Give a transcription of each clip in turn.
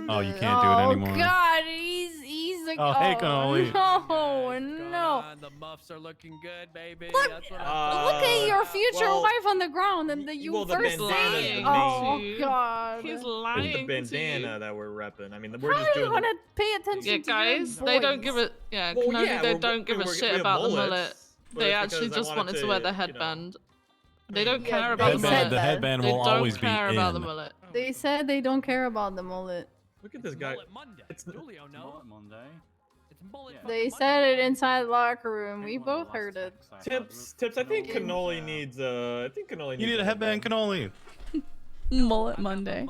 Oh, you can't do it anymore. Oh God, he's like, Oh, hey, Cannoli. No. The muffs are looking good, baby. Look, That's what look at your future wife on the ground, and you well, the first bandana's say, the "Oh main- God." He's It's lying. the bandana that we're repping. I mean, How we're just do you doing. want to pay attention Yeah, to guys, your they don't boys? give a yeah. Well, Cannoli, yeah, they we're- don't give a we shit have about the mullets, mullet. but They it's actually because I just wanted to wear the headband. They don't Yeah, care they about the said mullet. The headband They will don't always be care about the in. mullet. They said they don't care about the mullet. Look at this guy. It's Julio, no? Monday. It's mullet. They said it inside the locker room. We both heard it. Tips. I think Cannoli needs. I think Cannoli needs. You need a headband, Cannoli. Mullet Monday.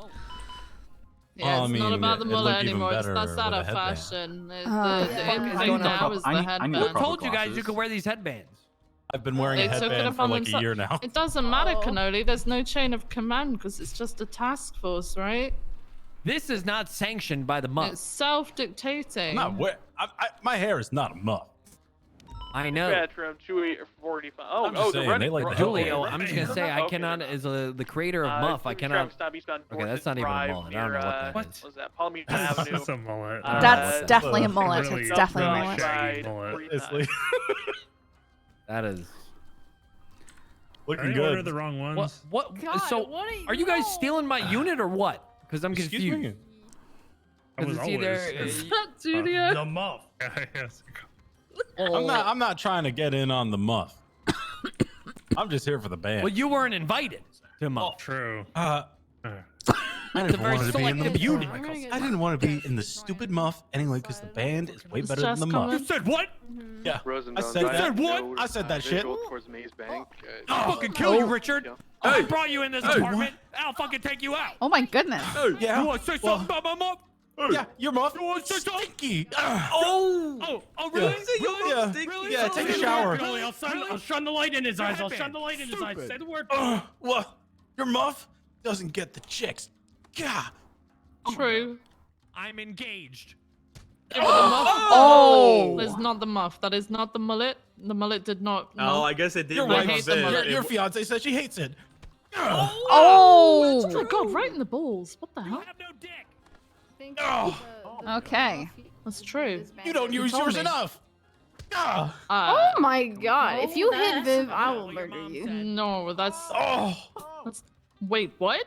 Yeah, Oh, it's I not mean, about the it mullet looked even anymore. It's better not with out a of headband. fashion. It's Oh, the yeah. in I thing need now is the I need headband. the Who told you guys you could wear these headbands? I've been wearing They a took it headband for upon like a themselves. year now. It doesn't matter, Oh. Cannoli. There's no chain of command because it's just a task force, right? This is not sanctioned by the It's muff. self-dictating. I'm not my hair is not a muff. I know. Yeah, from 245. Oh, I'm just saying, they like the Julio, headband. I'm just gonna say I Okay, cannot, okay. as the creator of Muff, I cannot. Okay, that's not even a mullet. I don't know what that is. Was that Palomino Avenue? That's a mullet. That's definitely a mullet. Really, It's definitely a really mullet. shaggy mullet. It's like That is. looking I ordered good. the wrong ones. What? God, So, what are you guys no. stealing my unit or what? Because I'm Excuse confused. me. I was Because it's either. always- Julio. The muff. Yes. I'm not trying to get in on the muff. I'm just here for the band. Well, you weren't invited to Muff. True. I It's a very wanted to be in the selective unit. I didn't want to be in the stupid muff anyway because the band is way better than the muff. You said what? Yeah, Rosenbaum, I said I that. have no, I said that shit. visual towards Maze Bank. I'll fucking kill you, Richard. I brought you in this apartment. I'll fucking take you out. Oh my goodness. Yeah. You want to say something about my Muff? Yeah, your muff want to say something? stinky. Oh, really? Yeah, Really? yeah, take a shower. I'll shine the light in his eyes. I'll shine the light in his eyes. Say the word. Well, your muff doesn't get the chicks. God. True. I'm engaged. Yeah, but the muff. Oh. That's not the muff. That is not the mullet. The mullet did not. Oh, no. I guess it did. Your I make hate the sense. mullet. Your fiance says she hates it. Oh. Oh my god, right in the balls. What the You hell? have no dick. Okay. That's true. You don't use told yours me. enough. Ah. Oh my God! If you hit that's- Viv, I will murder you. No, that's. Oh. Wait, what?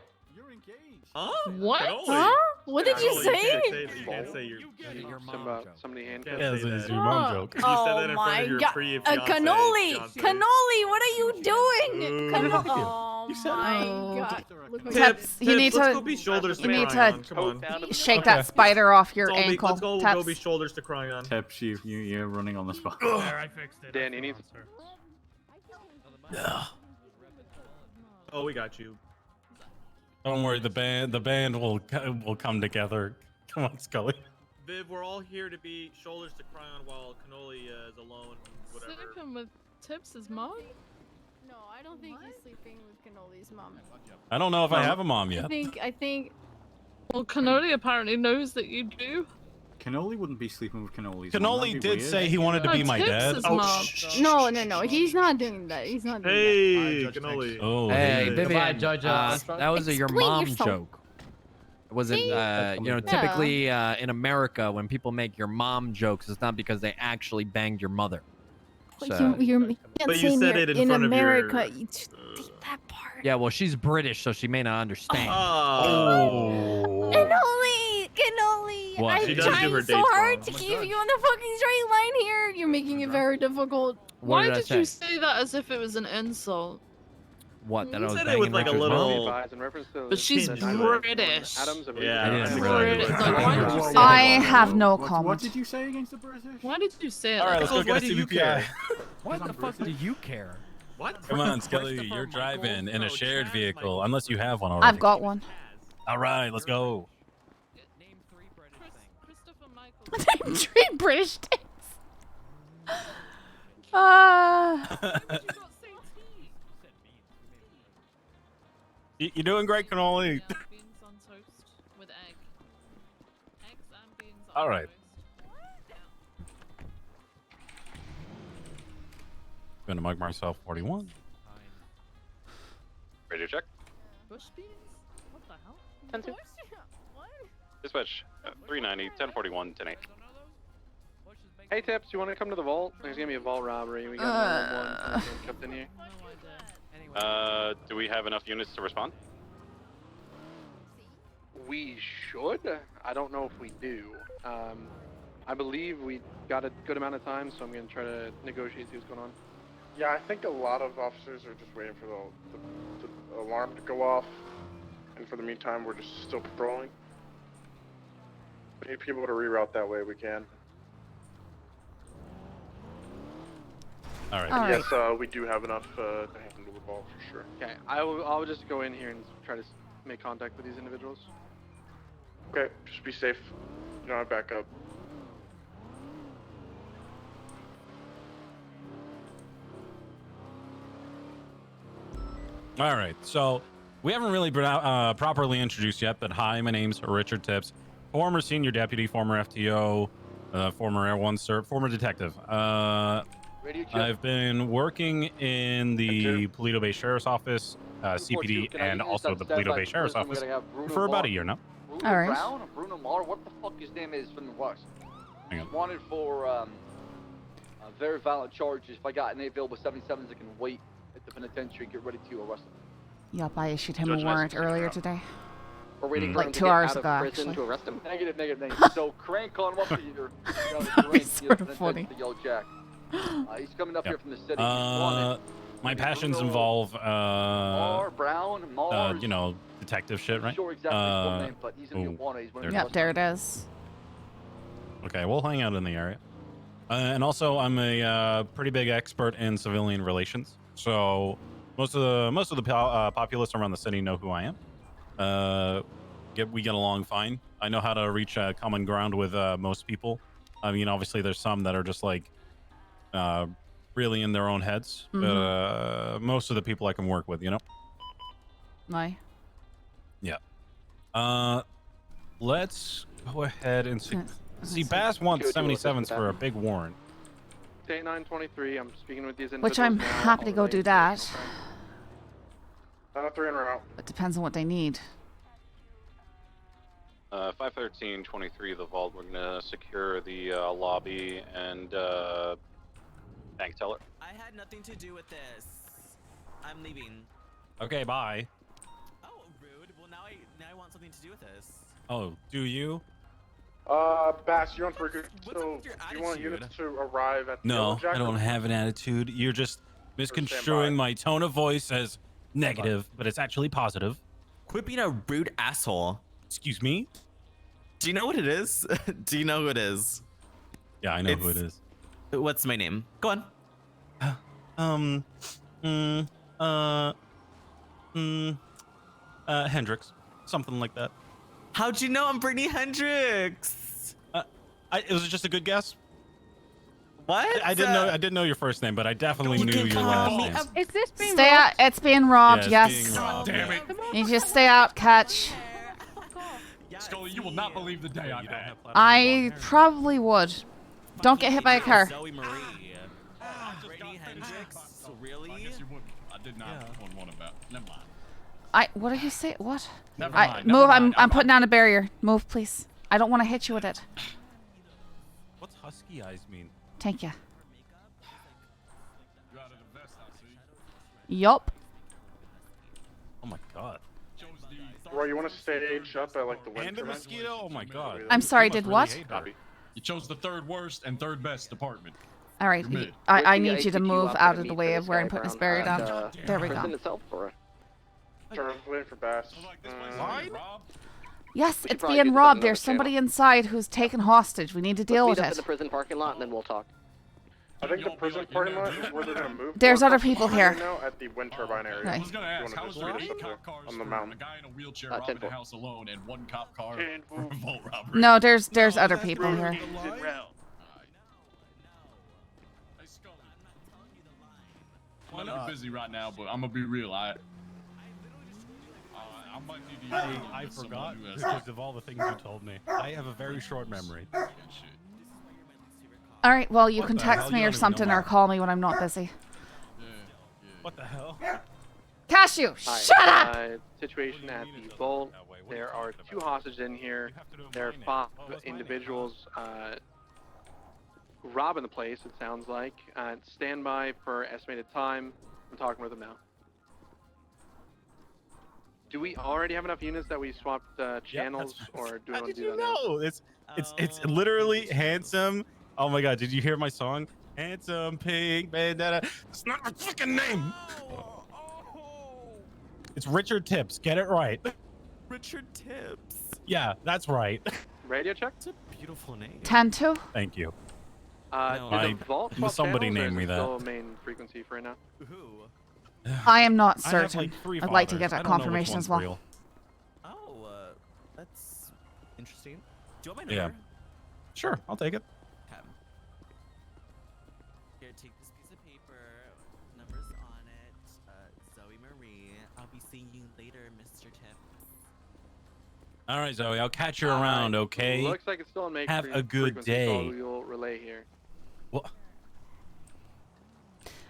Huh? What? Cannoli. Huh? What did you Cannoli, say? You can't say your. Your mom joke. Somebody Can't handcuffed. Yeah, say this is that. your mom joke. You said that Oh in front my of your God! pre-fiance, Cannoli! fiance. Cannoli! What are you doing? Ooh. Oh You said- my Oh. God! Look what Tips. You need let's to- go be shoulders to you need crying to- on. Come on. Shake that spider off your Let's all be- ankle. Let's go Taps. be shoulders to crying on. Tips, you're running on the spot. There, I fixed it. Dan, you need- Oh, we got you. Don't worry, the band will come together. Come on, Scully. Viv, we're all here to be shoulders to cry on while Cannoli is alone. Whatever. Sleeping with Tips' mom? No, I don't think he's sleeping with Cannoli's mom. I don't know if I have a mom yet. I think. Well, Cannoli apparently knows that you do. Cannoli wouldn't be sleeping with Cannoli's mom, Cannoli that'd be did weird. say he wanted to be my Tips dad. is Oh, mom. No, he's not doing that. He's not doing Hey, Judge Cannoli. Oh, Hey, hey. Vivian, Judge. that was your Explain mom yourself. joke. Was it, typically in America, when people make your mom jokes, it's not because they actually banged your mother. that. So, You can't But say you said you're it in in front of your- America. You just take that part. yeah, well, she's British, so she may not understand. Oh. Cannoli! What? She I'm does do trying her so dates hard wrong. to keep you on the fucking straight line here. You're making it very difficult. What Why did I did you say? say that as if it was an insult? What? That I You was said it banging with like a Richard's mom? little. But she's British. Yeah, I didn't that's realize exactly it. what Like, why did you say I that? have no What comment. did you say against the British? Why did you say it? All right, like let's go Why get a do you CVPI. care? What the fuck do you care? What? Come on, Scully, Christopher you're driving in a No, shared Chaz vehicle, Michael. unless you have one already. I've got one. All right, let's go. Name 3 British things. Christopher Michael. Three British things. You're doing great, Cannoli. Yeah, beans on toast with egg. Eggs and beans on All right. toast. Gonna mug myself 41. Ready to check? Bush beans? What the hell? What? Dispatch 390, 1041, 1080. Hey Tips, you want to come to the vault? There's gonna be a vault robbery. We got 911 kept in here. Do we have enough units to respond? We should. I don't know if we do. I believe we got a good amount of time, so I'm gonna try to negotiate, see what's going on. Yeah, I think a lot of officers are just waiting for the alarm to go off, and for the meantime, we're just still patrolling. If we need people to reroute that way, we can. All right. All right. Yes, we do have enough to handle the ball for sure. Okay, I'll just go in here and try to make contact with these individuals. Okay, just be safe. You know, I back up. All right, so we haven't really been properly introduced yet, but hi, my name's Richard Tips, former senior deputy, former FTO, former Air 1 cert, former detective. I've been working in the Paleto Bay Sheriff's Office, CPD, and also the Paleto Bay Sheriff's Office for about a year now. All right. Brown, Bruno Mar, what the fuck his name is from the West? Hang on. Wanted for very violent charges. If I got any available 77s, I can wait at the penitentiary, get ready to arrest him. Yup, I issued him a warrant earlier today. We're waiting for Like him to 2 get hours out ago, of prison actually. to arrest him. Negative. So crank on him up here. It's sort of funny. Yellow Jack. He's coming up here from the city. He's wanted. My passions involve, Brown, Mars. you know, detective shit, right? Sure exactly his full name, but he's gonna get wanted. He's one of the Yep, there it is. Okay, we'll hang out in the area. And also, I'm a pretty big expert in civilian relations, so most of the populace around the city know who I am. We get along fine. I know how to reach common ground with most people. I mean, obviously, there's some that are just like really in their own heads, but most of the people I can work with, you know. Why? Yeah. Let's go ahead and see. Bass wants 77s for a big warrant. State 923. I'm speaking with these individuals. Which I'm now, happy to go do that. 3 en route. It depends on what they need. 513-23, the vault. We're gonna secure the lobby and bank teller. I had nothing to do with this. I'm leaving. Okay, bye. Oh, rude. Well, now I want something to do with this. Oh, do you? Bass, you're on for good. So, do you want units to arrive at the Yellow No, Jack? I don't have an attitude. You're just misconstruing my tone of voice as negative, but it's actually positive. Quit being a rude asshole. Excuse me? Do you know what it is? Do you know who it is? Yeah, I know who it is. What's my name? Go on. Hendrix. Something like that. How'd you know I'm Brittany Hendrix? It was just a good guess. What? I didn't know your first name, but I definitely knew your last name. Is this being Stay out. It's being robbed. Yeah, it's Yes. being robbed. Damn it. You just stay out, catch. Scully, you will not believe the day I had. I probably would. Don't get hit by a car. Zoe Marie. Brittany Hendrix? Really? I guess you wouldn't. I did not want one about. Never mind. What did you say? What? Never mind. Never Move. mind. I'm putting down a barrier. Move, please. I don't want to hit you with it. What's husky eyes mean? Thank you. You're out of the vest, I see. Yup. Oh my god. Roy, you want to stage up at like the winter? And the mosquito? Oh my god. I'm sorry, You must did what? hate her. You chose the third worst and third best department. All right. Admit. I need you to move out of the way of where I'm putting this barrier down. There we go. Sure, waiting for Bass. Yes, it's being robbed. There's somebody inside who's taken hostage. We need to deal with Meet up it. in the prison parking lot, and then we'll talk. I think the prison parking lot is where they're gonna move. There's other people here. Right now at the wind turbine area. Right. I was gonna ask, how is there 8 cop cars on the for mountain? a guy in a wheelchair robbing the house alone and 1 cop car for a vault robbery? No, there's other people here. Hey, Scully. I'm not busy right now, but I'm gonna be real. I might need to use I someone forgot who has- because of all the things you told me. I have a very short memory. Yeah, shit. All right. Well, you What can the hell? text You me don't or even know something or mine. call me when I'm not busy. Yeah. What the hell? Cashew, Alright, shut up! Situation at the vault. There are 2 hostages in here. There are 5 individuals robbing the place, it sounds like. Stand by for estimated time. I'm talking with them now. Do we already have enough units that we swapped channels, or do we How want did to do you that now? know? It's literally handsome. Oh my god, did you hear my song? Handsome pink bandana. It's not my fucking name. It's Richard Tips. Get it right. Richard Tips. Yeah, that's right. Radio check? It's a beautiful name. 10-2. Thank you. Did the vault swap somebody channels, or named is me it that. still main frequency for right now? Who? I am not I have, certain. like, 3 I'd like to get fathers. that I don't know which confirmation one's as well. real. Oh, that's interesting. Do you want my Yeah. number? Sure, I'll take it. Okay. Here, take this piece of paper. Numbers on it. Zoe Marie. I'll be seeing you later, Mr. Tips. All right, Zoe, I'll catch you around, okay? Looks like it's still in main Have a good frequency, so day. we will relay here. Well,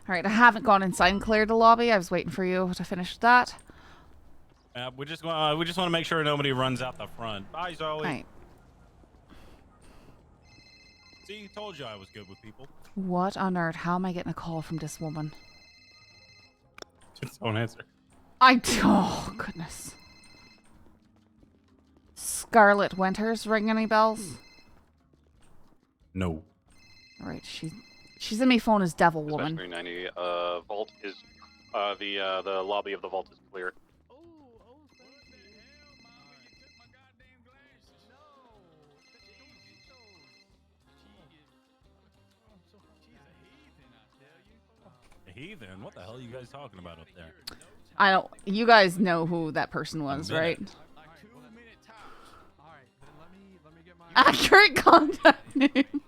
All right, I haven't gone inside and cleared the lobby. I was waiting for you to finish that. we just want to make sure nobody runs out the front. Bye, Zoe. All right. See, told you I was good with people. What on earth? How am I getting a call from this woman? Just don't answer. Oh, goodness. Scarlet Winters, ring any bells? No. All right, she's in my phone as Devil Woman. 390. Vault is the lobby of the vault is clear. Heathen? What the hell are you guys talking about up there? I don't. You guys know who that person was, right? Accurate contact name.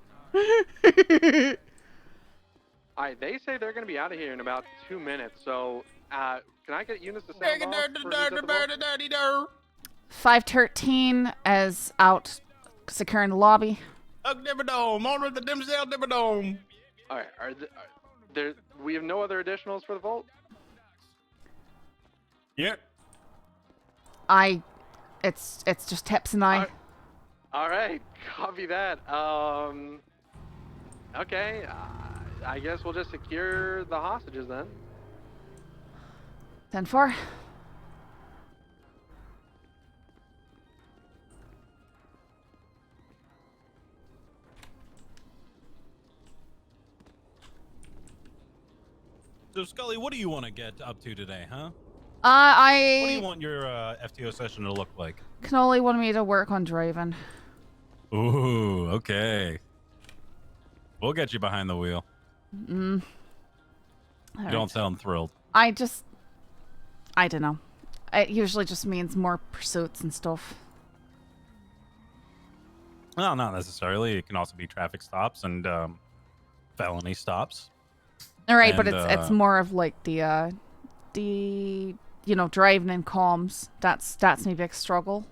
Alright, they say they're going to be out of here in about 2 minutes, so can I get units to sound off for who's at the vault? 513 is out securing the lobby. Alright, we have no other additionals for the vault? Yeah. It's just Tips and I. Alright, copy that. Okay, I guess we'll just secure the hostages then. 10-4. So, Scully, what do you want to get up to today, huh? What do you want your FTO session to look like? Cannoli wanted me to work on driving. Ooh, okay. We'll get you behind the wheel. All You don't sound thrilled. I don't know. It usually just means more pursuits and stuff. Well, not necessarily. It can also be traffic stops and felony stops. All right, but it's more of like the driving in comms. That's my big struggle.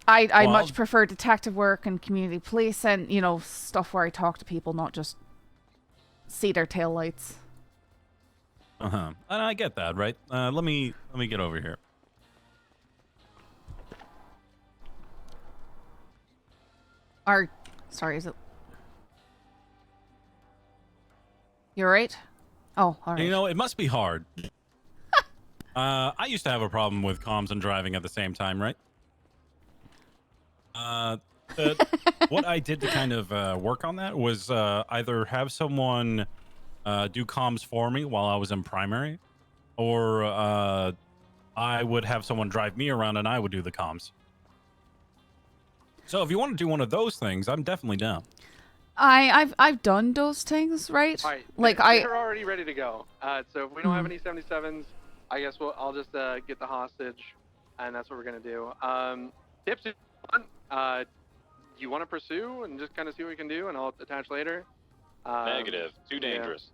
I much prefer detective work and community police and stuff where I talk to people, not just see their taillights. And I get that, right? Let me get over here. Sorry, is it? You're right. Oh, all right. You know, it must be hard. I used to have a problem with comms and driving at the same time, right? What I did to kind of work on that was either have someone do comms for me while I was in primary, or I would have someone drive me around and I would do the comms. So if you want to do one of those things, I'm definitely down. I've done those things, right? All right, like they're already ready to go. So if we don't have any 77s, I guess I'll just get the hostage, and that's what we're gonna do. Tips, you want to pursue and just kind of see what we can do, and I'll attach later. Negative. Too dangerous.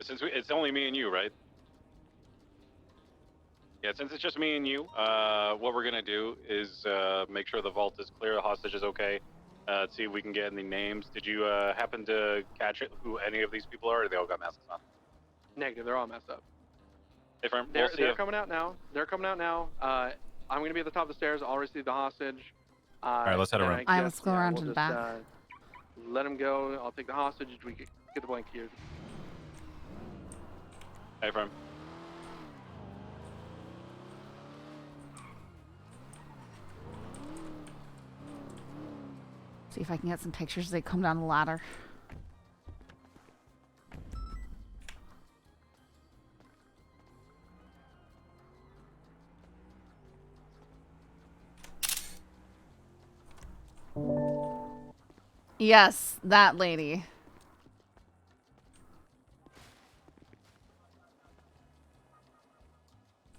Since it's only me and you, right? Yeah, since it's just me and you, what we're gonna do is make sure the vault is clear, the hostage is okay, Let's see if we can get any names. Did you happen to catch it? Who any of these people are? Or they all got masks on. Negative. They're all messed up. Hey, friend. They're coming out now. They're coming out now. I'm gonna be at the top of the stairs. I'll receive the hostage. All right, let's head around. Let's go around to the back. Let him go. I'll take the hostage. We get the blanket here. Hey, friend. See if I can get some pictures as they come down the ladder. Yes, that lady.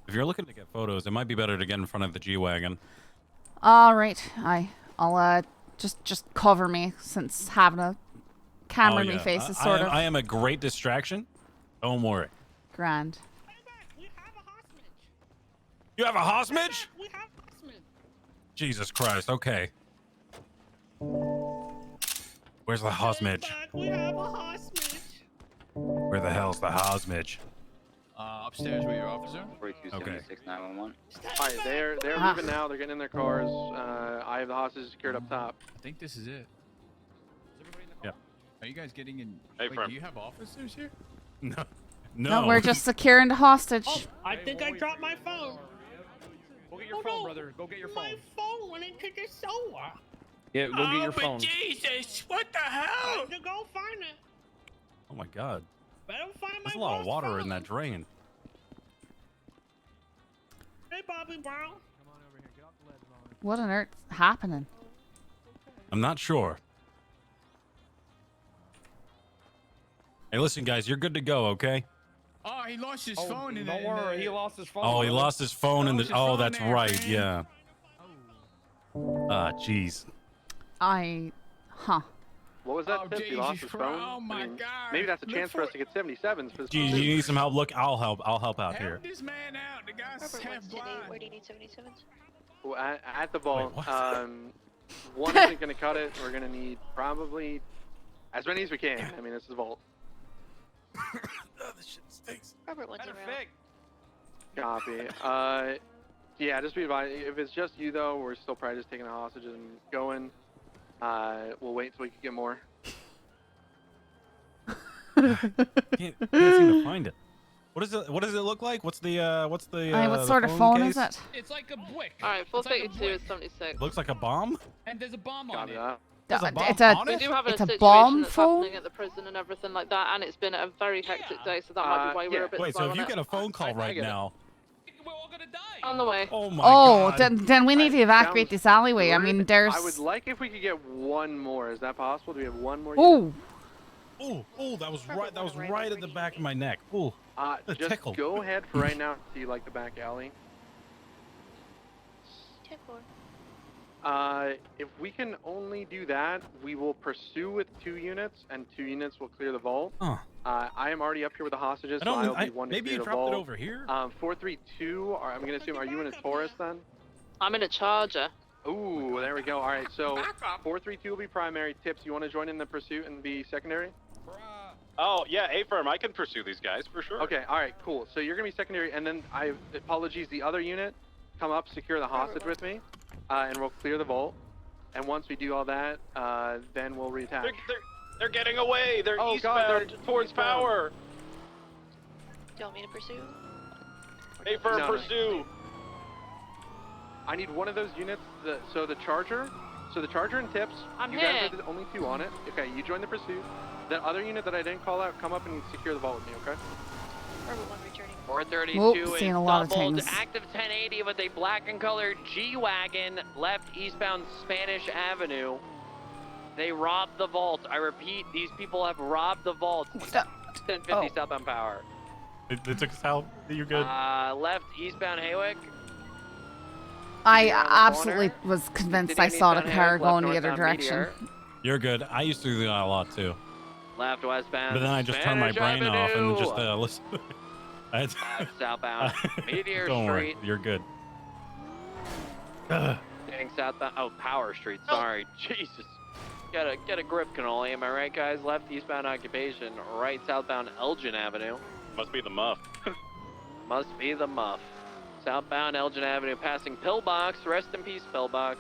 If you're looking to get photos, it might be better to get in front of the G-Wagon. All right, I'll just cover me since having a camera in my face is sort of I am a great distraction. Don't worry. grand. You have a hostage? We have hostage. Jesus Christ. Okay. Where's the hostage? We have a hostage. Where the hell's the hostage? Upstairs with your officer. 4276 911. All right, they're leaving now. They're getting in their cars. I have the hostage secured up top. I think this is it. Yep. Are you guys getting in? Hey, wait, friend. do you have officers here? No. No, we're just securing the hostage. Oh, I think I dropped my phone. Go get your phone, brother. Go get your phone. My phone went into the sewer. Yeah, go get your phone. Jesus, what the hell? I had to go find it. Oh my God. Better find There's my a lot of lost water in phone. that drain. Hey, Bobby Brown. What on earth's happening? I'm not sure. Hey, listen, guys, you're good to go, okay? Oh, he lost his Oh, phone in don't worry, he lost his phone. Oh, he brother. lost his phone in the. Lost his Oh, phone that's there, right. man. Yeah. Jeez. What was that Oh, tip? He lost Jesus his Christ. phone? Oh, my God. Maybe that's a Look chance for for us to get 77s. For the Geez, you need some help? Look, I'll help. I'll help out here. Help this man out. The guy's half blind. Where do you need 77s? Well, at the vault, Wait, one isn't going to cut it. We're going to need probably as many as we can. I mean, this is the vault. This shit stinks. Robert wants Better around. fix. Copy. Yeah, just be advised. If it's just you, though, we're still probably just taking the hostage and going. We'll wait until we can get more. Can't seem to find it. What is it? What does it look like? What's the? What what sort of phone is it? It's like a brick. All right, It's like a 432 brick. is 76. Looks like a bomb. And there's a bomb on Copy it. that. There's a bomb It's a on We it? do have It's a a situation bomb that's phone? happening at the prison and everything like that, and it's been a very hectic day, so that might be why we're yeah. a bit Wait, so slow if on you it. get a phone call I right get it. now, We're all gonna die. On the way. oh my Oh, God. then we need to evacuate Sounds this alleyway. I good. mean, there's. I would like if we could get one more. Is that possible? Do we have one more? Oh, Oh, that was right. That was right at the back of my neck. Oh, a Just tickle. go ahead for right now. See, like the back alley. If we can only do that, we will pursue with 2 units, and 2 units will clear the vault. Huh. I am already up here with the hostages, I so don't. I'll be one to Maybe clear you the dropped vault. it over here. 432. I'm gonna assume. Are you in a Taurus then? I'm in a Charger. Ooh, there we go. All right, so 432 will be primary. Tips, you want to join in the pursuit and be secondary? Oh yeah, A-firm. I can pursue these guys for sure. Okay. All right. Cool. So you're gonna be secondary, and then apologies. The other unit, come up, secure the hostage with me, and we'll clear the vault. And once we do all that, then we'll reattach. They're getting away. They're Oh, eastbound God, towards eastbound. power. Do you want me to pursue? A-firm, No. pursue. I need one of those units. So the Charger and Tips. I'm you here. guys are the only 2 on it. Okay, you join the pursuit. That other unit that I didn't call out, come up and secure the vault with me. Okay. Robert 1 returning. 432 Whoop, is seen a lot of doubled, things. active 1080 with a black and colored G-Wagon left eastbound Spanish Avenue. They robbed the vault. I repeat, these people have robbed the vault. 1050 southbound power. They took us out. You're good. Left eastbound Haywick. I around the absolutely corner. was convinced Continue I saw the eastbound car Haywick, left going the other northbound direction. Meteor. You're good. I used to do that a lot too. Left westbound. But then I just turned my Spanish brain off and just Avenue. listen. I had to- Left southbound Meteor Don't Street. worry. You're good. Getting southbound. Oh, Power Street. Sorry. Jesus. Get a grip, Cannoli. Am I right, guys? Left eastbound occupation, right southbound Elgin Avenue. Must be the muff. Must be the muff. Southbound Elgin Avenue, passing Pillbox. Rest in peace, Pillbox.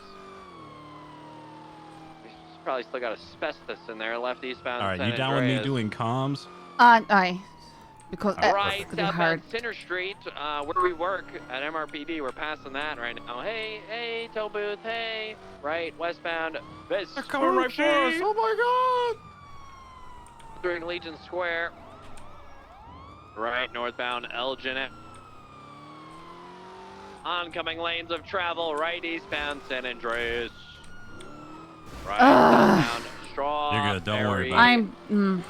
He's probably still got asbestos in there. Left eastbound. All right, San you down with me Andreas. doing comms? Aye. Because Right, it's gonna be southbound hard. Center Street, where we work at MRPD. We're passing that right now. Hey, toll booth. Hey, right, westbound. They're coming right for us. Oh my God! During Legion Square. Right, northbound Elgin. Oncoming lanes of travel. Right, eastbound San Andreas. Right, southbound Strawberry. You're good. Don't worry about it.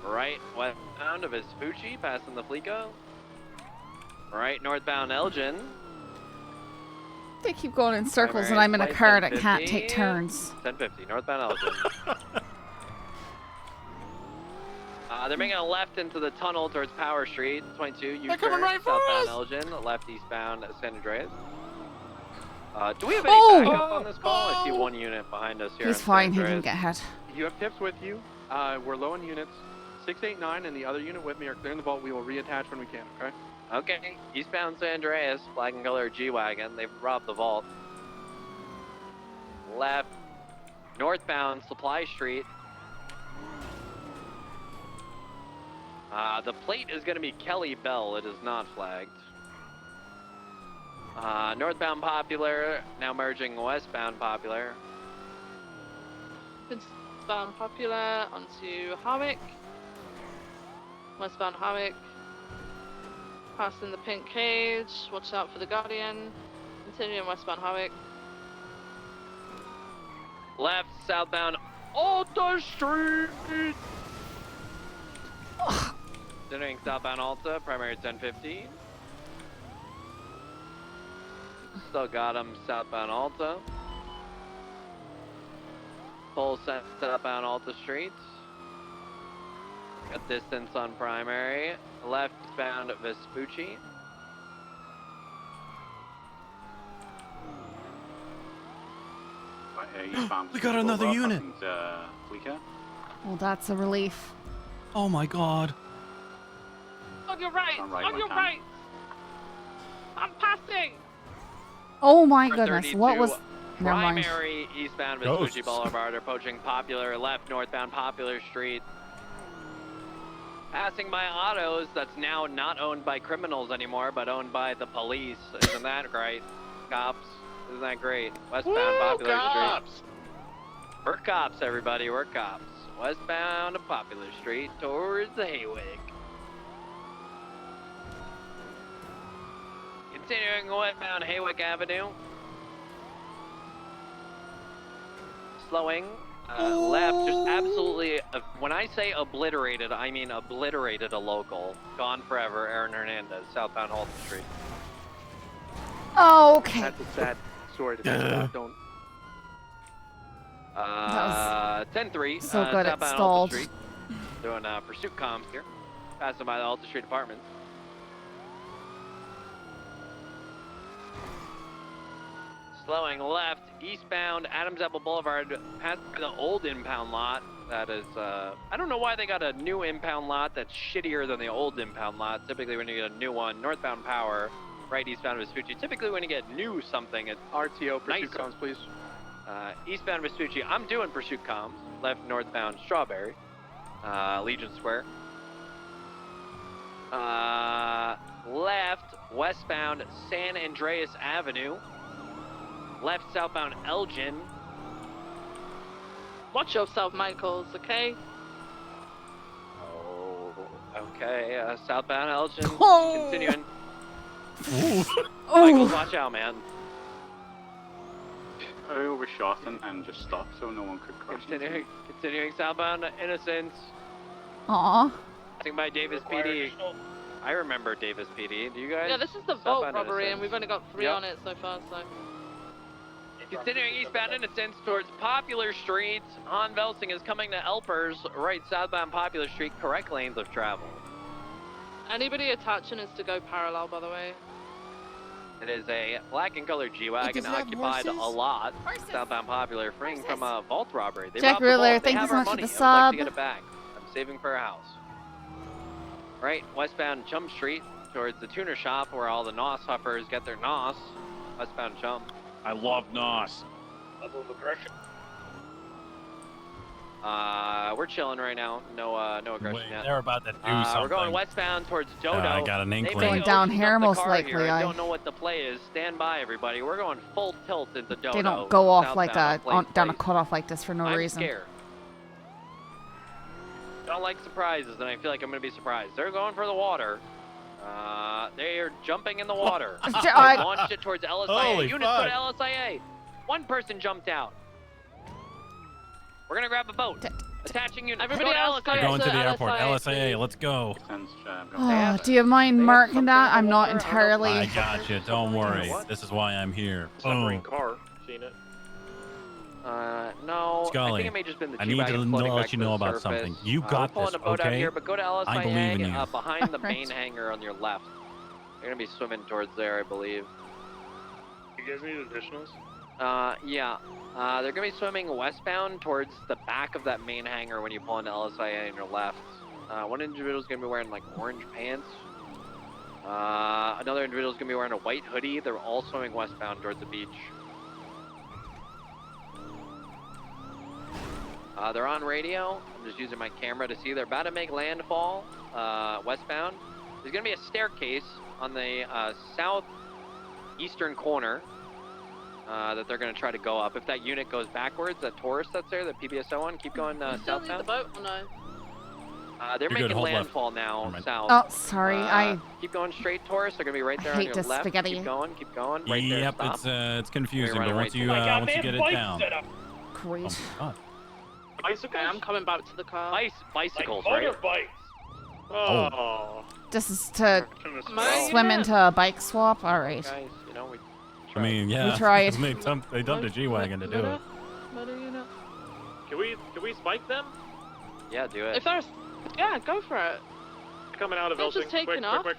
Right, westbound of Vespucci, passing the Fleco. Right, northbound Elgin. They keep going in circles, and Primary I'm in a flight car that can't 1050. take turns. 1050, northbound Elgin. They're making a left into the tunnel towards Power Street. 22, U-turn, southbound Elgin. Left eastbound San Andreas. Do we have any backup on this call? I see one unit behind us here. He's on fine. San He Andreas. didn't get hit. You have tips with you. We're low in units. 689 and the other unit with me are clearing the vault. We will reattach when we can, okay? Okay, eastbound San Andreas, black and color G-Wagon. They've robbed the vault. Left, northbound Supply Street. The plate is going to be Kelly Bell. It is not flagged. Northbound Popular, now merging westbound Popular. Westbound Popular onto Harwick. Westbound Harwick. Passing the pink cage. Watch out for the Guardian. Continuing westbound Harwick. Left, southbound Alta Street. Continuing southbound Alta, primary 1050. Still got him southbound Alta. Full set southbound Alta Street. Got distance on primary. Leftbound Vespucci. We got another unit. Well, that's a relief. Oh my God. On your right! right, On I your can. right! I'm passing! Oh my For goodness. 32, What was... Never mind. primary eastbound Vespucci Ghosts. Boulevard approaching Popular. Left, northbound Popular Street. Passing by autos that's now not owned by criminals anymore, but owned by the police. Isn't that great? Cops. Isn't that great? Westbound Popular Street. We're cops, everybody. We're cops. Westbound Popular Street towards the Haywick. Continuing westbound Haywick Avenue. Slowing. Left, just absolutely, when I say obliterated, I mean obliterated a local. Gone forever, Aaron Hernandez, southbound Halton Street. Oh, okay. That's a sad story to think about. Don't. 10-3, so good at southbound stalled. Halton Street. Doing pursuit comms here. Passing by the Halton Street apartments. Slowing left, eastbound Adams Apple Boulevard, past the old impound lot. That is, I don't know why they got a new impound lot that's shittier than the old impound lot. Typically when you get a new one, northbound Power, right eastbound Vespucci. Typically when you get new something, it's RTO, pursuit nicer. comms, please. Eastbound Vespucci, I'm doing pursuit comms. Left, northbound Strawberry, Legion Square. Left, westbound San Andreas Avenue. Left, southbound Elgin. Watch yourself, Michaels, okay? Oh, okay. Southbound Elgin. Oh. Continuing. Oh. Michaels, watch out, man. I overshot and just stopped so no one could crash. Continuing southbound Innocence. Aw. Passing by Davis PD. I remember Davis PD. Do you guys? Yeah, this is the vault Southbound robbery, Innocence. and we've only got 3 Yep. on it so far, so... Continuing eastbound Innocence towards Popular Street. Han Velsing is coming to Elpers, right southbound Popular Street, correct lanes of travel. Anybody attaching is to go parallel, by the way. It is a black and colored G-Wagon does it have occupied a horses? lot. Southbound Popular, freeing from a vault robbery. They Jack robbed the Ruler, vault. They thank you have so our much for money. the I would like to sub. get it back. I'm saving for a house. Right, westbound Chum Street towards the tuner shop where all the NOS huffers get their NOS. Westbound Chum. I love NOS. Level of aggression. We're chilling right now. No aggression Wait, yet. they're about to do something. We're going westbound towards Dodo. I got an They inkling. may Going down open here, up the most car likely, here. I I- don't know what the play is. Stand by, everybody. We're going full tilt into Dodo. They don't go off like southbound on Plains down a Place. cutoff like this for no I'm reason. scared. Don't like surprises, and I feel like I'm gonna be surprised. They're going for the water. They are jumping in the water. They launched it towards LSIA. Holy Units go to fuck. LSIA. One person jumped out. We're gonna grab a boat. Attaching units. Everybody Go to else LSIA. go Going to the airport. LSIA, LSIA, let's go. Oh, do you mind marking that? I'm not I entirely. got you. Don't worry. This is why I'm here. Submarine Boom. car. Seen it. No. I Scully, think it may just been the I need to G-Wagon floating let back you to know the about surface. something. You We're got pulling this, a boat out okay? here, but go to LSIA. I believe in you. Behind the Right. main hangar on your left. They're gonna be swimming towards there, I believe. You guys need additionals? Yeah. They're gonna be swimming westbound towards the back of that main hangar when you pull into LSIA on your left. One individual's gonna be wearing like orange pants. Another individual's gonna be wearing a white hoodie. They're all swimming westbound towards the beach. They're on radio. I'm just using my camera to see. They're about to make landfall westbound. There's gonna be a staircase on the southeastern corner that they're gonna try to go up. If that unit goes backwards, that Taurus that's there, the PBSO one, keep going Still need the southbound. boat or no? They're You're good, making hold left. landfall now Never mind. south. Oh, sorry. I Keep going straight, Taurus. They're gonna be right there on hate your this left. spaghetti. Keep going, right there. Yep, Stop. it's confusing, We're but running once right you to Oh my God, once they you have get it bikes down. set up. great. Oh my God. Bicycles? Okay, I'm coming back to the car. Bicycles, Like right? motorbikes. Oh. This is to Mine swim unit. into a bike swap. All right. Guys, you know, we I mean, yeah. We tried. They dumped a G-Wagon to do it. Motor unit. Can we spike them? Yeah, do it. If there's, yeah, go for it. Coming out of They're Elsing. just taking Quick, off. quick.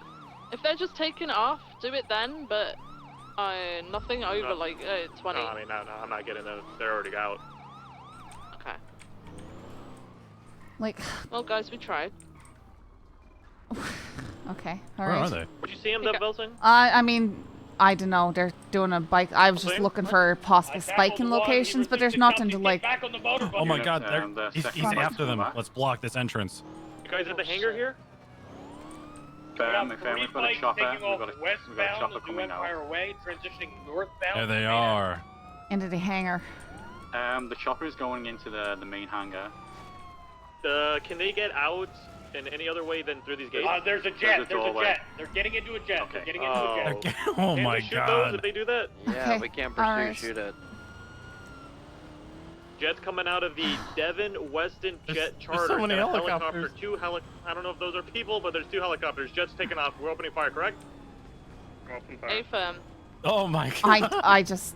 If they're just taking off, do it then. But nothing over No. like 20. No, I mean, no, I'm not getting them. They're already out. Okay. Like, Well, guys, we tried. okay. All Where right. are they? Did you see him, Dev Elsing? I mean, I don't know. They're doing a bike. I was just looking for possible spiking locations, but there's nothing to like. Back on the motorbike. Oh my God, he's second after them. back. Let's block this entrance. You guys at the hangar here? We got We've three got a bikes chopper. taking off We've got a westbound chopper of New coming out. Empire Way, transitioning northbound. There they to are. Into the hangar. The chopper is going into the main hangar. Can they get out in any other way than through these gates? There's a jet. a There's a doorway. jet. They're getting into a jet. They're getting into a jet. Oh Can my we shoot those God. if they do that? Yeah, Okay, we can't pursue, alright. shoot it. Jets coming out of the Devon Weston jet charter. so many Got a helicopters. I don't know if those are people, but there's 2 helicopters. Jets taking off. We're opening fire, correct? Open fire. A firm. Oh my God. I just.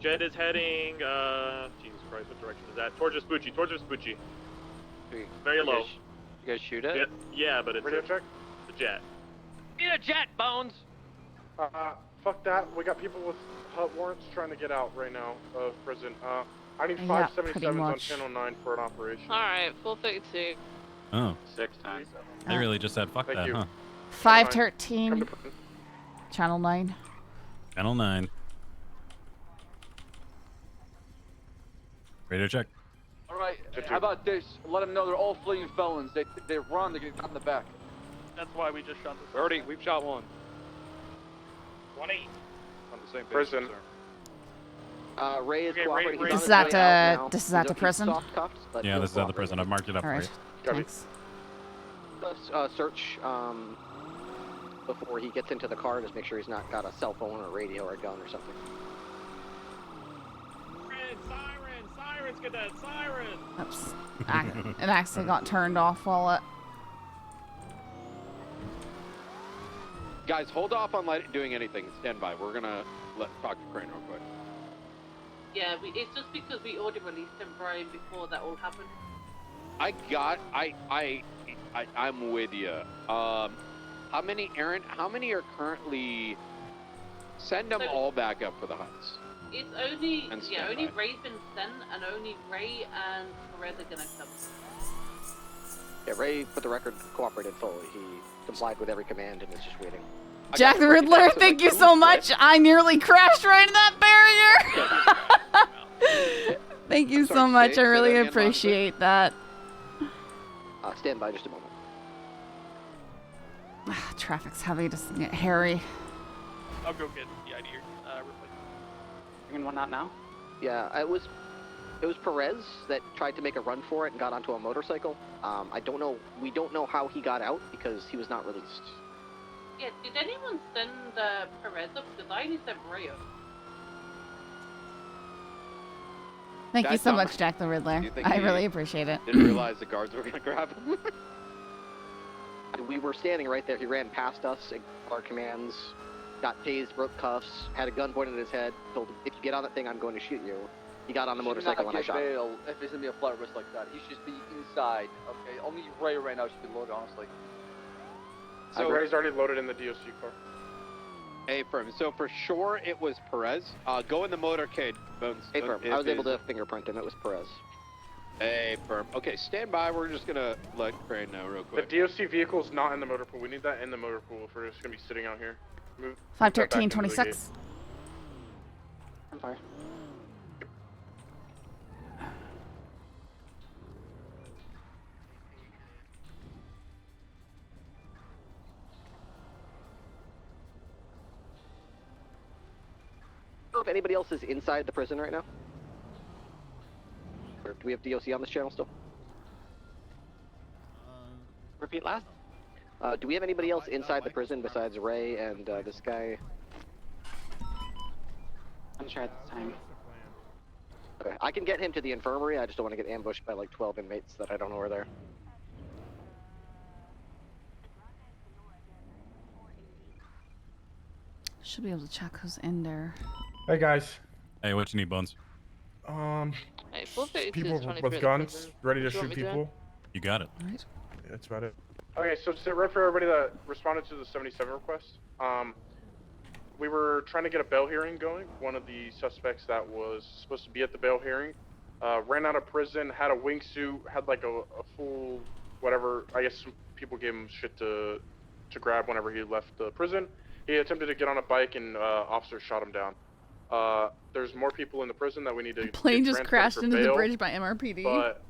Jet is heading, Jesus Christ, what direction is that? Towards Vespucci, Very low. You guys shoot it? Yeah, but it's Radio check. a jet. Need a jet, Bones! Fuck that. We got people with warrants trying to get out right now of prison. I need Yeah, 577s pretty on much. channel 9 for an operation. Alright, 432. Oh, 610. they really just said fuck Thank that, you. huh? 513. Channel 9. Channel 9. Radio check. Alright, how about this? Let them know they're all fleeing felons. They run, they get shot in the back. That's why we just shot this. We've shot one. 20. On the same page. Prison. Ray is Okay, cooperating. Ray- He's This on is his at way out now. this is at He's the he's prison. soft cuffed, but Yeah, he'll this is at the cooperate. prison. I've marked it up All for right. you. Thanks. Search before he gets into the car. Just make sure he's not got a cell phone or a radio or a gun or something. Sirens, Cadet, sirens! Oops. It actually got turned off while it. Guys, hold off on doing anything. Stand by. We're gonna talk to Crane real quick. Yeah, it's just because we already released him right before that all happened. I'm with you. How many, Aaron? How many are currently? Send them all back up for the huts. It's only And only standby. Ray's been sent, and only Ray and Perez are gonna come. Yeah, Ray, for the record, cooperated fully. He complied with every command and is just waiting. Jack the Riddler, thank you so much. I nearly crashed right in that barrier. Thank you so much. I really appreciate that. Stand by just a moment. Traffic's heavy, just hairy. I'll go get the ID here. Bringing one out now. Yeah, it was Perez that tried to make a run for it and got onto a motorcycle. I don't know. We don't know how he got out because he was not released. Yeah, did anyone send Perez up? Because I only sent Ray up. Thank you That's so not- much, Jack the Riddler. Do you think I he really appreciate it. Didn't realize the guards were gonna grab him. We were standing right there. He ran past us, ignored our commands, got tased, broke cuffs, had a gun pointed at his head, told him, if you get on that thing, I'm going to shoot you. He got on the motorcycle and I shot him. bail if it's gonna be a flight risk like that. He should just be inside. Okay, only Ray right now should be loaded, honestly. So Ray's already loaded in the DOC car. Hey, Firm. So for sure it was Perez. Go in the motorcade, Bones. Hey, Firm. I was able to fingerprint him. It was Perez. Hey, Firm. Okay, stand by. We're just gonna let Crane know real quick. The DOC vehicle's not in the motor pool. We need that in the motor pool if we're just gonna be sitting out here. Move that back into the 51326. gate. I'm fine. If anybody else is inside the prison right now? Or do we have DOC on this channel still? Repeat last. Do we have anybody else inside the prison besides Ray and this guy? I'm sure at this time. Okay, I can get him to the infirmary. I just don't want to get ambushed by like 12 inmates that I don't know are there. Should be able to check who's in there. Hey guys. Hey, what you need, Bones? Hey, 432 people is 23 with at the guns prison. ready to What do you shoot want me to do? people. You got it. Right. Yeah, that's about it. Okay, so sit right for everybody that responded to the 77 request. We were trying to get a bail hearing going. One of the suspects that was supposed to be at the bail hearing ran out of prison, had a wingsuit, had like a full whatever. I guess some people gave him shit to grab whenever he left the prison. He attempted to get on a bike and officers shot him down. There's more people in the prison that we need to. Plane get just transferred crashed for into the bail, bridge by MRPD. But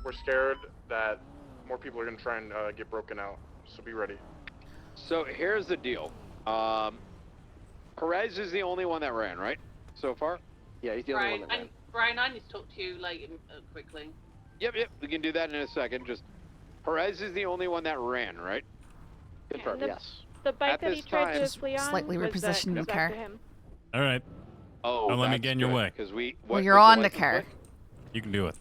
we're scared that more people are gonna try and get broken out. So be ready. So here's the deal. Perez is the only one that ran, right? So far? Yeah, he's the Brian, Brian, I need to talk to you like quickly. Yep. We can do that in a second. Just Perez is the only one that ran, right? Confirmed, the- yes. The bike At that he this tried time- to flee on Slightly was repositioning the was car. after him. All right. Oh, Don't let me that's get in your good, way. 'cause we. Well, what you're was on the license car. plate? You can do it.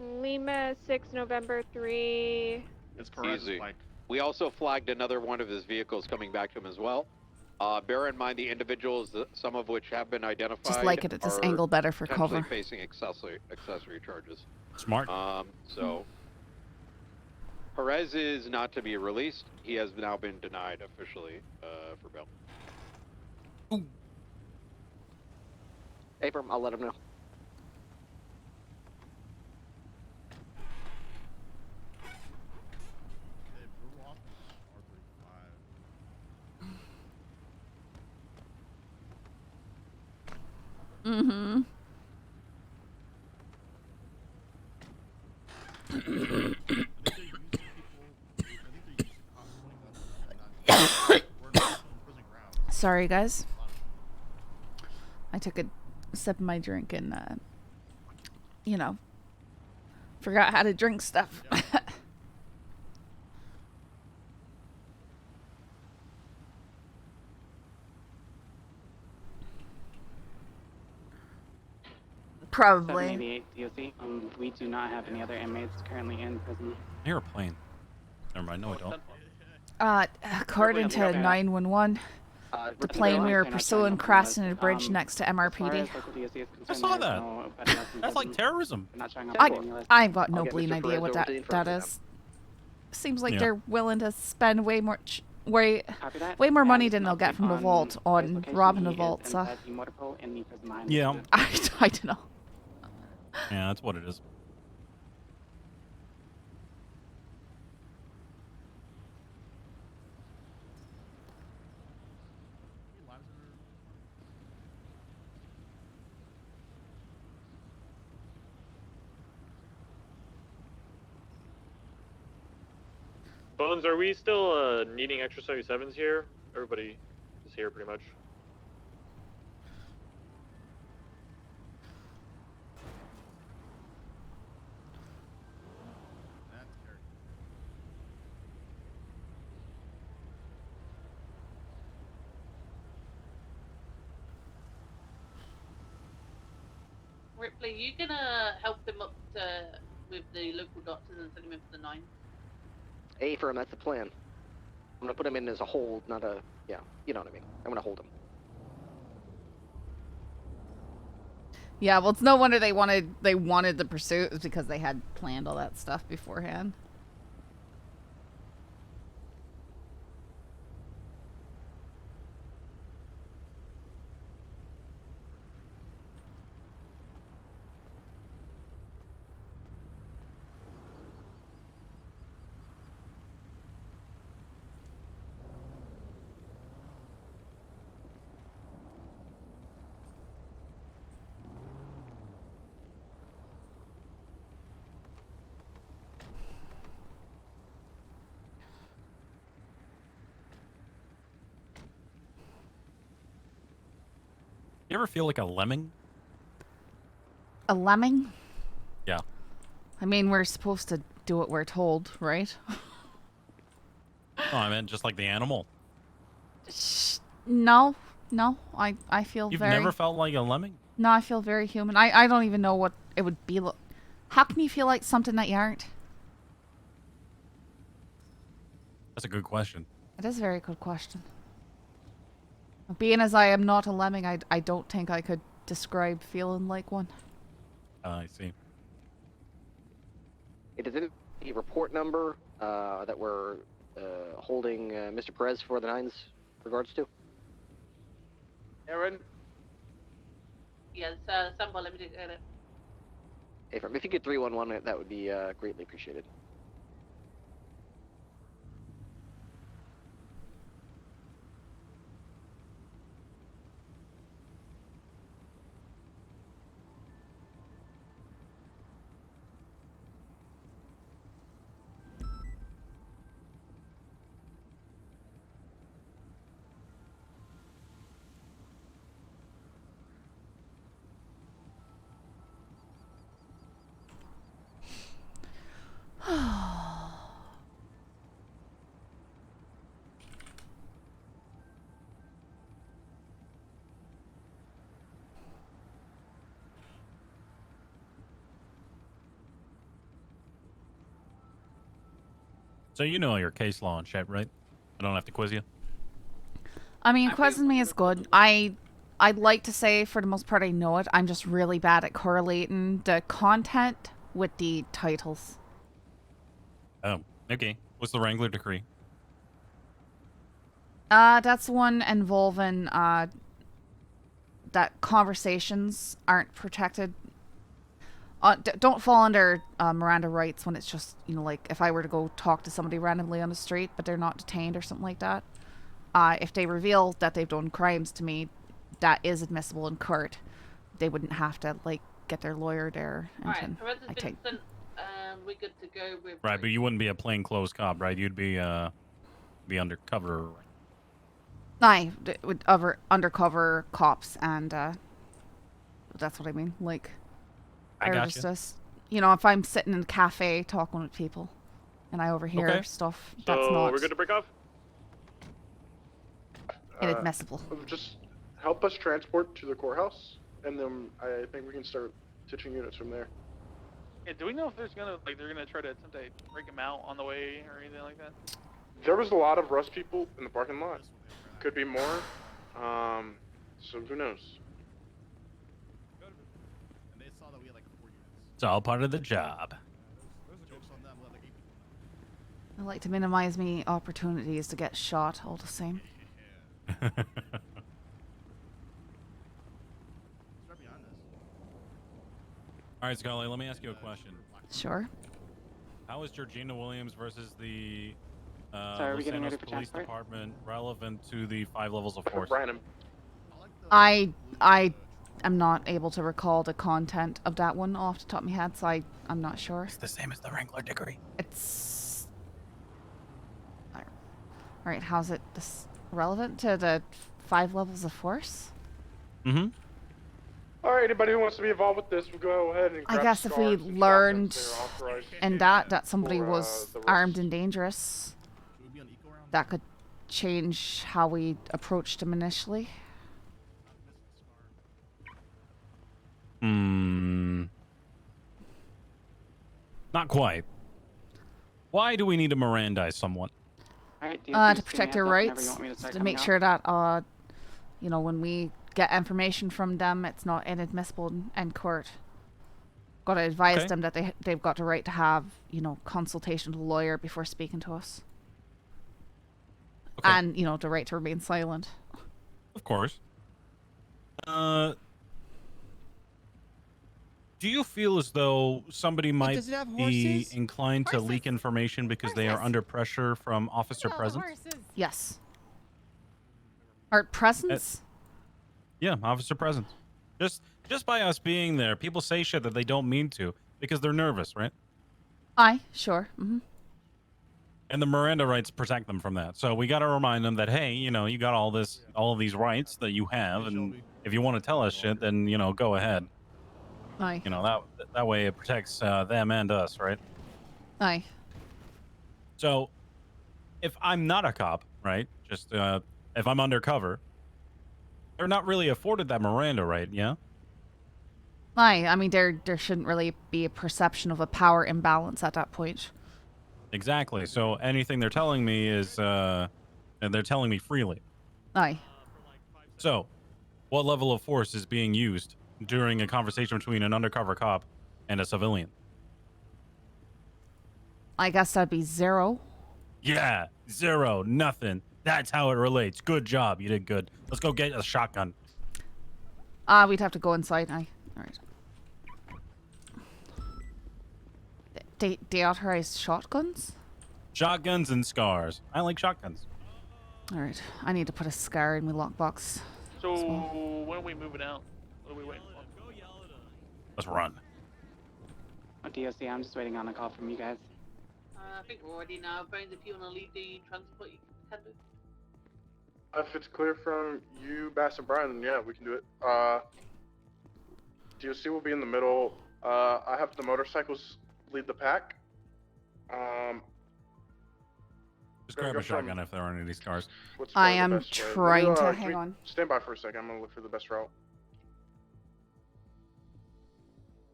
Lima 6 November 3. It's Perez's Easy. bike. We also flagged another one of his vehicles coming back to him as well. Bear in mind the individuals, some of which have been identified. Just like it at this are angle better for potentially cover. facing accessory charges. Smart. So Perez is not to be released. He has now been denied officially for bail. Abram, I'll let him know. Mm-hmm. Sorry, guys. I took a sip of my drink and, you know, forgot how to drink stuff. Probably. 788 DOC. We do not have any other inmates currently in prison. I hear a plane. Never mind. No, I don't. According to 911, The plane we were pursuing crossing a bridge next to MRPD. I saw that. That's like terrorism. I've got no I'll get bleeding Mr. idea Perez what over to the that infirmary is. Seems like Yeah. they're willing to spend way more more money than they'll get from the vault on robbing the vault. So Yeah. I don't know. Yeah, that's what it is. Bones, are we still needing extra 77s here? Everybody is here pretty much. Ripley, you gonna help them up to, with the local doctors and send them in for the 9? Firm, that's the plan. I'm gonna put him in as a hold, not a, yeah, you know what I mean. I'm gonna hold him. Yeah, well, it's no wonder they wanted the pursuit. It was because they had planned all that stuff beforehand. You ever feel like a lemming? A lemming? Yeah. I mean, we're supposed to do what we're told, right? Oh, I meant just like the animal. No. I feel You've very... never felt like a lemming? No, I feel very human. I don't even know what it would be. How can you feel like something that you aren't? That's a good question. It is a very good question. Being as I am not a lemming, I don't think I could describe feeling like one. I see. It is a report number that we're holding Mr. Perez for the 9's regards to. Aaron? Yes, Sambo, let me get it. Firm, if you could 311 that would be greatly appreciated. So you know your case law and shit, right? I don't have to quiz you. I mean, quizzing me is good. I'd like to say for the most part I know it. I'm just really bad at correlating the content with the titles. Oh, okay. What's the Wrangler Decree? That's one involving that conversations aren't protected. Don't fall under Miranda rights when it's just, you know, like if I were to go talk to somebody randomly on the street but they're not detained or something like that. If they reveal that they've done crimes to me, that is admissible in court. They wouldn't have to, like, get their lawyer there. Alright, Perez has been sent, we're good to go with... Right, but you wouldn't be a plainclothes cop, right? You'd be undercover. Aye, with other undercover cops, and that's what I mean. Like, I or gotcha. just, you know, if I'm sitting in a cafe talking with people, and I overhear stuff, that's So not we're good to break off? inadmissible. Just help us transport to the courthouse, and then I think we can start ditching units from there. Yeah, do we know if they're gonna try to attempt to break him out on the way or anything like that? There was a lot of Rust people in the parking lot. Could be more. So who knows? It's all part of the job. I like to minimize me opportunities to get shot all the same. All right, Scully, let me ask you a question. Sure. How is Georgina Williams versus the Sorry, are we Los getting ready Angeles for Police transport? Department relevant to the 5 levels of force? Random. I am not able to recall the content of that one off the top of my head, so I'm not sure. It's the same as the Wrangler degree. It's... Alright, how's it relevant to the 5 levels of force? Mm-hmm. All right, anybody who wants to be involved with this, we'll go ahead and grab I guess if we scars and learned shotguns that are authorized in that somebody for, was the armed and dangerous, that could change how we approached him initially. Not quite. Why do we need to Mirandize someone? To protect their rights, to make sure that, you know, when we get information from them, it's not inadmissible in court. Got to advise them that they've got the right to have, you know, consultation with a lawyer before speaking to us. Okay. And, you know, the right to remain silent. Of course. Do you feel as though somebody might does it have be horses? inclined to leak information because they are under pressure from officer presence? Yes. Or presence? Yeah, officer presence. Just by us being there, people say shit that they don't mean to because they're nervous, right? Aye, sure. Mm-hmm. And the Miranda rights protect them from that. So we got to remind them that, hey, you know, you got all of these rights that you have, and if you want to tell us shit, then, you know, go ahead. Aye. You know, that way it protects them and us, right? Aye. So if I'm not a cop, right, just if I'm undercover, they're not really afforded that Miranda right, yeah? Aye, I mean, there shouldn't really be a perception of a power imbalance at that point. Exactly. So anything they're telling me is, and they're telling me freely. Aye. So, what level of force is being used during a conversation between an undercover cop and a civilian? I guess that'd be 0. Yeah, 0, nothing. That's how it relates. Good job. You did good. Let's go get a shotgun. We'd have to go inside. Aye. Alright. Deauthorized shotguns? Shotguns and scars. I like shotguns. Alright. I need to put a scar in my lockbox. So, when are we moving out? What are we waiting for? Let's run. DOC, I'm just waiting on a call from you guys. I think we're already now. Bones, if you want to leave the transport, you can do. If it's clear from you, Bass and Brian, then yeah, we can do it. DOC will be in the middle. I have the motorcycles lead the pack. Just grab a shotgun if there aren't any scars. I am trying to. Hang on. Stand by for a second. I'm gonna look for the best route.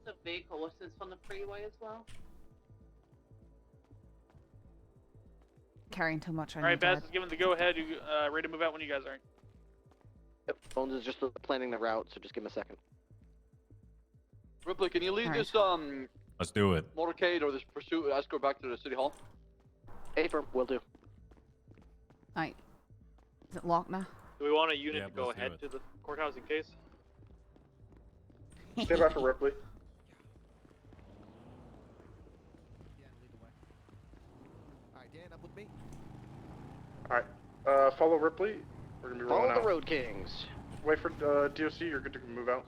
The vehicle was this on the freeway as well. Carrying too much. Alright, Bass is giving the go-ahead. You ready to move out when you guys are? Yep, Bones is just planning the route, so just give him a second. Ripley, can you lead this Let's do it. motorcade or this pursuit escort back to the city hall? Affirm, will do. Right. Is it locked now? Do we want a unit to go let's do ahead it. to the courthouse in case? Stand by for Ripley. Alright, Dan, up with me. Alright, follow Ripley. We're gonna be rolling Follow out. the Road Kings. Wait for DOC, you're good to move out.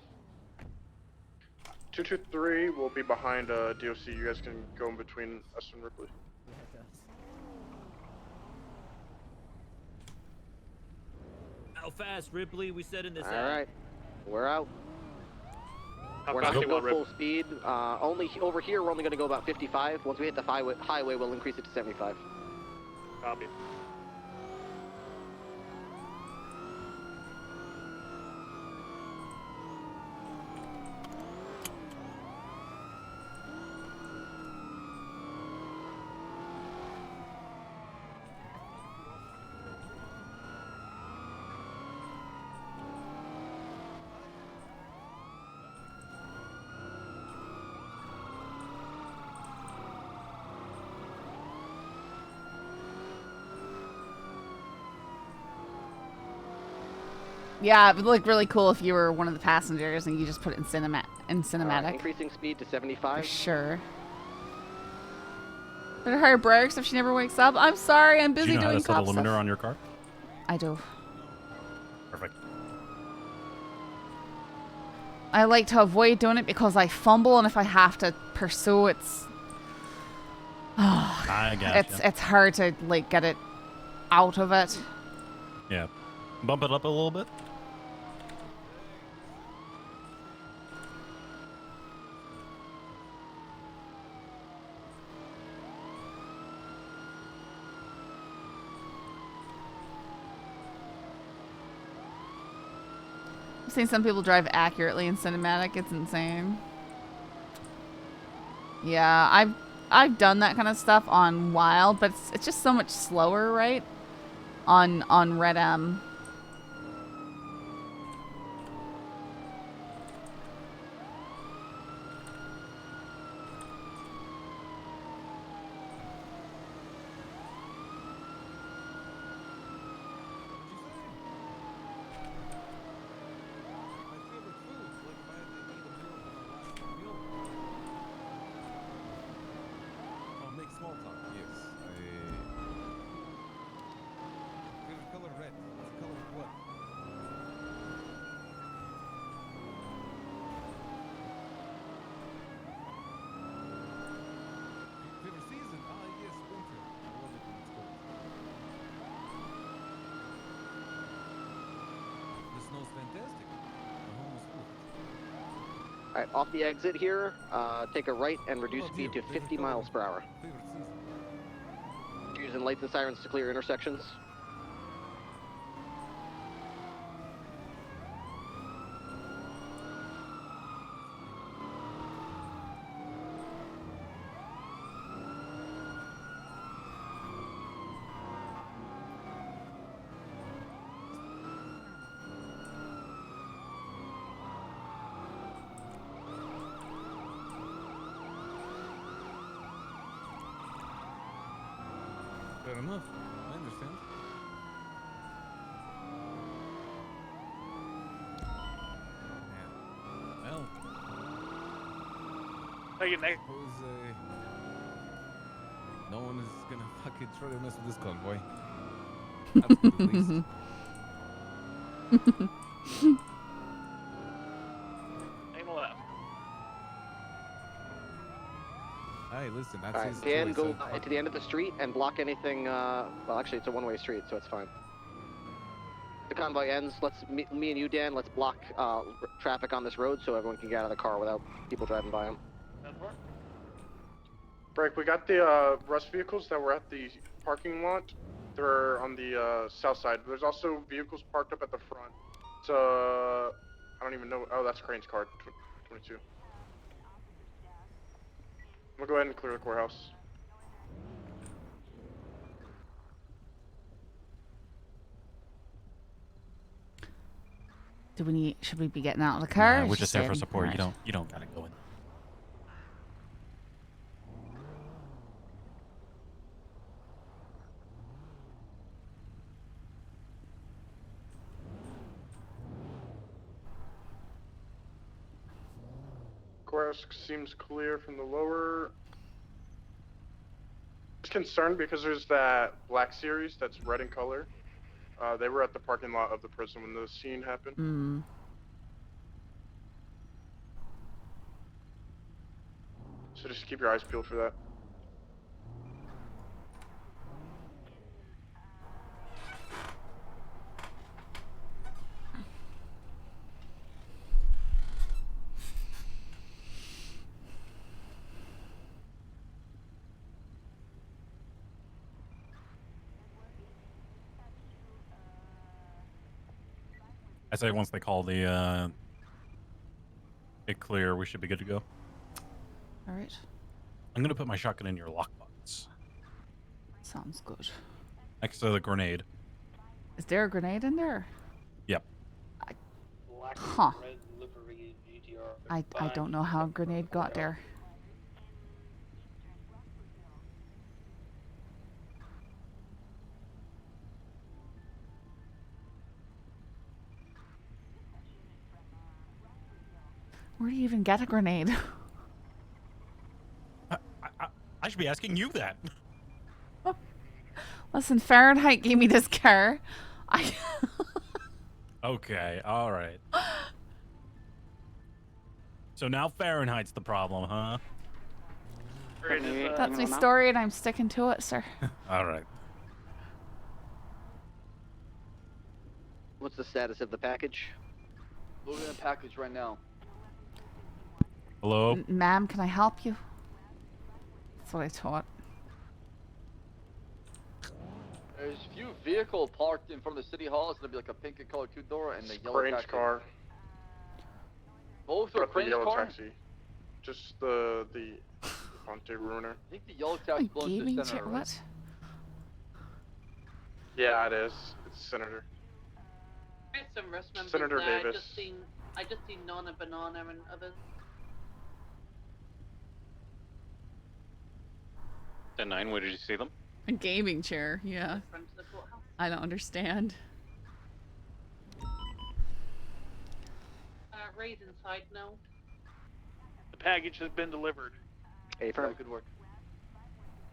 223 will be behind DOC. You guys can go in between us and Ripley. How fast, Ripley? We said in this. Alright, we're out. How We're fast not do you going want, full speed. Only over here, we're only going to go about 55. Once we hit the highway, we'll increase it to 75. Copy. Yeah, it would look really cool if you were one of the passengers and you just put it in cinematic. Increasing speed to 75. For sure. Better hire brakes if she never wakes up. I'm sorry, I'm Do busy you know how doing to set a cop limiter stuff. on your car? I do. Perfect. I like to avoid doing it because I fumble, and if I have to pursue, it's I gotcha. it's hard to like get it out of it. Yeah. Bump it up a little bit. I've seen some people drive accurately in cinematic. It's insane. Yeah, I've done that kind of stuff on Wild, but it's just so much slower, right? On Red M. Oh, make small talk. Yes. Favorite color red. What's the color of what? Favorite season? Ah, yes, winter. I love it when it's cold. The snow's fantastic. My home is full of it. Alright, off the exit here, take a right and reduce speed to 50 miles per hour. Favorite season? Using lights and sirens to clear intersections. Fair enough. I understand. Yeah. Well. Take it next. Suppose no one is gonna fucking try to mess with this convoy. That's good at least. Ain't left. Hey, listen, that's Alright, his Dan, choice. go to the end of the street and block anything, well, actually, it's a one-way street, so it's fine. The convoy ends, me and you, Dan, let's block traffic on this road so everyone can get out of the car without people driving by them. Break, we got the rust vehicles that were at the parking lot. They're on the south side. There's also vehicles parked up at the front. So, I don't even know. Oh, that's Crane's car, 22. We'll go ahead and clear the courthouse. Should we be getting out of the car? Yeah, or we're just here for staying? support. Alright. You don't gotta go in. Courthouse seems clear from the lower. Just concerned because there's that black series that's red in color. They were at the parking lot of the prison when the scene happened. Hmm. So just keep your eyes peeled for that. I say once they call the it clear, we should be good to go. All right. I'm gonna put my shotgun in your lockbox Sounds good. next to the grenade. Is there a grenade in there? Yep. Huh. I don't know how a grenade got there. Where do you even get a grenade? I should be asking you that. Listen, Fahrenheit gave me this car. Okay, all right. So now Fahrenheit's the problem, huh? That's my story, and I'm sticking to it, sir. All right. What's the status of the package? Loading a package right now. Hello? Ma'am, can I help you? That's what I taught. There's a few vehicles parked in front of the city hall. It's gonna be like a pink and colored two-door and the yellow Crane's taxi. car. Both are Not the Crane's yellow car? taxi. Just the Ponte Ruiner. I think the yellow taxi belongs to Gaming the senator, chair, right? what? Yeah, it is. It's Senator. There's some rest members Senator there. Davis. I just seen Nona, Banana, and others. 10-9, where did you see them? A gaming chair, yeah. Front of the courthouse. I don't understand. Ray's inside now. The package has been delivered. Hey, firm. Good work.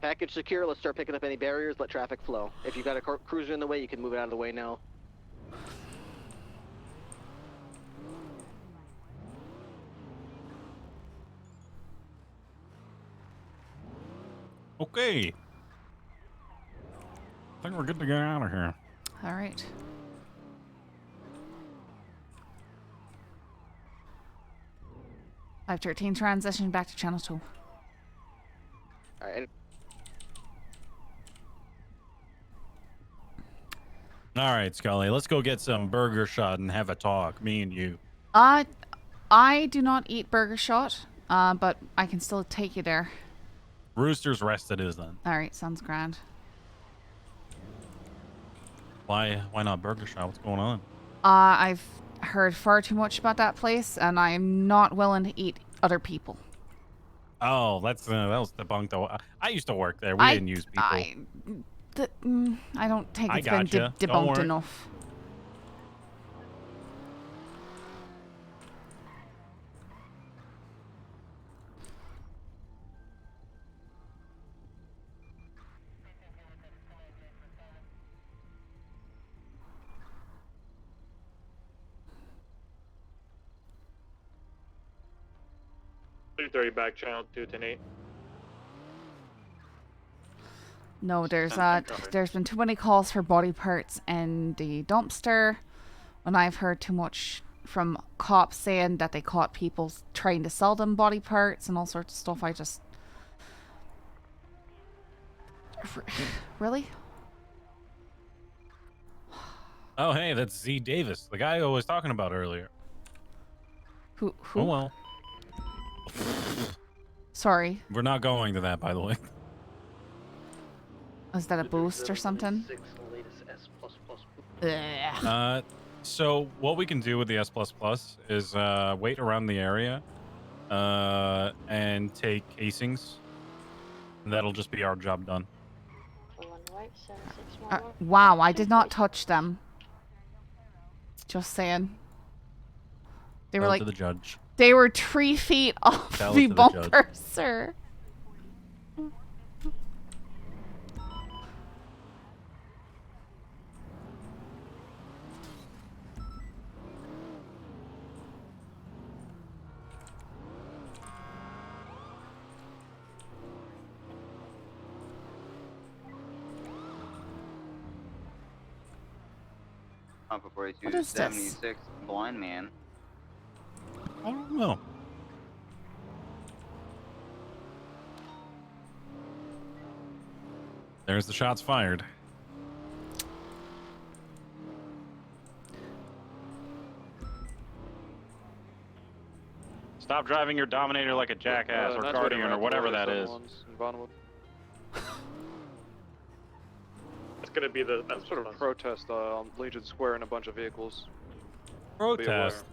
Package secure. Let's start picking up any barriers. Let traffic flow. If you've got a cruiser in the way, you can move it out of the way now. Okay. I think we're good to get out of here. All right. 513 transition back to channel 2. All right. All right, Scully, let's go get some burger shot and have a talk, me and you. I do not eat burger shot, but I can still take you there. Rooster's Rest it is then. All right, sounds grand. Why not burger shot? What's going on? I've heard far too much about that place, and I'm not willing to eat other people. Oh, that was debunked. I used to work there. We didn't use people. I don't think I it's been gotcha. Don't debunked worry. enough. .230 back channel 210-8. No, there's been too many calls for body parts in the dumpster, and I've heard too much from cops saying that they caught people trying to sell them body parts and all sorts of stuff. I just really. Oh, hey, that's Z Davis, the guy I was talking about earlier. Who? Oh well. Sorry. We're not going to that, by the way. Is that a boost or something? Ugh. So what we can do with the S++ is wait around the area and take casings. And that'll just be our job done. Wow, I did not touch them. Just saying. They were Tell it like to the judge. They were 3 feet off Tell it the to the bumper, judge. sir. Pump What is this? 4276, blind man. I don't know. There's the shots fired. Stop driving your Dominator like a jackass or Guardian or whatever that is. It's gonna be the Some sort of protest on Legion Square in a bunch of vehicles. Protest.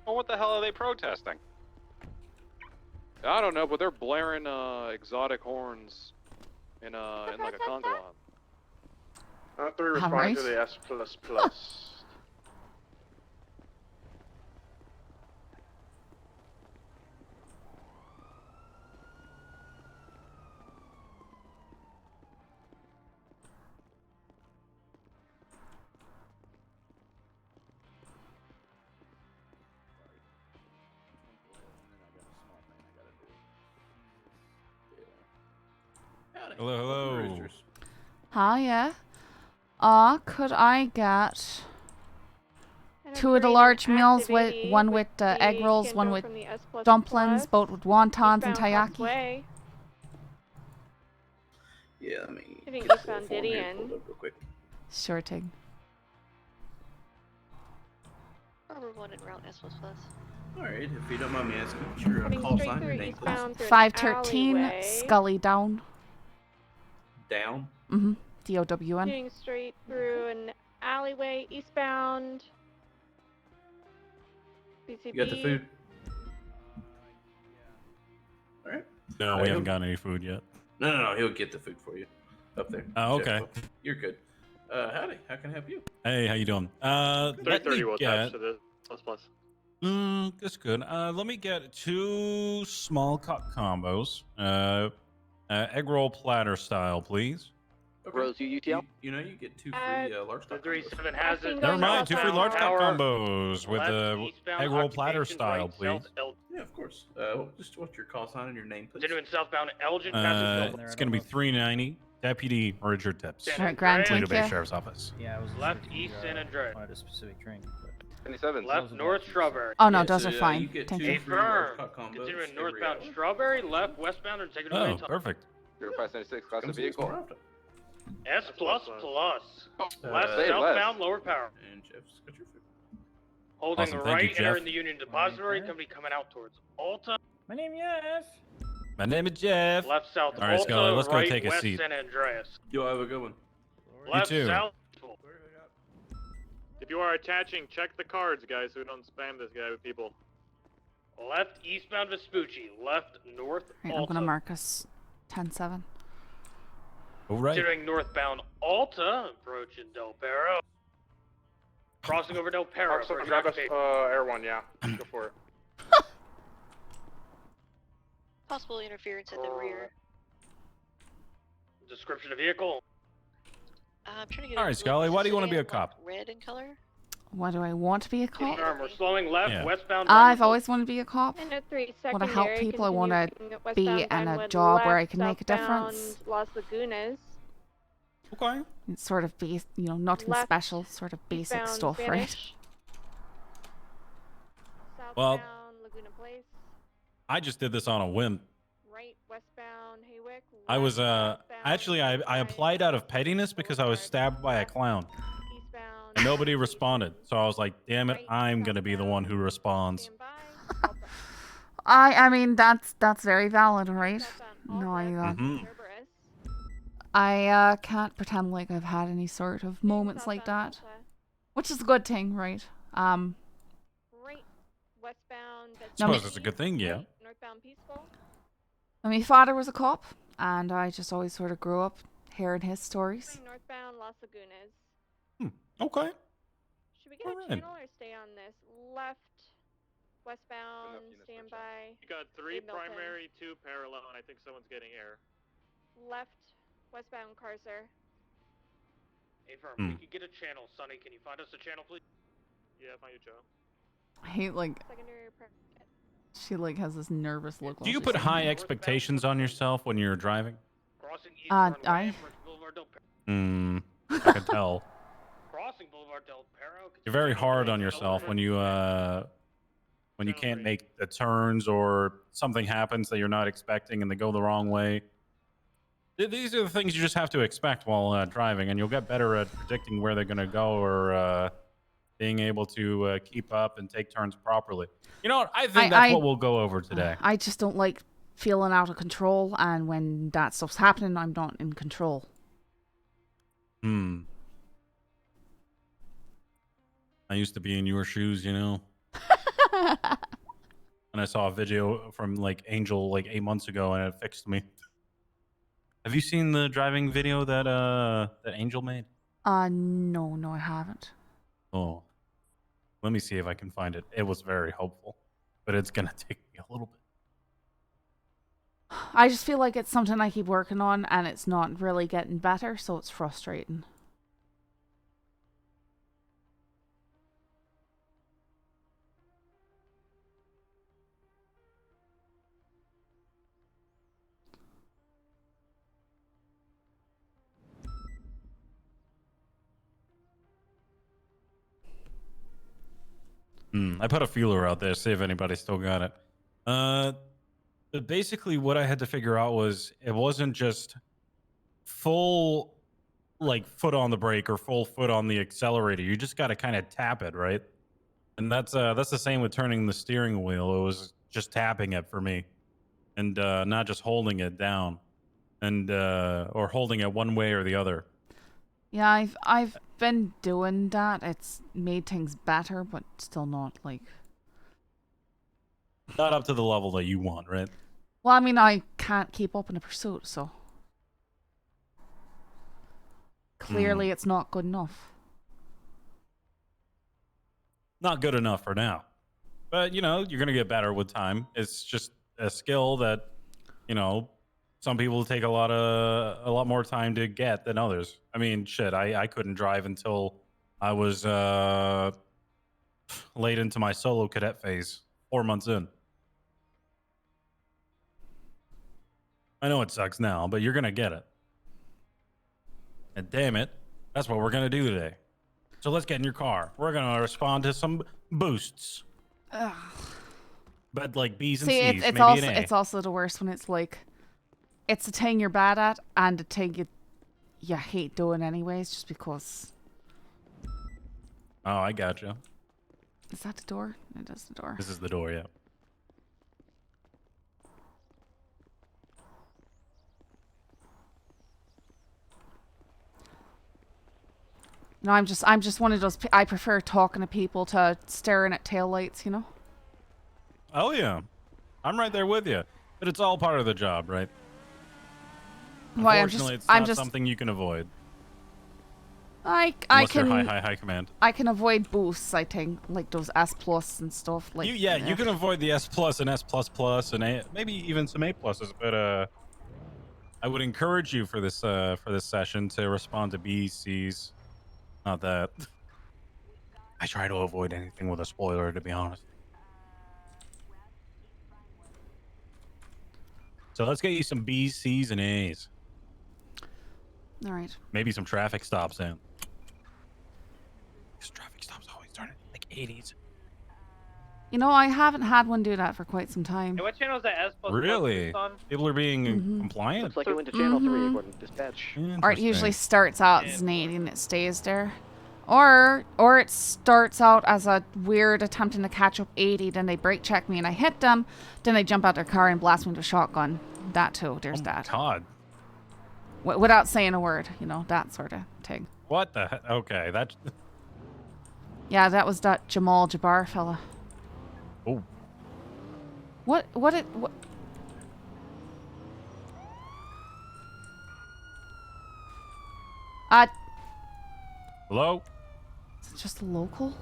Well, what the hell are they protesting? I don't know, but they're blaring exotic horns in like a conga line. 3 responding to the S++. Hello, hello. Hiya. Could I get And 2 of the green large meals active with one with the egg rolls, one Kendo with from the S++, dumplings, both with wontons and eastbound taiyaki? Causeway. Yeah, let me I think get eastbound the form here Didion. pulled up real quick. Sure thing. Harbor 1 and Route S++. Alright, if you don't mind me asking, what's your Heading call straight sign, your through name, please? eastbound through an 513 alleyway. Scully down. Down? Mm-hmm. D-O-W-N. Shooting straight through an alleyway eastbound. BCB. You got the food? Alright. No, we haven't gotten any food yet. No, he'll get the food for you. Up there. Oh, Jeff, okay. you're good. Howdy, how can I help you? Hey, how you doing? Let me 330 will attach get... to this. Plus. That's good. Let me get 2 small cup combos. Egg roll platter style, please. Okay. Rose, you UTL? You know you get 2 free large cup combos. 37 has it. Never mind, 2 free large cup Power, combos with left, the eastbound, egg roll platter occupation, style, right, please. south, Yeah, of course. Just what's your call sign and your name, please? Continuing southbound Elgin, passing It's going to be 390. Deputy Richard Tips. San Alright, Grand, Andreas. thank Bay you. Sheriff's Office. Yeah, I was Left east San Andreas. wanted a specific drink. 27. Left north Strawberry. Oh, no, Yeah, those so, are fine. you get Thank 2 you. free large Affirm. cup combos Continuing every northbound hour. Strawberry, left westbound, and taking away Oh, perfect. 0576, class Come of see us more vehicle. often. S plus plus. Left Say southbound, less. lower power. And Jeff's got your food. Holding Awesome, thank right, you, Jeff. entering the Union Depository. Company coming out towards Alta. My name Jeff. My name is Jeff. Left south All right, Alta, Scully, let's go right take a west seat. San Andreas. Yo, have a good one. Left too. south. If you are attaching, check the cards, guys, so we don't spam this guy with people. Left eastbound Vespucci. Left north Right, I'm Alta. gonna mark us 10-7. All right. Continuing northbound Alta, approaching Del Perro. Crossing over Del Perro. So for grab us, occupation. Air 1, yeah. Go for it. Possible interference in the rear. Description of vehicle. I'm trying to get All right, Scully, why do you want to be a cop? red in color. Why do I want to be a cop? Confirm, we're slowing left, Yeah. westbound. I've always wanted to be a cop. And a 3 I want to help secondary, people. I want to continuing be westbound in a Vinewood, job where I left, can make a southbound difference. Las Lagunas. Okay. It's sort of base, nothing Left, special, sort of basic eastbound stuff, right? Spanish. Well- Southbound Laguna Place. I just did this on a whim. Right westbound Haywick. I was left, actually I applied out of pettiness because I was stabbed by a clown. eastbound. And nobody responded. So I was like, damn it, I'm gonna be the one who responds. I mean that's very valid, right? Southbound No, Mhm. Cerberus. I can't pretend like I've had any sort of moments like Southbound that, Alta. which is a good thing, right? Right westbound. I suppose it's a good thing, yeah. Northbound Peaceful. My father was a cop, and I just always sort of grew up hearing his stories. Northbound Las Lagunas. Okay. Should we get Alright. a channel or stay on this? Left westbound standby. You got 3 Milton. primary, 2 parallel, and I think someone's getting air. Left westbound Carcer. Affirm, Hmm. we could get a channel. Sonny, can you find us a channel, please? Yeah, find you, Joe. I hate Secondary she has this nervous look. Do while you she's put saying high it. expectations on yourself when you're driving? Crossing I. Boulevard Del Perro. I can tell. Crossing Boulevard Del Perro. You're very hard on yourself when you can't make the turns or something happens that you're not expecting and they go the wrong way. These are the things you just have to expect while driving, and you'll get better at predicting where they're going to go or being able to keep up and take turns properly. You know what? I think that's what we'll go over today. I just don't like feeling out of control, and when that stuff's happening, I'm not in control. I used to be in your shoes, And I saw a video from Angel 8 months ago, and it fixed me. Have you seen the driving video that Angel made? No, I haven't. Oh, let me see if I can find it. It was very helpful, but it's gonna take me a little bit. I just feel like it's something I keep working on, and it's not really getting better, so it's frustrating. I put a feeler out there, see if anybody still got it. But basically what I had to figure out was it wasn't just full like foot on the brake or full foot on the accelerator. You just got to kind of tap it, right? And that's the same with turning the steering wheel. It was just tapping it for me, and not just holding it down, and or holding it one way or the other. Yeah, I've been doing that. It's made things better, but still not like. Not up to the level that you want, right? Well, I mean, I can't keep up in a pursuit, so clearly it's not good enough. Not good enough for now, but you know you're gonna get better with time. It's just a skill that, you know, some people take a lot more time to get than others. I mean, shit, I couldn't drive until I was late into my solo cadet phase, 4 months in. I know it sucks now, but you're gonna get it. And damn it, that's what we're gonna do today. So let's get in your car. We're gonna respond to some boosts. Ugh. But like B's and See, C's, it's maybe also an A. it's also the worst when it's like, it's a thing you're bad at and a thing you hate doing anyways, just because. Oh, I gotcha. Is that the door? It is the door. This is the door, yeah. No, I'm just one of those. I prefer talking to people to staring at taillights, you know. Oh yeah, I'm right there with you. But it's all part of the job, right? Why, Unfortunately, it's I'm not just something you can avoid. I Unless can you're high command. I can avoid boosts. I think like those S plus and stuff. Like You can avoid the S plus and S plus plus and A, maybe even some A pluses. But I would encourage you for this session to respond to B's, C's. Not that. I try to avoid anything with a spoiler, to be honest. So let's get you some B's, C's, and A's. All right. Maybe some traffic stops in. Because traffic stops always turn like 80s. You know, I haven't had one do that for quite some time. Hey, what channel is that S plus Really? on? People are being compliant? Looks like it went to channel 3 according to dispatch. Or it usually starts out as an 80 and it stays there. Or it starts out as a weird attempting to catch up 80, then they brake check me and I hit them, then they jump out their car and blast me with a shotgun. That too, there's that. God. Without saying a word, you know, that sort of thing. What the heck? Okay, that's... Yeah, that was that Jamal Jabbar fella. Oh. What? Hello? Is it just a local?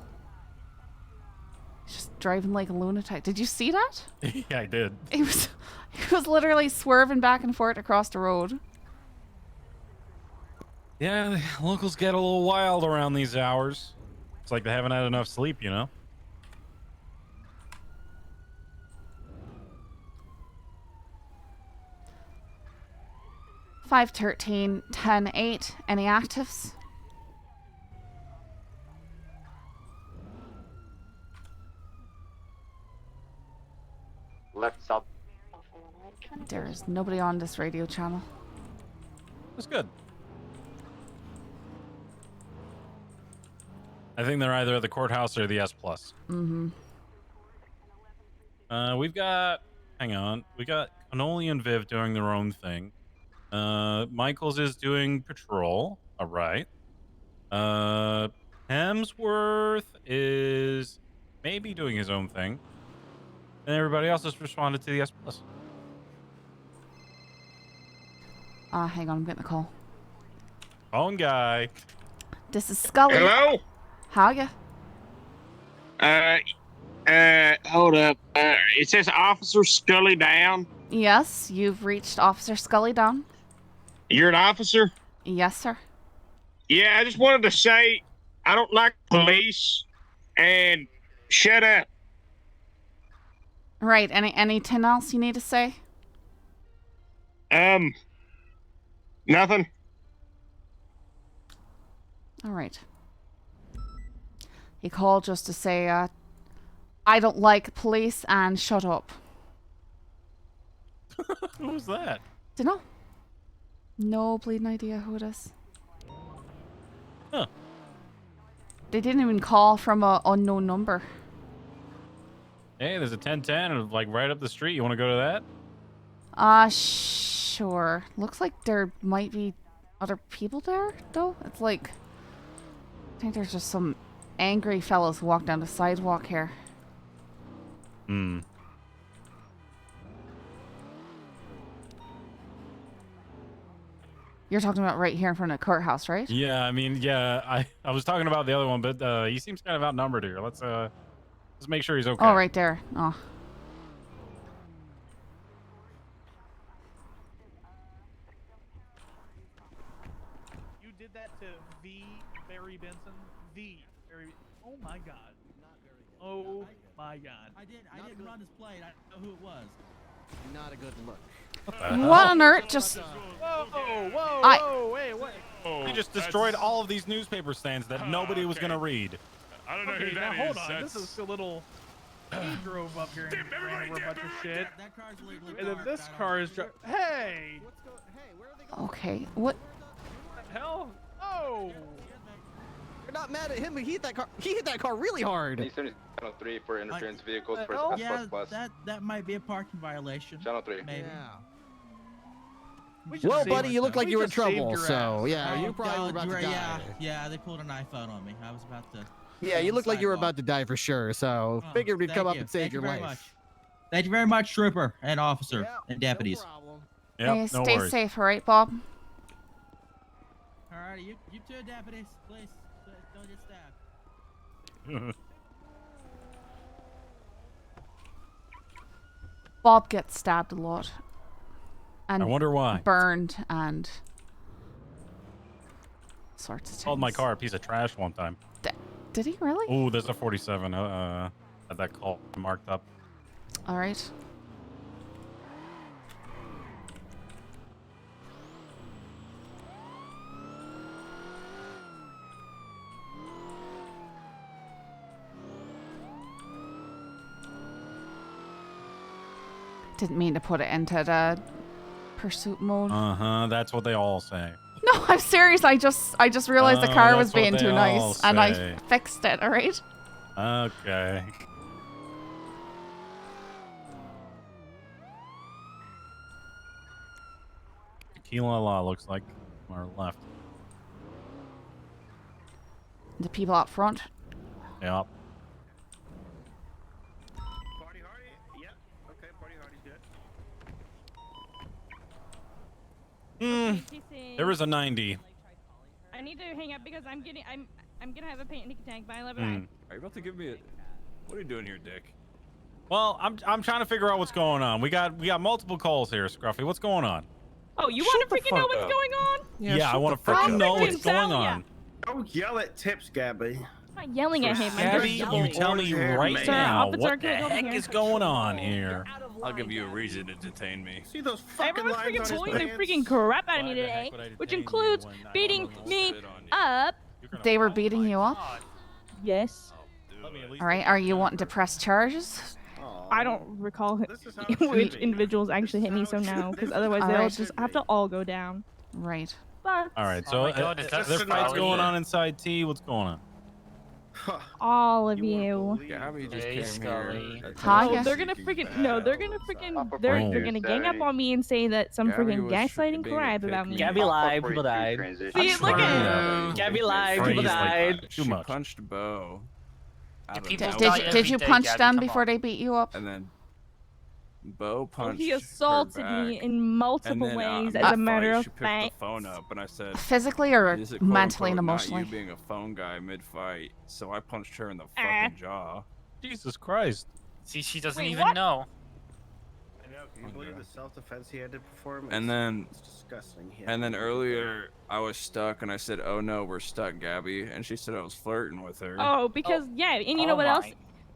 He's just driving like a lunatic. Did you see that? Yeah, I did. He was literally swerving back and forth across the road. Yeah, the locals get a little wild around these hours. It's like they haven't had enough sleep, you know? Five 13 10 8. Any actives? Left south. There is nobody on this radio channel. That's good. I think they're either at the courthouse or the S plus. Mm-hmm. We've got... Hang on. We got Cannoli and Viv doing their own thing. Michaels is doing patrol. All right. Hemsworth is maybe doing his own thing. And everybody else has responded to the S plus. Hang on, I'm getting a call. Phone guy. This is Scully. Hello? How ya? Hold up. It says Officer Scully down. Yes, you've reached Officer Scully down. You're an officer? Yes, sir. Yeah, I just wanted to say I don't like police and shut up. Right, anything else you need to say? Nothing. All right. He called just to say, I don't like police and shut up. Who was that? Dunno. No bleeding idea who it is. Huh. They didn't even call from a unknown number. Hey, there's a 1010 like right up the street. You want to go to that? Sure. Looks like there might be other people there, though. It's like, I think there's just some angry fellows who walk down the sidewalk here. Hmm. You're talking about right here in front of the courthouse, right? Yeah, I mean, yeah, I was talking about the other one, but he seems kind of outnumbered here. Let's make sure he's okay. Oh, right there. Oh. You did that to V. Barry Benson. V. Barry. Oh my God. Oh my God. I didn't run his plate. I don't know who it was. Not a good look. What on earth just... Whoa, wait, what? He just destroyed all of these newspaper stands that nobody was going to read. I don't know Okay, who now that hold is. on. This is a little... He drove up here and ran over a bunch of shit. That car's legally And then parked. this car is... Hey! Okay, what... What the hell? Oh! You're not mad at him, but he hit that car really hard. Channel 3 for interference vehicles for hell? Yeah, plus. that might be a parking violation. Channel 3. Maybe. Well, buddy, you look like you were in just saved trouble, your so ass. yeah, Oh, you probably were about to die. Yeah, they pulled a knife out on me. I was about to. Yeah, you look like you were about to die for sure, so figured we'd come up and save your life. Much. Thank you very much, trooper and officer and deputies. Yep, Hey, no stay worries. safe, alright, Bob? Alrighty, you two deputies, please don't get stabbed. Bob gets stabbed a lot. And I wonder why. Burned and... sorts of things. Called my car a piece of trash one time. Did he really? Oh, there's a 47. Had that call marked up. Alright. Didn't mean to put it into the pursuit mode. That's what they all say. No, I'm serious. I just realized the car was that's what being they too all nice, and I say. fixed it. All right. Okay. Tequila La looks like our left. The people up front. Yep. Party hardy? Yeah. Okay, party hardy's good. There is a 90. I need to hang up because I'm gonna have a panic attack by 11. Are you about to give me a... What are you doing here, Dick? Well, I'm trying to figure out what's going on. We got multiple calls here, Scruffy. What's going on? Oh, you want to freaking know what's going on? Yeah, I want to freaking know what's going on. Don't yell at Tips, Gabby. I'm not yelling at him. I'm Gabby, just you yelling. tell me right Sir, now officer, what the can we go over heck here? is going on here. I'll give you a reason to detain me. See those fucking Everyone's lines freaking on his pulling the pants? freaking crap out of me today, which includes beating me up. They were beating you up. Yes. All right. Are you wanting to press charges? I don't recall which individuals actually hit me, so no, because otherwise they'll Alright. just have to all go down. Right. But All right, so there's fights going on inside T. What's going on? all of you. Gabby just Hey, came Scully. here. Oh, they're gonna freaking they're gonna gang up on me and say that some Gabby freaking was gaslighting being a crap pick about me. me. Gabby lied, people died. See, look at Gabby lied, people Phrase like died. that. Too She much. punched Bo. out of people nowhere. die every Did you day, punch Gabby, them come before on. they beat you up? And then Bo punched He her assaulted me back. in And multiple then, ways, mid as a matter fight, of she picked fact. the phone up, and I said, Physically or "Is it, quote, mentally and unquote, emotionally? Not you being a phone guy mid-fight." So I punched her in the fucking jaw. Jesus Christ. See, she doesn't Wait, even what? know. I know. Can you believe the self-defense he had to perform? And then, It's disgusting. He had and then to- earlier, I was stuck, and I said, "Oh no, we're stuck, Gabby," and she said I was flirting with her. Oh, because yeah, and you know what else?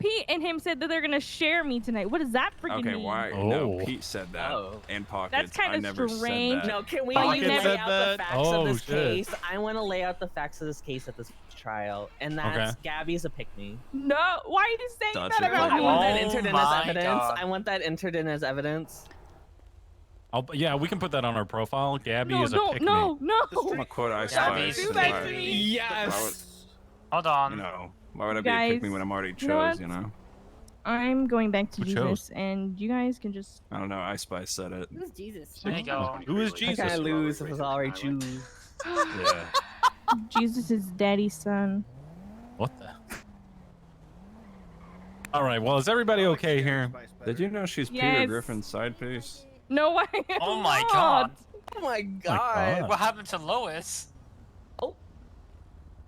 Pete and him said that they're gonna share me tonight. What does that freaking Okay, mean? why? No, Pete said that. And Pockets. That's kinda I never strange. said that. No, can we Pocket lay said out the that? facts Oh, of this shit. case? I want to lay out the facts of this case at this trial, and that's Okay. Gabby's a pick-me. No, why are you saying That's that it. about I me? want that entered in as my evidence. God. I want that entered in as evidence. Yeah, we can put that on our profile. Gabby No, is a no, pick no, me. no. I'm a quote I Gabby's spy. Do that to me. Yes. Hold on. You know, why would I be a pick me when I'm already you know what? chose? You know. I'm going back to Who Jesus, chose? and you guys can just. I don't know. I spy said it. Who's Jesus? There you go. Who is I Jesus? kind of lose if it's already choose. Yeah. Jesus is daddy's son. What the? All right. Well, is everybody okay here? Did you know she's Peter Yes. Griffin's side piece? No way. Oh my God. Oh my God. What happened to Lois?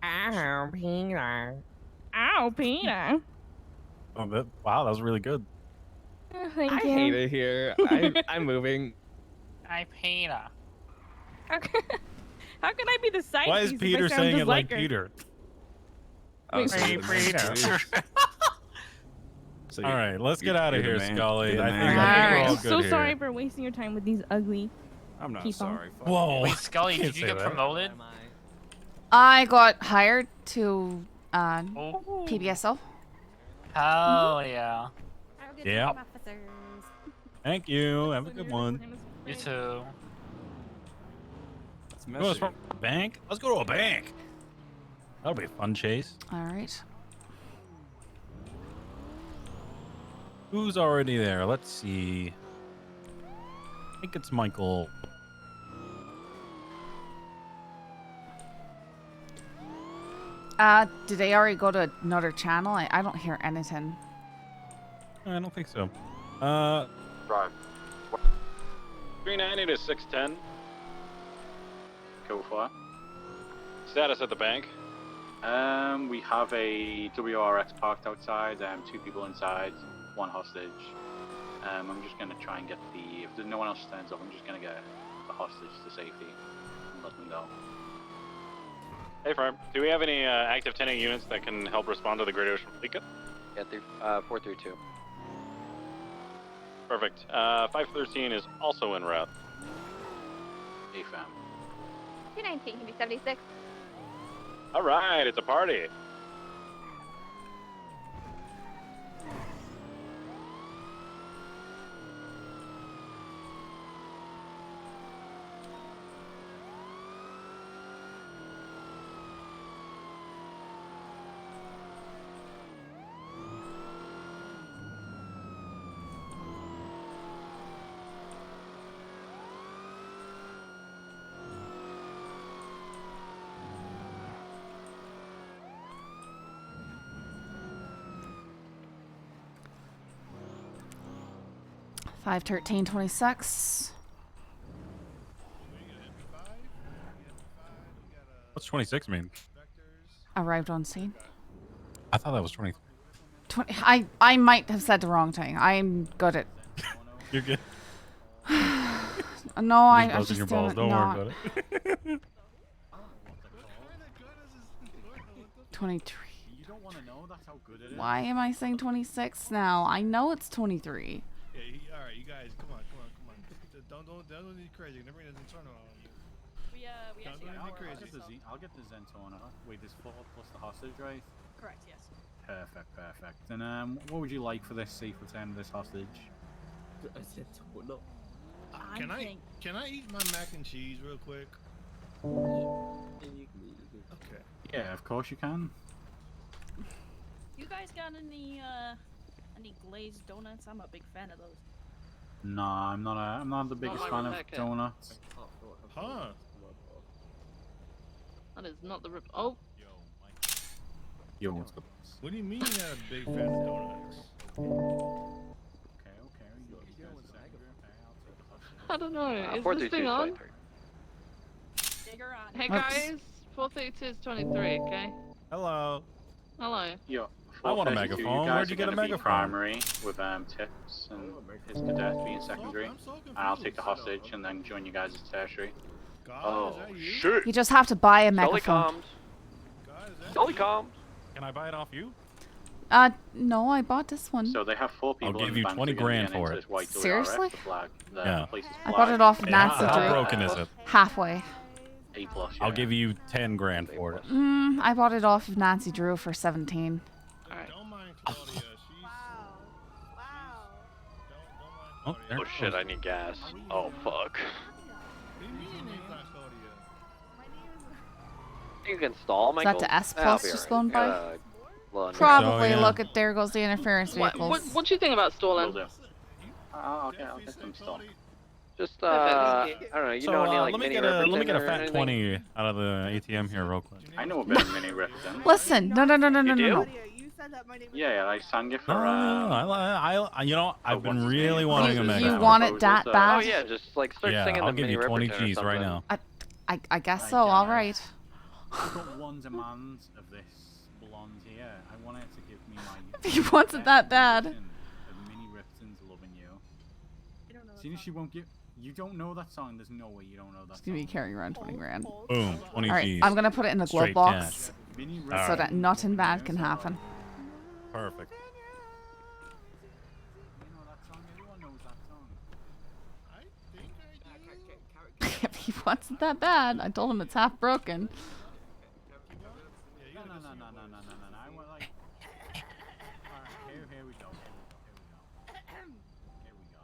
Ow, Peter. Ow, Peter. Oh, wow, that was really good. Thank I you. hate it here. I'm moving. I Peter. How can I be the side Why is piece if I Peter sound saying just it like her? Peter? Wait, Hey, Peter. All right, let's get out of here, Scully. I think we're all I'm good so here. sorry for wasting your time with these ugly I'm not people. sorry. Fuck Whoa. Wait, Scully, Can't did you say get that. promoted? I got hired to Oh. PBSO. Hell yeah. Yeah. Thank you. Have a good one. You too. It's You want us messy. from a bank? Let's go to a bank. That'll be a fun chase. All right. Who's already there? Let's see. I think it's Michael. Did they already go to another channel? I don't hear anything. I don't think so. Drive. 390 to 610. Go far. Status at the bank. We have a WRX parked outside. 2 people inside, 1 hostage. I'm just gonna try and get the. If there's no one else stands up, I'm just gonna get the hostage to safety and let them go. Hey, firm. Do we have any active 10A units that can help respond to the Great Ocean Fleet? Yeah, 432. Perfect. 513 is also en route. Hey, fam. 219 can be 76. All right, it's a party. Five 1326. What's 26 mean? Arrived on scene. I thought that was 20. 20. I might have said the wrong thing. I'm good at. You're good. No, I Just just busting your balls. Don't not. worry about it. 23. You don't want to know? That's how good it is. Why am I saying 26 now? I know it's 23. Yeah, all right, you guys, come on. Don't be crazy. Never doesn't turn on you. We actually I'll crazy. I'll get the Zentona. Wait, there's 4 plus the hostage, right? Correct, yes. Perfect. And what would you like for this safe return of this hostage? A Zentona. Can I eat my mac and cheese real quick? Okay. Yeah, of course you can. You guys got any glazed donuts? I'm a big fan of those. No, I'm not the biggest fan of Rebecca. donuts. Huh? That is not the rip. Oh. Yo, what's up? What do you mean you're not a big fan of donuts? I don't know. Is this 432 thing is on? 23. Hey Oops. guys, 432 is 23. Okay. Hello. Hello. Yo, I want a 432, megaphone. You guys Where'd you are get a gonna be megaphone? Primary with tips and his cadet being secondary. I'll take the hostage and then join you guys as tertiary. Oh shit! You just have to buy a Scully megaphone. calmed. Scully calmed. Can I buy it off you? No, I bought this one. So they have 4 people. I'll give you 20 grand for it. Seriously? Yeah. I bought it off of Nancy How Drew. broken is it? Halfway. A+. I'll give you 10 grand for it. I bought it off of Nancy Drew for 17. Alright. Oh, there Oh it shit, goes. I need gas. Oh fuck. You can stall, Is Michael. that the S That'll Plus be just alright. going by? Gotta lunge. Probably. So, yeah. Look at there goes the interference vehicles. What do you think about stalling? Oh, okay, I'll get some stall. Just I don't know. You So, know any like let me mini get a Riverton or fat anything? 20 out of the ATM here real quick. I know a bit of mini Rifton. Listen, no. Yeah, I sang it for. No, I you know, I've been really wanting a mega. You want it that bad? Oh yeah, just like start Yeah, singing I'll the give mini you 20 Riverton or G's right something. now. I guess so. All right. I've got one demand of this blonde here. I want her to give me my. He wants it that bad. Of Mini Rifton's Loving You. Seeing as she won't give. You don't know that song. There's no way you don't know that It's gonna be carrying around 20 grand. Boom, 20 All right, G's. I'm gonna put it in the glove Straight box Mini so Alright. that nothing bad can happen. Perfect. You know that song. Everyone knows that song. If he wants it that bad, I told him it's half broken. No. I want like. Alright, here we go. Here we go.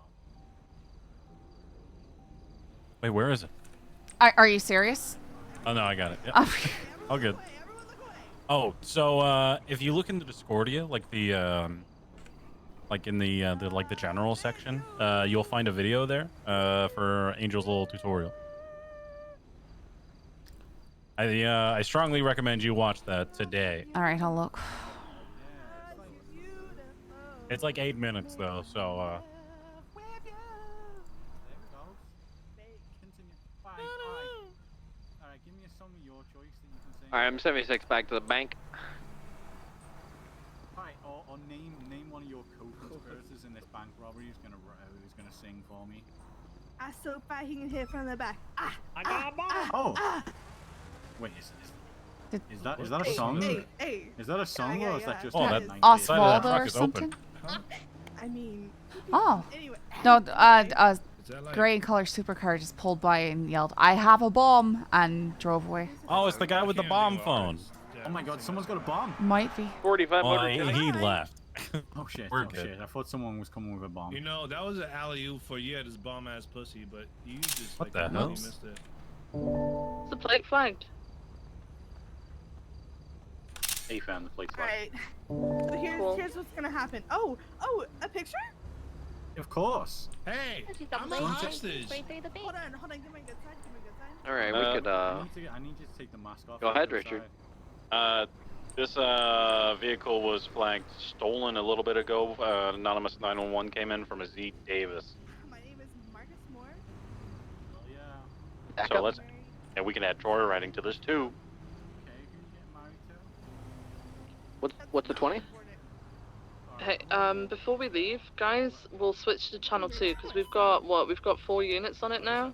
Wait, where is it? Are you serious? Oh no, I got it. Yep. All good. Oh, so if you look into Discordia, like the like in the like the general section, you'll find a video there for Angel's little tutorial. I strongly recommend you watch that today. All right, I'll look. It's like 8 minutes though, so Alright, give me a song of your choice that you can sing. Alright, I'm 76 back to the bank. Alright, or name one of your co-conspirators in this bank robbery who's gonna sing for me. I saw fighting here from the back. I got a bomb. Oh. Wait, is that a song? Hey. Is that a song or is that just? Oh, a that 90s? Osvaldo or something? I mean. Oh. Anyway. No, gray color supercar just pulled by and yelled, "I have a bomb," and drove away. oh, it's the guy with the bomb phone. Oh my god, someone's got a bomb. Might be. 45 Well, motor. he left. Oh shit, We're oh good. shit. I thought someone was coming with a bomb. You know, that was an alley-oop for this bomb ass pussy, but you just What like the hell? completely missed it. The plate flagged. He found the plate flag. Alright. So here's what's gonna happen. Oh, a picture? Of course. Hey, I'm Wait, a hostage. Hold on, give me a good side, Alright, we could I need you to take the mask off. go ahead, Richard. This vehicle was flagged stolen a little bit ago. Anonymous 911 came in from a Z Davis. My name is Marcus Moore. Well, yeah. Back So up. let's, and we can add joyriding to this too. Okay, who you getting married to? What's the 20? Hey, before we leave, guys, we'll switch to channel 2 because we've got 4 units on it now.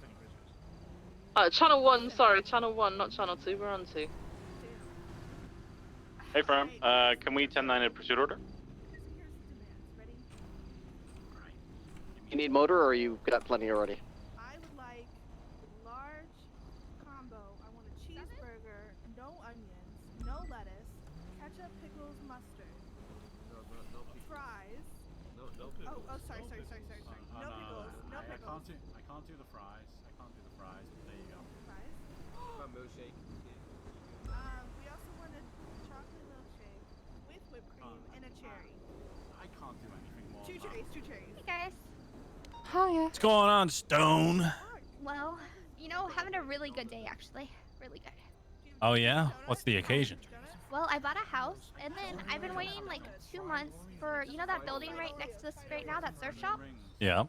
Channel 1, sorry, channel 1, not channel 2. We're on 2. Hey, firm. Can we 10-9 a pursuit order? You need motor or you got plenty already? I would like large combo. I want a cheeseburger, no onions, no lettuce, ketchup, pickles, mustard. Fries. Oh, sorry. No pickles. No I pickles. can't do the fries. There you go. Fries. We also want a chocolate milkshake with whipped cream and a cherry. I can't do anything more. Two cherries. Hey guys. Oh yeah. What's going on, Stone? Well, you know, having a really good day actually. Really good. Oh yeah? What's the occasion? Well, I bought a house, and then I've been waiting like 2 months for, you know, that building right next to us right now, that surf shop? Yeah.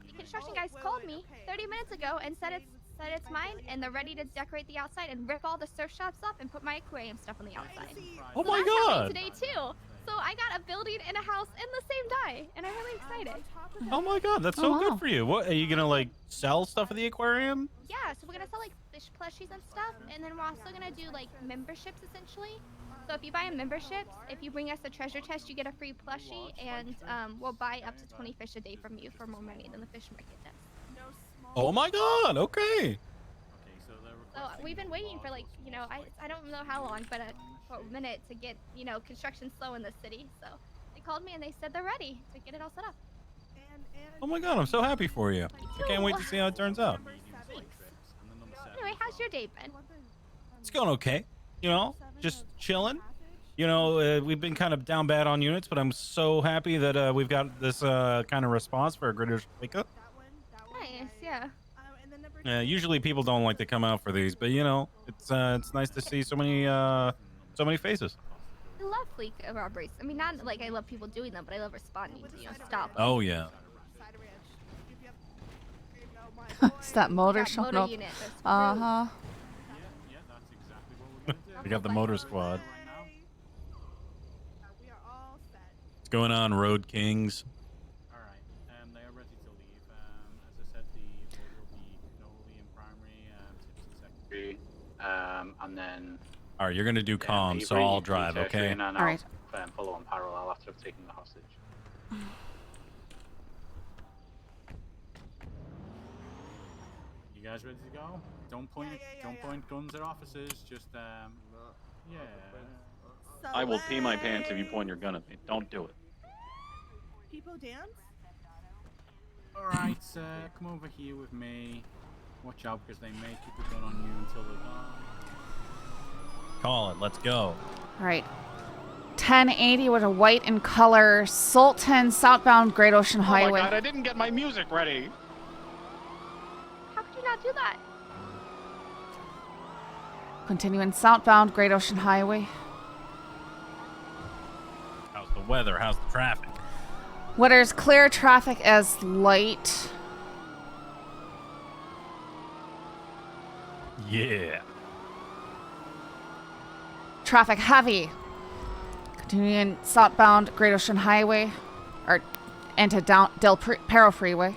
The construction guys called me 30 minutes ago and said it's mine, and they're ready to decorate the outside and rip all the surf shops up and put my aquarium stuff on the outside. Oh So my that's happening god! today too. So I got a building and a house in the same day, and I'm really excited. Oh my god, that's so good for you. What are you gonna like sell stuff at the aquarium? Yeah, so we're gonna sell like fish plushies and stuff, and then we're also gonna do like memberships essentially. So if you buy a membership, if you bring us a treasure chest, you get a free plushie, and we'll buy up to 20 fish a day from you for more money than the fish market does. Oh my god, okay. So we've been waiting for like, you know, I don't know how long, but for a minute to get, you know, construction slow in the city. So they called me and they said they're ready to get it all set up. Oh my god, I'm so happy for you. I can't wait to see how it turns out. Anyway, how's your day been? It's going okay. You know, just chilling. You know, we've been kind of down bad on units, but I'm so happy that we've got this kind of response for a British pickup. Nice, yeah. Usually people don't like to come out for these, but you know, it's nice to see so many faces. I love fleet robberies. I mean, not like I love people doing them, but I love responding to, you know, stop them. Oh yeah. It's that motor showing up. Unit, Uh-huh. We got the motor squad. What's going on, Road Kings? Alright, they are ready to leave. As I said, the order will be cannoli and primary, tips and secondary. And then... Alright, you're gonna do comms, so I'll drive, okay? Alright. Follow on parallel after I've taken the hostage. You guys ready to go? Don't point guns at officers, just yeah. I will pee my pants if you point your gun at me. Don't do it. People dance? Alright, come over here with me. Watch out because they may keep a gun on you until they're gone. Call it, let's go. Alright. 1080 with a white in color, Sultan, southbound Great Ocean Highway. Oh my god, I didn't get my music ready. How could you not do that? Continuing southbound Great Ocean Highway. How's the weather? How's the traffic? Weather's clear, traffic as light. Yeah. Traffic heavy. Continuing southbound Great Ocean Highway, or into Del Perro Freeway.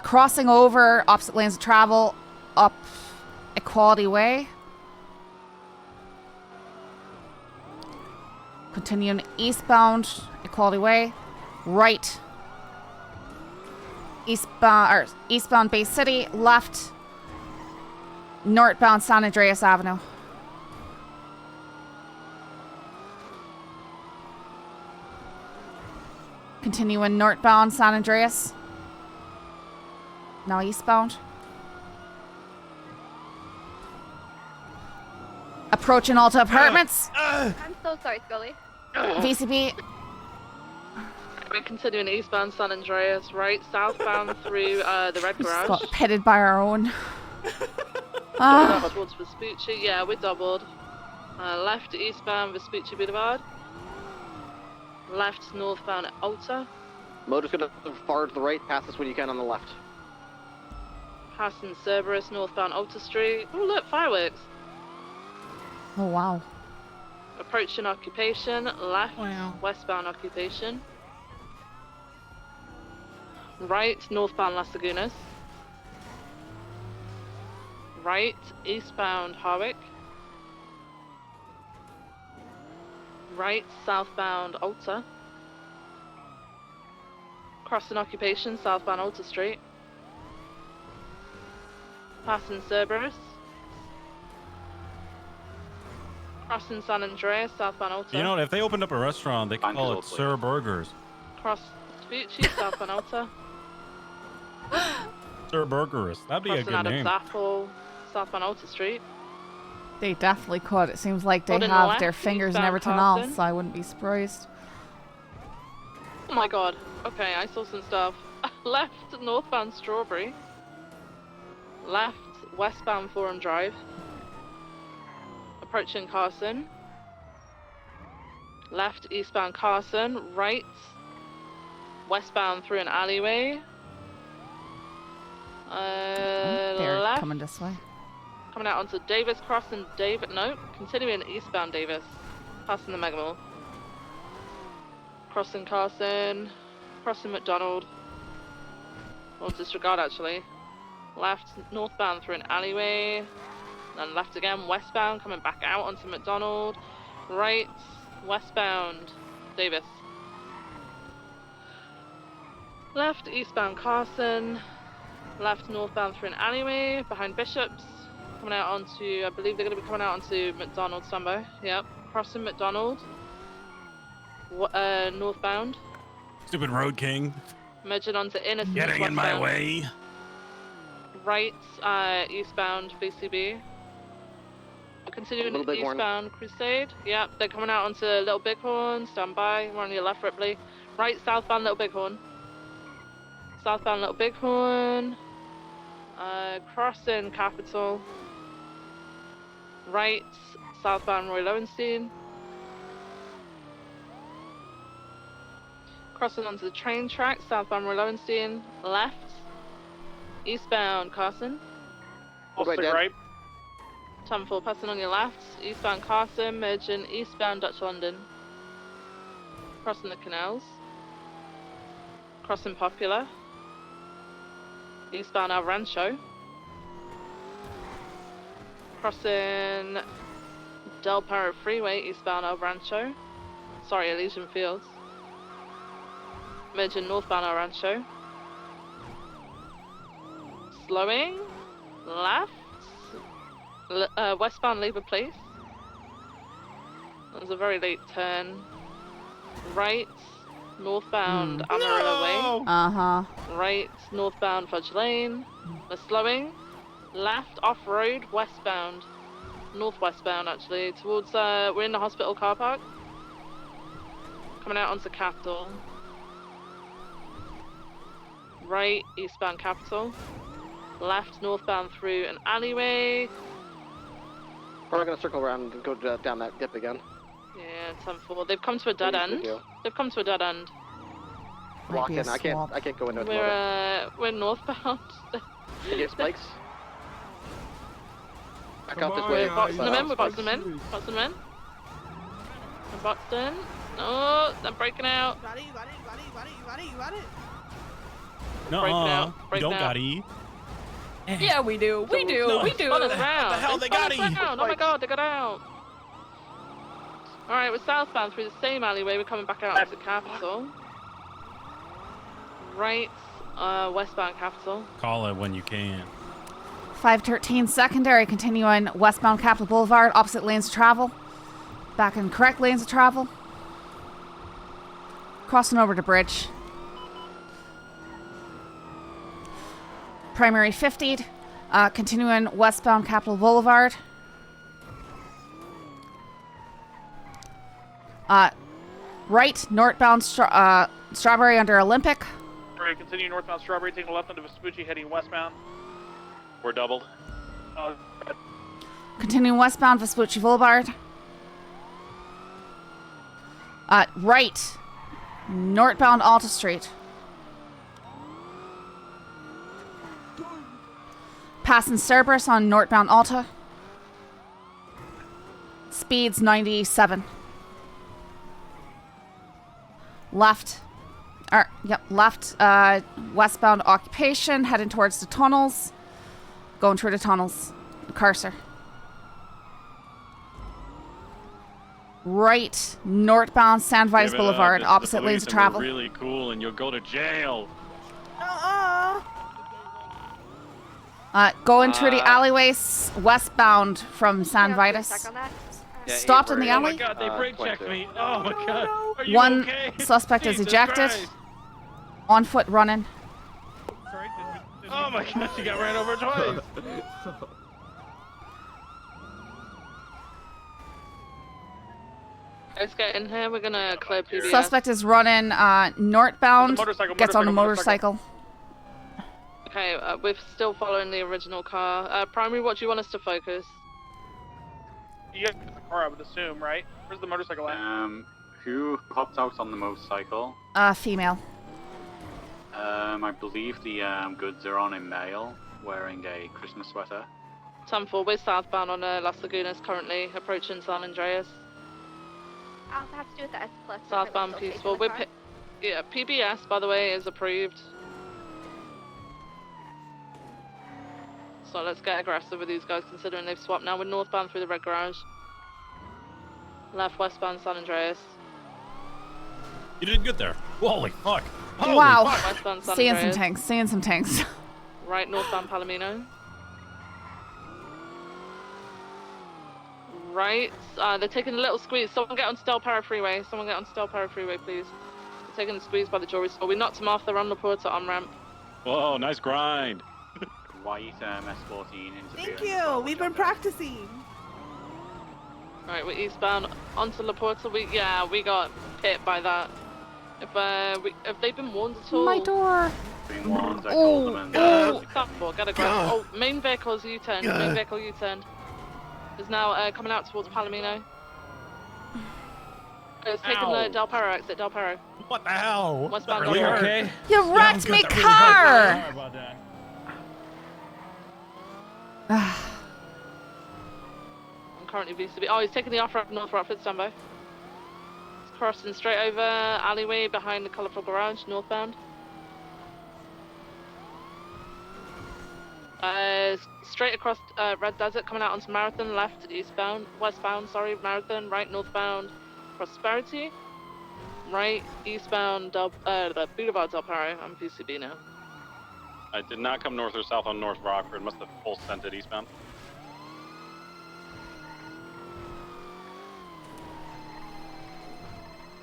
Crossing over opposite lanes of travel up Equality Way. Continuing eastbound Equality Way, right. Eastbound Bay City, left. Northbound San Andreas Avenue. Continuing northbound San Andreas. Now eastbound. Approaching Alta Apartments. I'm so sorry, Scully. VCB. We're continuing eastbound San Andreas, right, southbound through the Red Garage. Got pitted by our own. Towards Vespucci, yeah, we're doubled. Left eastbound Vespucci Boulevard. Left northbound at Alta. Motor's gonna far to the right, pass this when you can on the left. Passing Cerberus, northbound Alta Street. Oh look, fireworks. Oh wow. Approaching occupation, left, westbound occupation. Right, northbound Las Lagunas. Right, eastbound Harwick. Right, southbound Alta. Crossing occupation, southbound Alta Street. Passing Cerberus. Crossing San Andreas, southbound Alta. You know what? If they opened up a restaurant, they could call it Sir Burgers. Cross Vespucci, southbound Alta. Sir Burgers. That'd be a Crossing good Adams name. Apple, southbound Alta Street. They definitely could. It seems like they Holding have left, their fingers in eastbound everything Carson. else, so I wouldn't be surprised. Oh my god. Okay, I saw some stuff. Left, northbound Strawberry. Left, westbound Forum Drive. Approaching Carson. Left, eastbound Carson. Right, westbound through an alleyway. They're Left, coming this way. coming out onto Davis Cross and David. No, continuing eastbound Davis. Passing the Mega Mall. crossing Carson, crossing McDonald. Or disregard actually. Left northbound through an alleyway. Then left again, westbound, coming back out onto McDonald. Right, westbound, Davis. Left, eastbound Carson. Left, northbound through an alleyway, behind Bishops. Coming out onto, I believe they're going to be coming out onto McDonald, Sambo. Yep, crossing McDonald. Northbound. Stupid Road King. Merging onto Innocence. Getting in my westbound. way. Right, eastbound BCB. Continuing Little Bighorn. eastbound Crusade. Yep, they're coming out onto Little Bighorn. Stand by. We're on your left, Ripley. Right, southbound Little Bighorn. Southbound Little Bighorn. Crossing Capitol. Right, southbound Roy Lowenstein. Crossing onto the train track, southbound Roy Lowenstein. Left, eastbound Carson. Right. Time 4, passing on your left. Eastbound Carson, merging eastbound Dutch London. Crossing the canals. Crossing Popular. Eastbound El Rancho. Crossing Del Perro Freeway, eastbound El Rancho. Sorry, Elysian Fields. Merging northbound El Rancho. Slowing. Left. Westbound Labour Place. That was a very late turn. Right, northbound Amarillo Way. Uh-huh. Right, northbound Fudge Lane. We're slowing. Left, off-road, westbound. Northwestbound, actually. Towards, we're in the hospital car park. Coming out onto Capitol. Right, eastbound Capitol. Left, northbound through an alleyway. We're gonna circle around and go down that dip again. Yeah, 10-4. They've come to a dead end. They've come to a dead end. Block in. I can't go into it. We're northbound. You have spikes? Back out this We're way. boxing them in. We're boxing them in. Boxing them in. We're boxed in. Oh, they're breaking out. You got it, you got it, you got it, you got it, you got it, you got it. No, Breaking out. you Breaking don't out. got E. Yeah, we do. We do. We do. Spun us round. What the hell? They got spun us E. round. Oh my god, they got out. Alright, we're southbound through the same alleyway. We're coming back out of the Capitol. Right, westbound Capitol. Call it when you can. 513 secondary, continuing westbound Capitol Boulevard, opposite lanes of travel. Back in correct lanes of travel. Crossing over to bridge. Primary 50'd, continuing westbound Capitol Boulevard. Right, northbound Strawberry under Olympic. Alright, continue northbound Strawberry, taking a left onto Vespucci, heading westbound. We're doubled. Continuing westbound Vespucci Boulevard. Right, northbound Alta Street. Passing Cerberus on northbound Alta. Speeds 97. Left. Left, westbound Occupation, heading towards the tunnels. Going through the tunnels. Cursor. Right, northbound San Vitus Boulevard, opposite lanes of travel. Really cool, and you'll go to jail. Going through the alleyways, westbound from San Vitus. Stopped in the alley. Oh my god, they brake checked me. Oh my god. Are you One okay? suspect is Jesus ejected. Christ. On foot running. Oh my god, you got ran over twice. Let's get in here. We're gonna clear PBS. Suspect is running northbound. Motorcycle, Gets on the motorcycle, motorcycle. Okay, we're still following the original car. Primary, what do you want us to focus? You have the car, I would assume, right? Where's the motorcycle at? Who hopped out on the motorcycle? Female. I believe the goods are on a male wearing a Christmas sweater. 10-4, we're southbound on Las Lagunas currently, approaching San Andreas. I'll have to do with the S plus. Southbound peaceful. Yeah, PBS by the way is approved. So let's get aggressive with these guys considering they've swapped now. We're northbound through the red garage. Left westbound San Andreas. You did good there. Holy fuck. Holy Wow. fuck. Westbound San Seeing some Andreas. tanks. Seeing some tanks. Right northbound Palomino. Right, they're taking a little squeeze. Someone get on Del Perro Freeway. Someone get on Del Perro Freeway, please. They're taking the squeeze by the jewelry store. We knocked them off. They're on Laporta on ramp. Whoa, nice grind. White S14 into Thank you. We've been practicing. Right, we're eastbound onto Laporta. We got hit by that. If they've been warned at all. My door. Being warned, I told them. Gotta go. Oh, main vehicle's U-turn. Main vehicle U-turn. Is now coming out towards Palomino. It's taking the Del Perro exit. Del Perro. What the hell? Westbound Really Del Perro. okay? You wrecked me car. I'm currently VCB. Oh, he's taking the off-ramp North Rockford, standby. He's crossing straight over alleyway behind the colourful garage, northbound. Straight across Red Desert, coming out onto Marathon, left, westbound, sorry, Marathon, right, northbound, Prosperity, right, eastbound, the Boulevard Del Perro. I'm PCB now. I did not come north or south on North Rockford. Must have full sent it eastbound.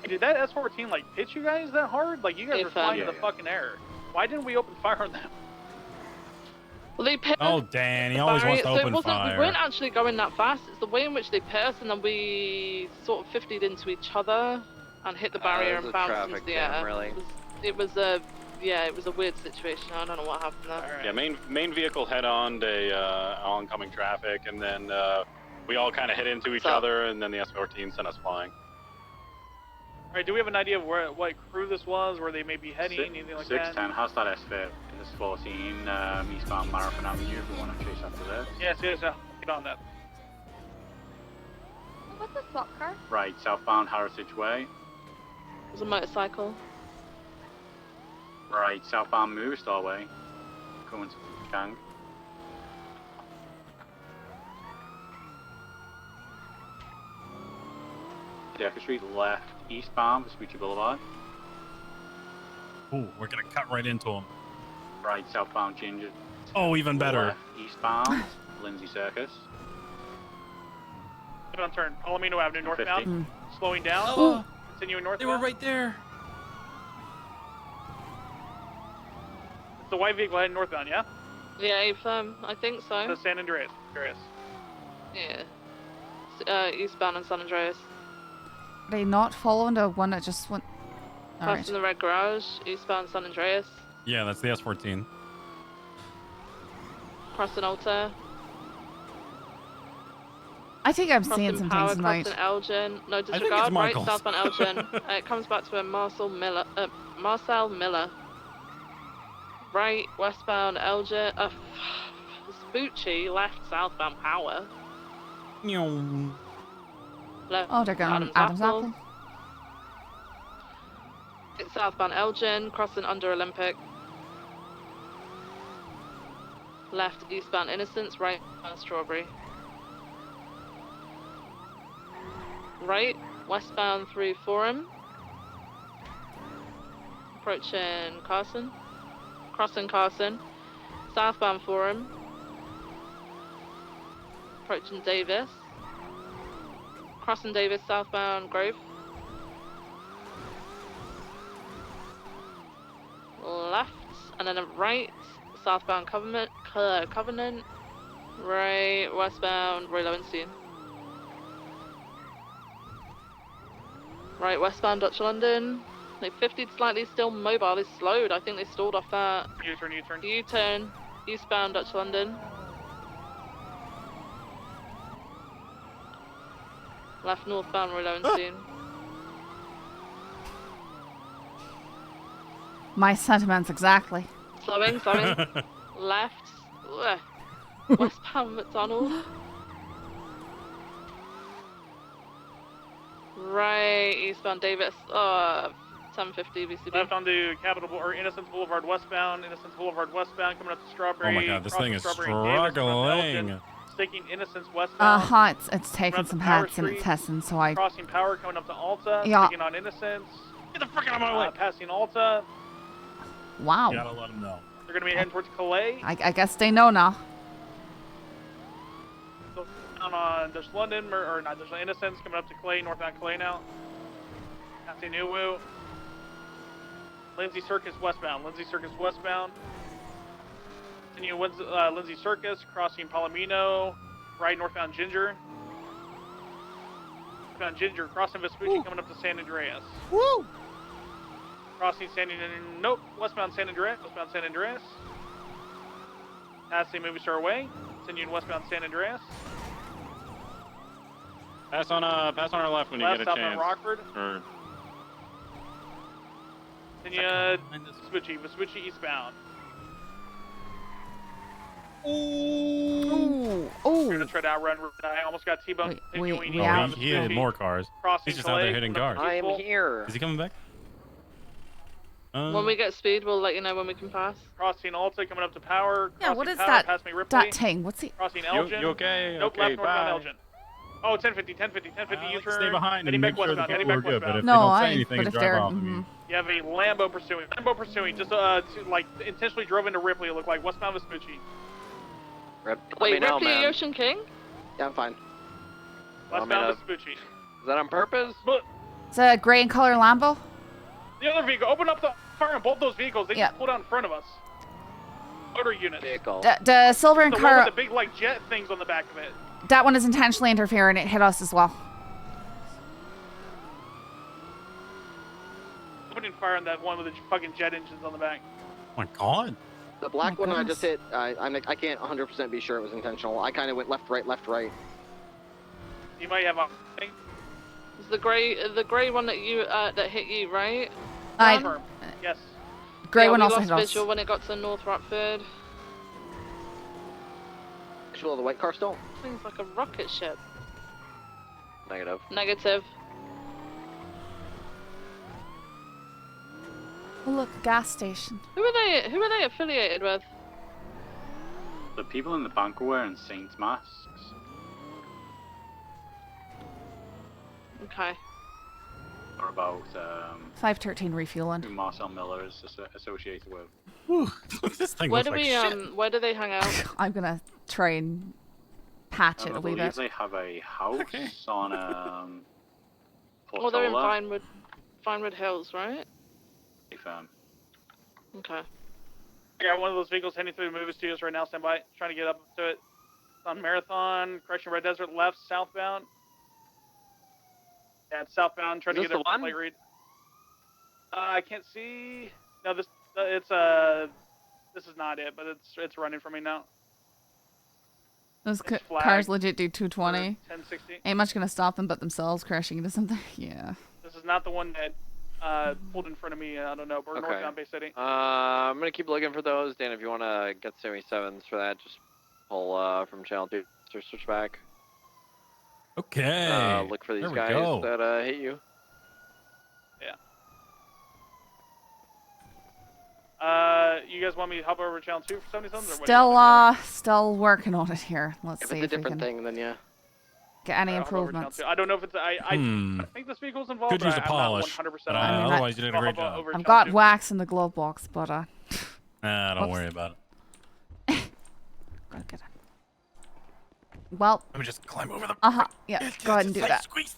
Hey, did that S14 like hit you guys that hard? Like you guys were flying in the fucking air. Why didn't we open fire on them? Well, they pit. Oh, Dan, he always wants to open fire. We weren't actually going that fast. It's the way in which they pit us, and then we sort of 50'd into each other and hit the barrier and bounced into the air. Really. It was a weird situation. I don't know what happened there. Yeah, main vehicle head-on to oncoming traffic, and then we all kind of hit into each other, and then the S14 sent us flying. All right, do we have an idea of what crew this was, where they may be heading, anything like that? 610, how's that S-fit? S14, eastbound Marathon Avenue, if we want to chase after this. Yes, get on that. What's the swap car? Right, southbound Heritage Way. There's a motorcycle. Right, southbound Movie Star Way. Going to Gang. Decker Street left, eastbound Vespucci Boulevard. Ooh, we're gonna cut right into him. Right, southbound Ginger. Oh, even better. Left, eastbound Lindsay Circus. Get on turn. Palomino Avenue, northbound. Slowing down. Oh, Continuing northbound. they were right there. It's the white vehicle heading northbound, yeah? Yeah, I think so. The San Andreas. Yeah. Eastbound and San Andreas. Are they not following the one that just went? Passing the red garage, eastbound San Andreas. Yeah, that's the S14. Crossing Alta. I think I'm Crossing seeing some Power, things tonight. Crossing Elgin. No, it's disregard. Right, Michael's. southbound Elgin. It comes back to a Marcel Miller. Right, westbound Elgin. Vespucci, left, southbound Power. Left, Oh, they're going Adam's Apple. It's southbound Elgin, crossing under Olympic. Left, eastbound Innocence, right, Strawberry. Right, westbound through Forum. Approaching Carson. Crossing Carson. Southbound Forum. Approaching Davis. Crossing Davis, southbound Grove. Left, and then a right, southbound Covenant. Right, westbound Roy Lowenstein. Right, westbound Dutch London. They 50'd slightly, still mobile. They slowed. I think they stalled off that. U-turn. U-turn, eastbound Dutch London. Left northbound Roy Lowenstein. My sentiments exactly. Slowing. Left. Westbound McDonald. right eastbound Davis. 750 BCB. Left onto Innocence Boulevard westbound. Innocence Boulevard westbound, coming up to Strawberry. Oh my God, this thing is Strawberry and Davis, coming up to Elgin, struggling. Taking Innocence westbound. It's taking coming up some to Power hacks and Street, it's testing, so I... Crossing Power, coming up to Alta. Yeah. Taking on Innocence. Get the frick out of my way. Passing Alta. Wow. You gotta let them know. They're gonna be heading towards Calais. I guess they know now. So, down on there's London or not? There's Innocence coming up to Calais, northbound Calais now. Passing Uwu. Lindsay Circus westbound. Lindsay Circus westbound. Continue Lindsay Circus, crossing Palomino, right northbound Ginger. Northbound Ginger, crossing Vespucci, coming up to San Andreas. Woo! Crossing nope, westbound San Andreas, westbound San Andreas. Passing Movie Star Way, continuing westbound San Andreas. Pass on our left when you get a South chance. on Rockford. Or Continue Vespucci eastbound. Ooh. We're gonna try to outrun. I almost got T-boned. he hit more cars. Crossing He's just out there hitting cars. I am here. Is he coming back? When we get speed, we'll let you know when we can pass. Crossing Alta, coming up to Power. Yeah, what is Power, that? Past me Ripley. That thing. What's he? Crossing Elgin. You okay? Nope, Okay, left northbound bye. Elgin. Oh, 1050, U-turn. Stay behind Heading and make back sure the westbound, people are heading back good. But if westbound. they No, don't say I- anything but and if drive they're- off of you. You have a Lambo pursuing. Just like intentionally drove into Ripley. It looked like westbound Vespucci. Wait, know, Ripley man. Ocean King? Yeah, I'm fine. Westbound Vespucci. Is that on purpose? But It's a gray and color Lambo. the other vehicle, open up the fire on both those vehicles. They Yeah. just pulled out in front of us. Motor unit. Vehicle. The silver and The one car. with the big like jet things on the back of it. That one is intentionally interfering. It hit us as well. Opening fire on that one with the fucking jet engines on the back. Oh my God. The black Oh my one I just goodness. hit, I can't 100% be sure it was intentional. I kind of went left, right. You might have a thing. It's the gray one that you that hit you, right? Confirm. Yes. Gray yeah, one we also lost hit us. visual when it got to North Rockford. Visual of the white car still? Things like a rocket ship. Negative. Negative. Oh, look, gas station. Who are they affiliated with? The people in the bank are wearing saints masks. Okay. Or about 513 refueling. who Marcel Miller is associated with. This thing Where looks do like we shit. where do they hang out? I'm gonna try and patch it I a wee believe bit. they have a house on Well, they're in Portola. Vinewood Hills, right? Firm. Okay. I got one of those vehicles heading through the movie studios right now. Stand by. Trying to get up to it. It's on Marathon. Correction, Red Desert left, southbound. Yeah, it's southbound. Trying to Is get this a the one? plate read. I can't see. No, this is not it, but it's running for me now. Those It's flagged cars legit do 220. 1060. Ain't much gonna stop them but themselves crashing into something. Yeah. This is not the one that pulled in front of me. I don't know. We're Okay. northbound Bay City. I'm gonna keep looking for those. Dan, if you wanna get 77s for that, just pull from channel 2 or switch back. Okay. Look for these There we guys go. that hit you. You guys want me to hop over to channel 2 for 77s? Still working on it here. Let's If see it's a if we different can thing, then yeah. get any I'll hop over to channel improvements. 2. I don't know if it's. I think this vehicle's involved. Could use but a I'm polish. not 100% But, on it. otherwise, you did a I'll great hop job. over to I've channel got 2. wax in the glove box, but Don't Whoops. worry about it. gotta get it. Well. Let me just climb over the. Yeah. Go ahead and do that. Squeeze.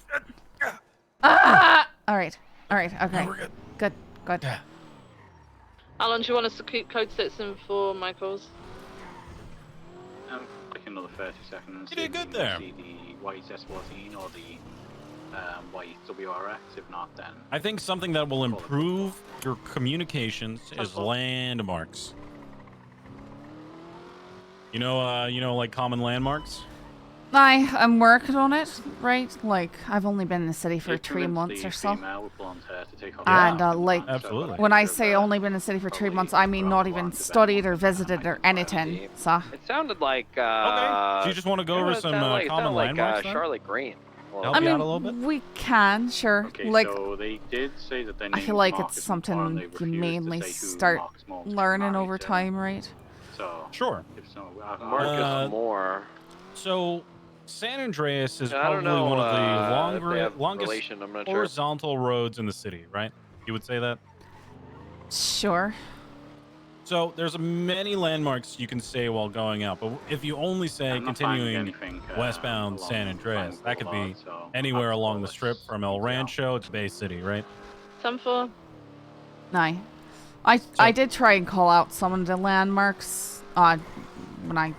Ah! All right. Okay. we're good. Good. Alan, do you want us to keep code 6 in for Michael's? Like another 30 seconds. You did good See there. the white S14 or the white WRX. If not, then I think something that will improve your communications is landmarks. You know, like common landmarks. I'm working on it, right? Like, I've only been in the city for 3 months or so. And, absolutely. when I say only been in the city for 3 months, I mean not even studied or visited or anything, so. It sounded like Okay. Do you just want to go over some common landmarks then? Charlotte Green. Well, I you out mean, a little bit? we can, sure. Okay, Like, so they did say that they I named feel like Marcus it's and Paul, and something they you refused to mainly say who start Marcus Moore was learning married over to. time, right? So Sure. if so, Marcus Moore. So San Andreas is Yeah, I don't probably one of the know if they have longest relation. I'm not sure. horizontal roads in the city, right? You would say that? Sure. So there's many landmarks you can say while going out, but if you only say I'm not finding continuing anything, westbound along San Andreas, Flying that could be Boulevard, so anywhere I'll along call the this strip from El easy out. Rancho to Bay City, right? 10-4. Aye. I did try and call out some of the landmarks when I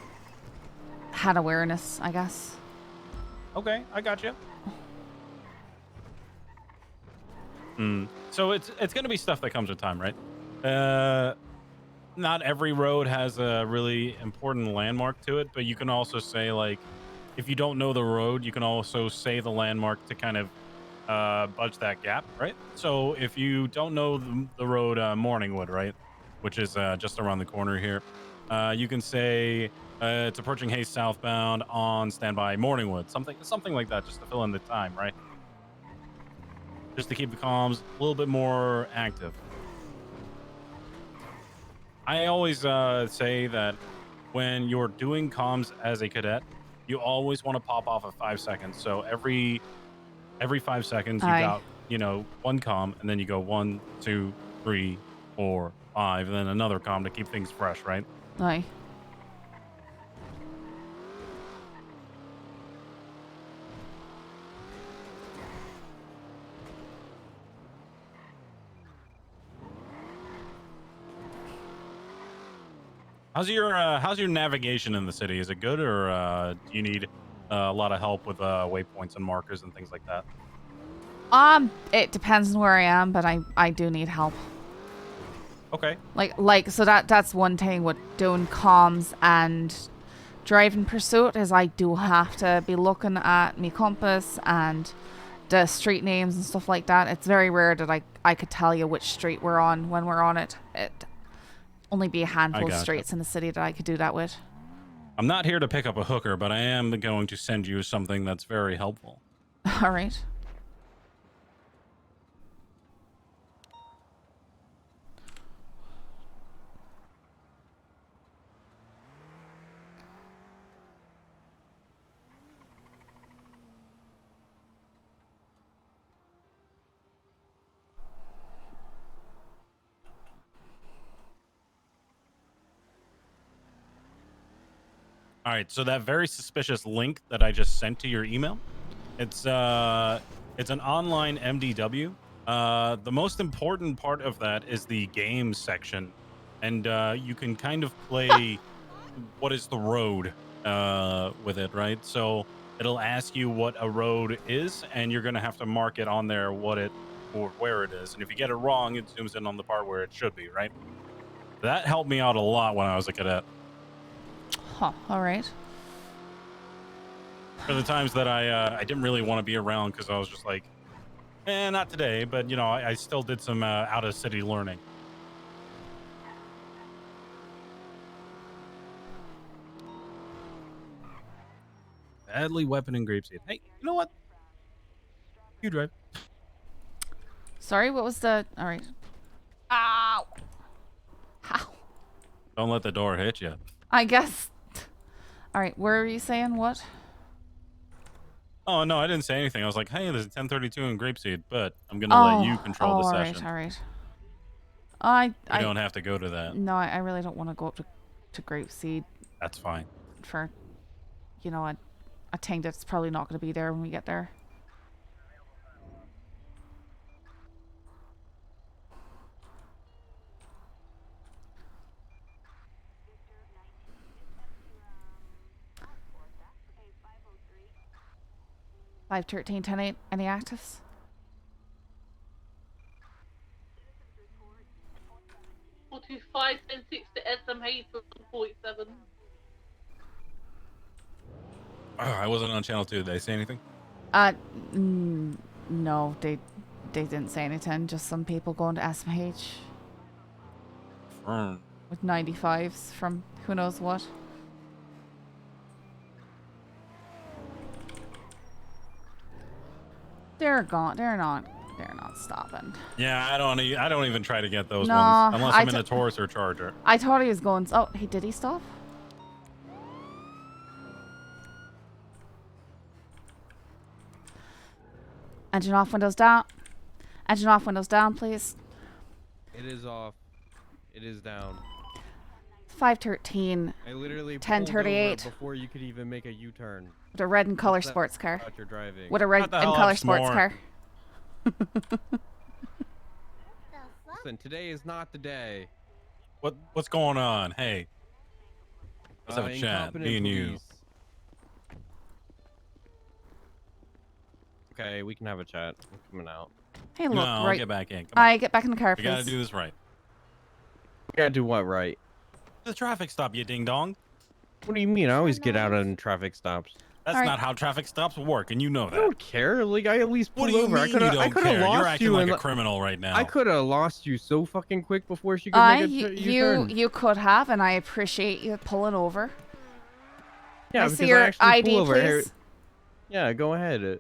had awareness, I guess. Okay, I got you. So it's going to be stuff that comes with time, right? Not every road has a really important landmark to it, but you can also say, like, if you don't know the road, you can also say the landmark to kind of budge that gap, right? So if you don't know the road Morningwood, right, which is just around the corner here, you can say it's approaching Hayes southbound on standby Morningwood, something like that, just to fill in the time, right? Just to keep the comms a little bit more active. I always say that when you're doing comms as a cadet, you always want to pop off at 5 seconds. So every 5 seconds, you got, one comm, and then you go 1, 2, 3, 4, 5, and then another comm to keep things fresh, right? Aye. How's your navigation in the city? Is it good, or do you need a lot of help with waypoints and markers and things like that? It depends on where I am, but I do need help. Okay. So that's one thing with doing comms and driving pursuit is I do have to be looking at me compass and the street names and stuff like that. It's very rare that I could tell you which street we're on when we're on it. It only be a handful of streets in the city that I could do that with. I'm not here to pick up a hooker, but I am going to send you something that's very helpful. All right. All right, so that very suspicious link that I just sent to your email, it's an online MDW. The most important part of that is the game section, and you can kind of play what is the road with it, right? So it'll ask you what a road is, and you're gonna have to mark it on there or where it is. And if you get it wrong, it zooms in on the part where it should be, right? That helped me out a lot when I was a cadet. Huh, all right. For the times that I didn't really want to be around because I was just like, not today, but I still did some out of city learning. Badly weapon and grapeseed. Hey, you know what? You drive. Sorry, what was the... All right. Ow! Ow. Don't let the door hit you. I guess... All right, where were you saying what? Oh, no, I didn't say anything. I was like, hey, there's a 1032 in grapeseed, but I'm going to let you control the session. All right. You don't have to go to that. No, I really don't want to go up to grapeseed. That's fine. For, a thing that's probably not going to be there when we get there. Five 13 10 8. Any actives? Or 5 10 6 to SMH for 47. I wasn't on channel 2. Did they say anything? No, they didn't say anything. Just some people going to SMH with 95s from who knows what. They're gone. They're not stopping. Yeah, I don't even try to get those No, ones unless I I'm in t- a Taurus or Charger. I thought he was going. Oh, did he stop? Engine off, windows down. Engine off, windows down, please. It is off. It is down. 513. I literally 1038. before you could even make a U-turn. With a red and color What's that sports car. about you're driving? With a red and color sports car. Listen, today is not the day. What's going on? Hey, let's have a chat. Incompetent Me and you. police. Okay, we can have a chat. I'm coming out. Hey, look, No, right. get back in. Come on. I get back in the car, We please. gotta do this right. We gotta do what right? The traffic stop, you ding dong. What do you mean? I always get out on traffic stops. That's not how traffic stops work, and you know I that. don't care. Like I at least pulled What do you over. mean you don't I could have care? lost You're acting you like in a the- criminal right now. I could have lost you so fucking quick before she could make a U-turn. You could have, and I appreciate you pulling over. Yeah, I because see your I actually ID, pull over. Here- please. Yeah, go ahead.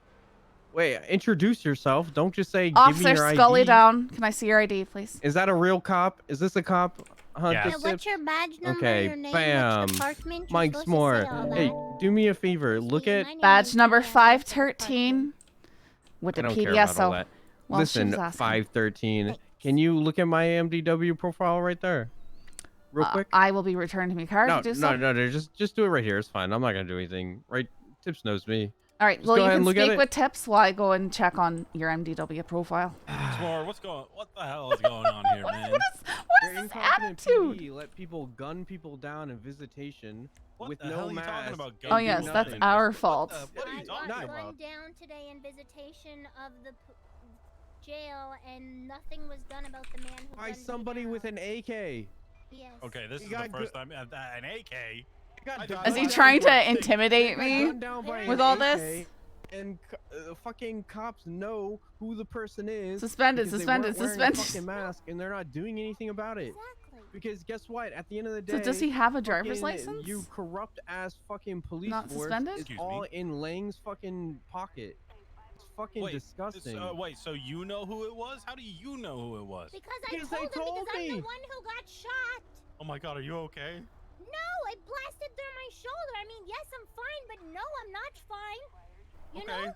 Wait, introduce yourself. Don't just say, give Officer me your ID. Scully down. Can I see your ID, please? Is that a real cop? Is this a cop? Yes. Just What's your badge number, okay, your name, bam. which department? You're Mike supposed to S'more. say all Hey, that. do me a favor. Look at. Badge number 513 with I the don't care about all PDSO. that. Well, she Listen, was asking. 513. Can you look at my MDW profile right there? Real quick? I will be returning to my car No, to do so. no, just do it right here. It's fine. I'm not gonna do anything. Right? Tips knows me. All right. Just Well, go you ahead can and look at speak it. with Tips while I go and check on your MDW profile. S'more, what the hell is going on here, man? What Your is this incompetent attitude? PD let people gun people down in visitation with the no hell are you mask. talking about, Oh yes, that's our fault. What are you talking Got about? gunned down today in visitation of the jail, and nothing was done about the man who By gunned me somebody down. with an AK. Yes. Okay, this You is the got first time an AK. Is he trying to intimidate me Gunned down by with an all AK, this? And fucking cops know who the person is. Suspended, because they suspended, weren't wearing a suspended. fucking mask, and they're not doing anything about it. Because guess what? At the end of the day, So does he have a driver's fucking license? You corrupt ass fucking police Not force suspended? is Excuse all me? in Lang's fucking pocket. It's fucking disgusting. Wait, so you know who it was? How do you know who it was? Because I Because told they him because told I'm the me. one who got shot. Oh my god, are you okay? No, I blasted through my shoulder. I mean, yes, I'm fine, but no, I'm not fine. You know?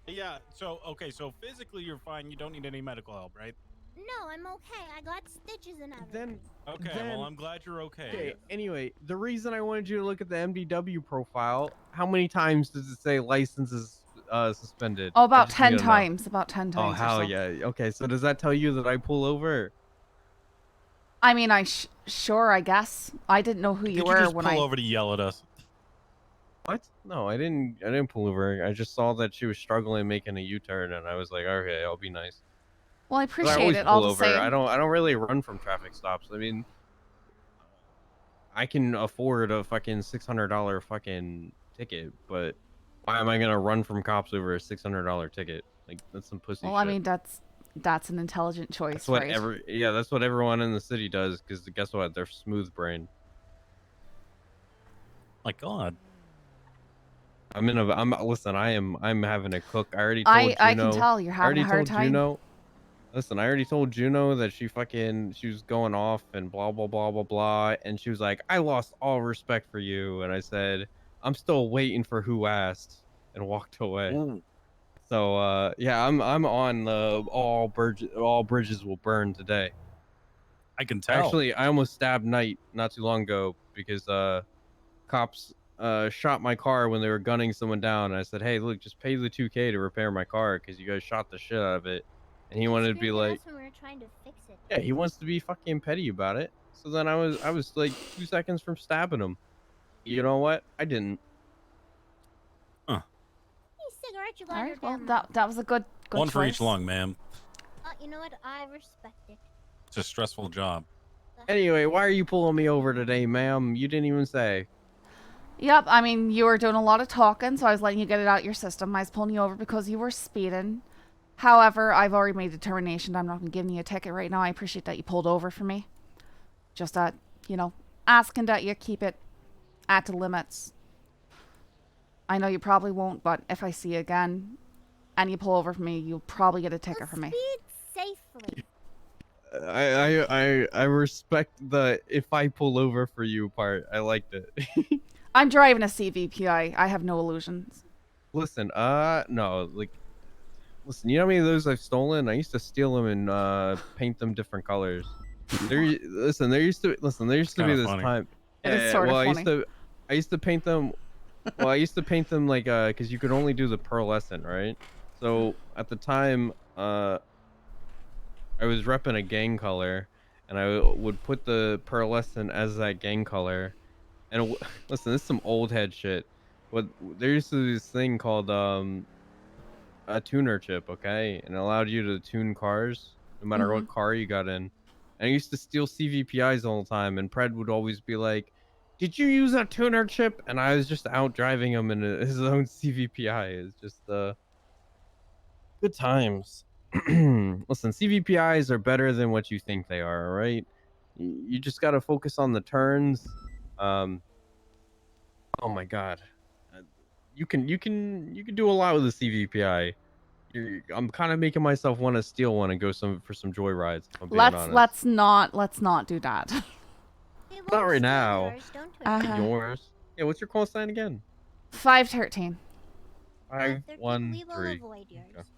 Yeah, so physically you're fine. You don't need any medical help, right? No, I'm okay. I got stitches and everything. Okay, well, I'm glad you're okay. Okay, anyway, the reason I wanted you to look at the MDW profile, how many times does it say license is suspended? Oh, I about just 10 need to know. times. About 10 Oh, times. or hell so. yeah. Okay, so does that tell you that I pull over? I mean, sure, I guess. I didn't know who you Did were you just when pull I. over to yell at us? What? No, I didn't pull over. I just saw that she was struggling making a U-turn, and I was like, okay, I'll be nice. Well, I 'Cause appreciate always it pull all the over. same. I don't really run from traffic stops. I mean, I can afford a fucking $600 fucking ticket, but why am I gonna run from cops over a $600 ticket? Like that's some pussy Well, shit. I mean, that's an intelligent choice, That's what right? that's what everyone in the city does. Because guess what? They're smooth brain. My God. Listen. I'm having a cook. I already told Juno. I can tell you're having a hard time. Juno, listen, I already told Juno that she was going off and blah blah blah blah blah, and she was like, I lost all respect for you, and I said, I'm still waiting for who asked, and walked away. Ooh. So yeah, I'm on the all bridges will burn today. I can tell. Actually, I almost stabbed Knight not too long ago because cops shot my car when they were gunning someone down. And I said, hey, look, just pay the $2K to repair my car because you guys shot the shit out of it. And he wanted to be Screamed at like, us when we were trying to fix it. yeah, he wants to be fucking petty about it. So then I was like 2 seconds from stabbing him. You know what? I didn't. Hey, cigarette, you got All your right. Well, damn that was a good One for each choice. lung, ma'am. You know what? I respect it. It's a stressful job. Anyway, why are you pulling me over today, ma'am? You didn't even say. Yep. I mean, you were doing a lot of talking, so I was letting you get it out your system. I was pulling you over because you were speeding. However, I've already made a determination. I'm not going to give you a ticket right now. I appreciate that you pulled over for me. Just that, asking that you keep it at the limits. I know you probably won't, but if I see you again, and you pull over for me, you'll probably get a ticket from me. Speed safely. I respect the if I pull over for you part. I liked it. I'm driving a CVPI. I have no illusions. Listen, no, like, listen. You know how many of those I've stolen? I used to steal them and paint them different colors. There used to be this funny. time. It is sort of funny. I used to paint them. Well, I used to paint them like because you could only do the pearlescent, right? So at the time, I was repping a gang color, and I would put the pearlescent as that gang color. And listen, this is some old head shit. But there used to be this thing called a tuner chip, okay, and it allowed you to tune cars no matter what car you got in. And I used to steal CVPIs all the time, and Pred would always be like, "Did you use that tuner chip?" And I was just out driving him in his own CVPI. It's just good times. Listen, CVPIs are better than what you think they are. All right, you just got to focus on the turns. Oh my god, you can do a lot with the CVPI. I'm kind of making myself want to steal one and go for some joyrides. If I'm being honest. Let's not do that. Not right now. Uh-huh. Yeah, what's your call sign again? 513. 513. We will avoid yours. Okay.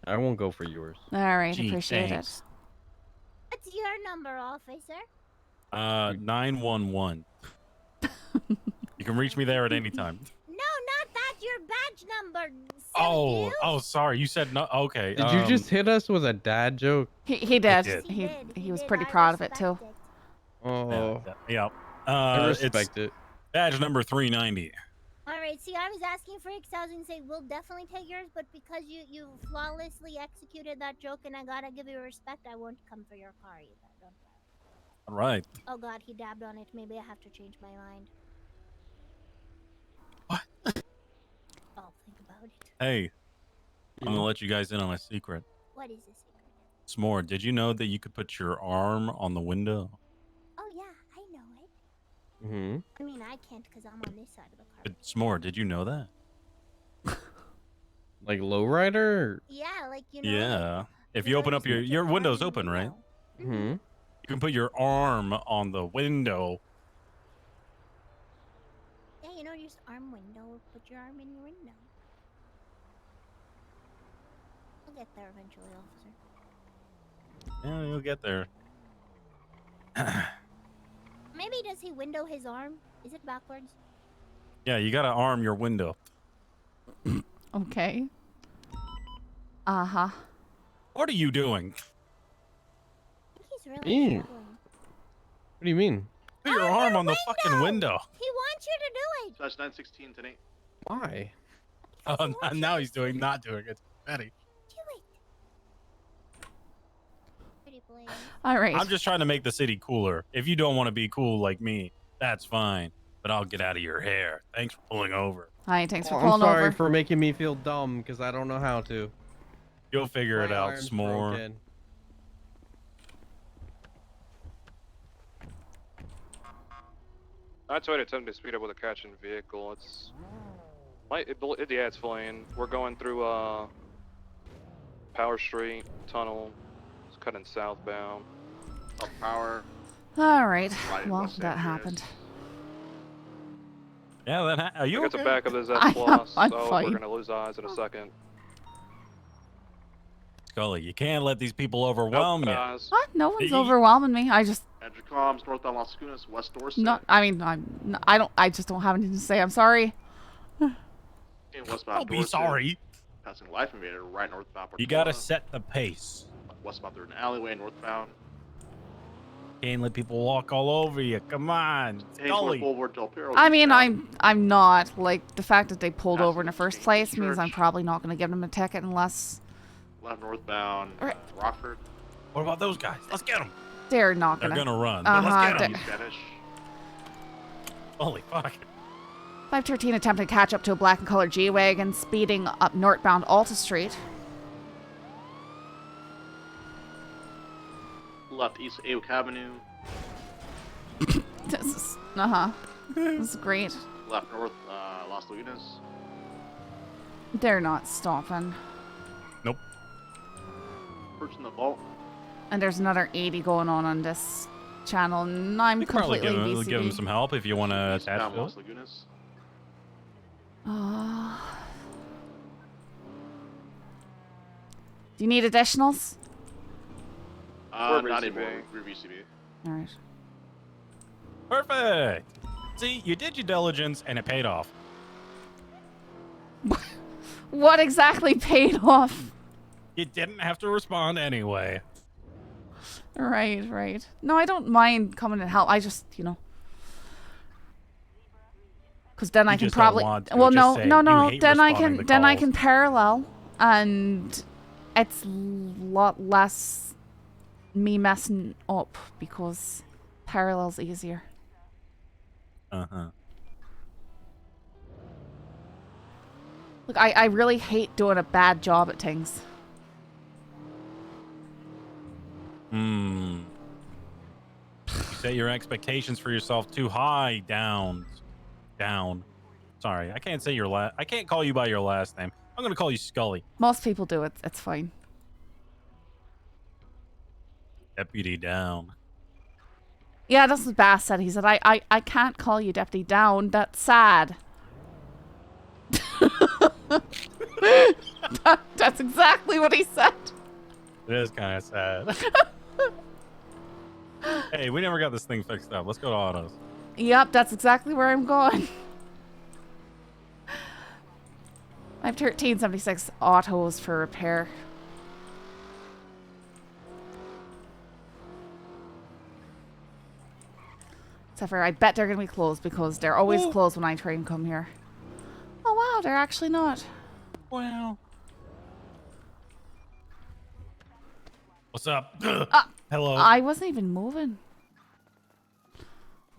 I won't go for yours. All right, Gee, appreciate thanks. What's your number, officer? 911. You can reach me there at any time. No, not that. Your badge number. Oh, sorry. You said no. Okay. Did you just hit us with a dad joke? He did. did. He was pretty proud of it too. Oh. Yeah. I respect it. Badge number 390. All right. See, I was asking for because I was gonna say we'll definitely take yours, but because you flawlessly executed that joke and I gotta give you respect, I won't come for your car either. Don't worry. All right. Oh God, he dabbed on it. Maybe I have to change my mind. What? I'll think about it. Hey, I'm gonna let you guys in on a secret. What is the secret? S'more, did you know that you could put your arm on the window? Oh yeah, I know it. Mm-hmm. I mean, I can't because I'm on this side of the car. But S'more, did you know that? Like lowrider? Yeah, like you know. Yeah. If you open up your window's open, right? Mm-hmm. You can put your arm on the window. Yeah, you know, just arm window. Put your arm in your window. I'll get there eventually, officer. Yeah, you'll get there. Maybe does he window his arm? Is it backwards? Yeah, you gotta arm your window. Okay. Uh-huh. What are you doing? He's really What do you mean? Put your arm on the fucking window. He wants you to do it. Slash 916 tonight. Why? Oh, now he's not doing it. Betty. All right. I'm just trying to make the city cooler. If you don't want to be cool like me, that's fine. But I'll get out of your hair. Thanks for pulling over. Hi, thanks for I'm pulling sorry over. for making me feel dumb because I don't know how to. You'll figure it My out, arm's S'more. broken. That's why I attempt to speed up with a catching vehicle. Yeah, it's fine. We're going through Power Street tunnel. It's cutting southbound. Up power. All right. Right in Well, Los that Angeles. happened. Yeah, are you I got okay? the back of this F plus, I'm so fine. we're gonna lose eyes in a second. Scully, you can't let these people overwhelm you. What? No one's overwhelming me. I just Andrew Combs, northbound Las Lagunas, West Dorset. I just don't have anything to say. I'm sorry. In westbound Don't be Dorset, sorry. Passing Life Invader right northbound. You gotta set the pace. Westbound through an alleyway, northbound. Can't let people walk all over you. Come on, Scully. Boulevard, Del Perro, I mean, I'm not like the fact that they pulled over in the first place means I'm probably not going to give them a ticket unless left northbound, Right. Rockford. What about those guys? Let's get them. they're not They're going to. gonna run. But let's get them. Spanish. Holy fuck. 513 attempted to catch up to a black and colored G-Wagon speeding up northbound Alta Street. Left east Aoak Avenue. This is, this is great. Left north Las Lagunas. They're not stopping. Approaching the vault. And there's another 80 going on this channel, and I'm You can probably completely give him VCD. some help if you want to attach Down to it. Las Lagunas. Do you need additionals? Not anymore. We're VCB. All right. Perfect. See, you did your diligence, and it paid off. What exactly paid off? You didn't have to respond anyway. Right. No, I don't mind coming and help. I just, because then I can just don't probably. want to. Well, Just say no. you hate Then I responding can. to Then I calls. can parallel, and it's a lot less me messing up because parallel's easier. Look, I really hate doing a bad job at things. You set your expectations for yourself too high. Down. Sorry, I can't say your last. I can't call you by your last name. I'm gonna call you Scully. Most people do it. It's fine. Deputy Down. Yeah, that's what Bass said. He said, I can't call you Deputy Down. That's sad. That's exactly what he said. It is kind of sad. Hey, we never got this thing fixed up. Let's go to autos. Yep, that's exactly where I'm going. I have 1376 autos for repair. Except for I bet they're going to be closed because they're always closed when I try and come here. Oh wow, they're actually not. Wow. What's up? Hello. I wasn't even moving.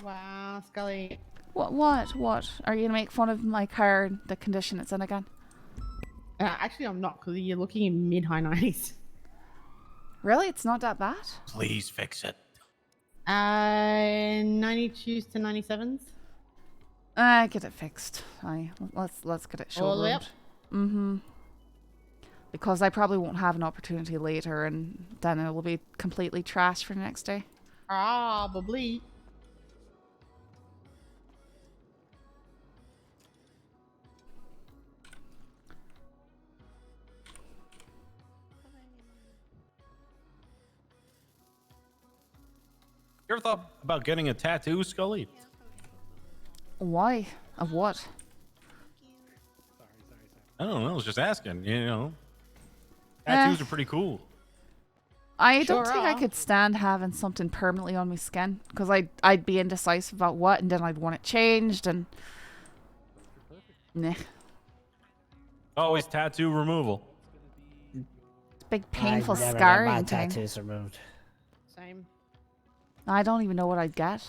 Wow, Scully. What? Are you going to make fun of my car and the condition it's in again? Actually, I'm not, because you're looking in mid-high 90s. Really? It's not that bad? Please fix it. 92s to 97s. Get it fixed. Let's get it showroomed. All the way up? Mm-hmm. Because I probably won't have an opportunity later, and then it will be completely trashed for the next day. Probably. You ever thought about getting a tattoo, Scully? Why? Of what? I don't know. I was just asking. Tattoos are pretty cool. I don't think I could stand having something permanently on my skin because I'd be indecisive about what, and then I'd want it changed, and nah. Always tattoo removal. It's a big painful I've never scarring got my thing. tattoos removed. Same. I don't even know what I'd get.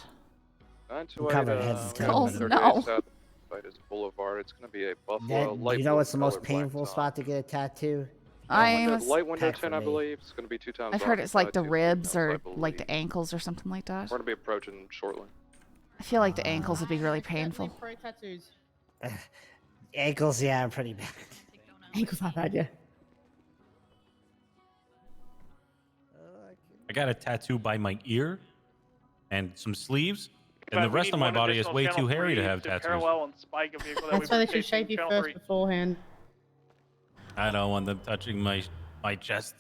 928 Skulls, 38 no. South side is Boulevard. It's going to be a buffalo That, light you know blue what's the most color, black painful top. spot to get a tattoo? Light window Heck for 10, I me. believe. It's going to be 2 times. I've heard it's like the occupied, 2 ribs females, I or believe. like the ankles or something like that. We're going to be approaching shortly. I feel like the ankles would be really painful. Pro tattoos. Ankles, yeah, pretty bad. Ankles not bad, yeah. I got a tattoo by my ear and some sleeves, and But the we rest need of my one body is additional way channel too hairy to 3 have tattoos. Parallel and spike a vehicle that That's we why were they should chasing shape you channel first 3. beforehand. I don't want them touching my chest.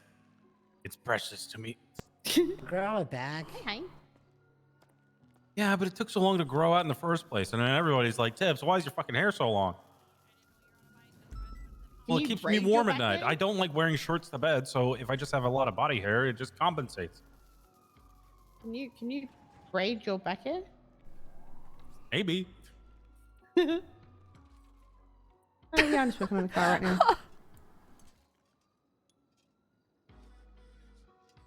It's precious to me. Grow it back. Hey. Yeah, but it took so long to grow out in the first place, and then everybody's like, "Tips, why is your fucking hair so long?" Well, it you keeps me braid your warm at back night. hair? I don't like wearing shorts to bed, so if I just have a lot of body hair, it just compensates. Can you braid your back hair? Maybe. Oh yeah, I'm just working on the car right now.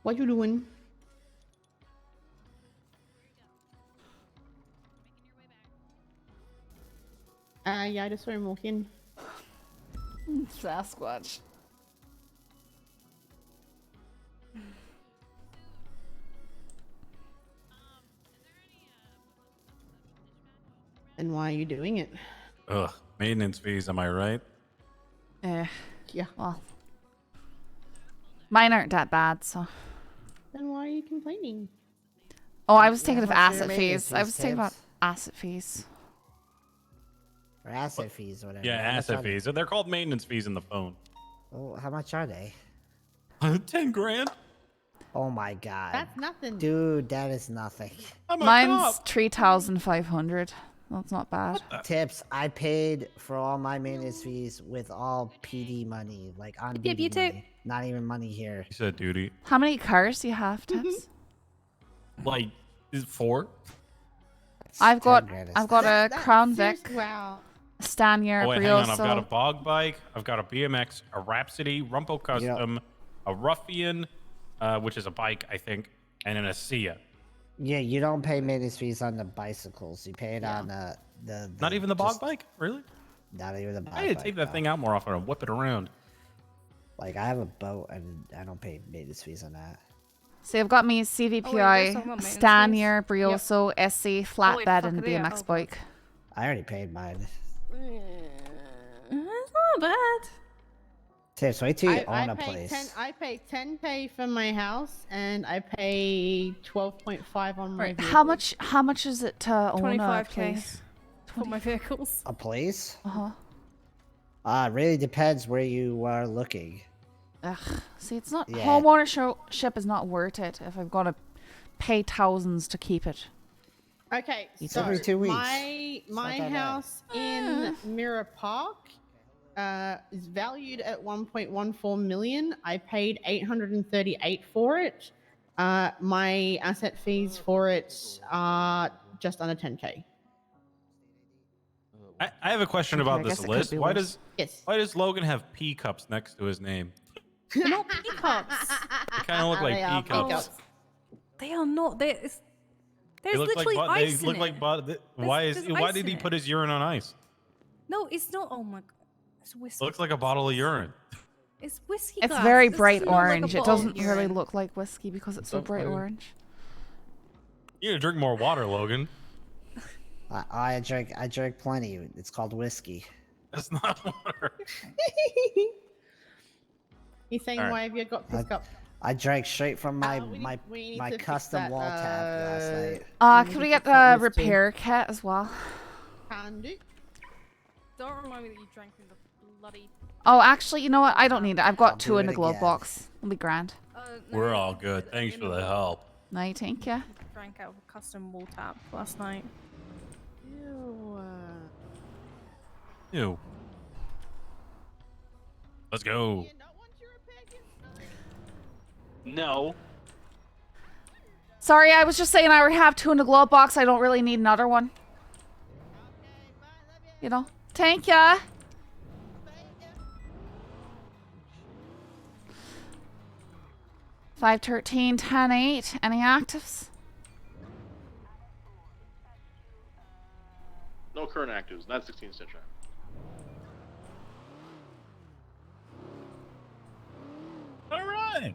What you doing? Yeah, I just saw him walk in. Sasquatch. And why are you doing it? Ugh, maintenance fees, am I right? Yeah. Well. Mine aren't that bad, so. Then why are you complaining? Oh, I was thinking of How much are your asset maintenance fees. I was thinking about Tibbs? asset fees. Or asset fees, or whatever. Yeah, How much asset are they? fees. They're called maintenance fees in the phone. Oh, how much are they? 10 grand. Oh my god. That's nothing. Dude, that is nothing. Mine's 3,500. That's not bad. Tips, I paid for all my maintenance fees with all PD money, like on Yep, duty you too. money. Not even money here. You said duty. How many cars do you have, Tips? Like, is it 4? I've got 10 grand. a Crown Vic, Seriously, wow. a Stanier, Oh, wait, Brioso. hang on. I've got a bog bike. I've got a BMX, a Rhapsody, Rumpo Custom, a Ruffian, which is a bike, I think, and an Acia. Yeah, you don't pay maintenance fees on the bicycles. You pay it on the Not even the bog just- bike? Really? Not even the bog I need to bike, take that no. thing out more often and whip it around. Like, I have a boat and I don't pay maintenance fees on that. See, I've got me Oh, CVPI, Stanier, Brioso, SC, flatbed, and the BMX bike. I already paid mine. It's not bad. Tips, wait till you own a pay place. I pay 10k for my house, and I pay 12.5 on my vehicle. How much is it to own a 25K place? for my vehicles. A place? Uh-huh. Really depends where you are looking. Ugh. See, it's not Yeah. home ownership is not worth it if I've got to pay thousands to keep it. Okay, It's so every 2 weeks. my not that bad. house in Mirror Park is valued at 1.14 million. I paid 838 for it. My asset fees for it are just under 10k. I have a question Okay, I about this guess it could list. be Why worse. does why does Logan have pea cups next to his name? They're not pea cups. They kind of look like They are pea pea cups. cups. They are not. There's They look literally like ice they look in like it. why There's why ice did he in put it. his urine on ice? No, it's not. Oh my god. It's whiskey. Looks like a bottle of urine. It's whiskey. It's glass. very This bright doesn't look like a orange. It bottle of doesn't really urine. look like whiskey because it's so bright orange. You need to drink more water, Logan. I drink plenty. It's called whiskey. That's not water. He's saying, All right. why have you got this cup? I drank straight from my we need my to fix custom that, wall tap last night. Could we get the repair kit as well? Can do. Don't remind me that you drank from the bloody. Oh, actually, you know what? I don't need it. I've got I'll 2 do in it the glove again. box. It'll be grand. We're all good. Thanks for the help. No, thank you. Drank out of a custom wall tap last night. Ew. Let's go. No. Sorry, I was just saying I already have 2 in the glove box. I don't really need another one. You know? Thank ya. Five 13, 10 8. Any actives? No current actives. Not 16 Stitch. All right.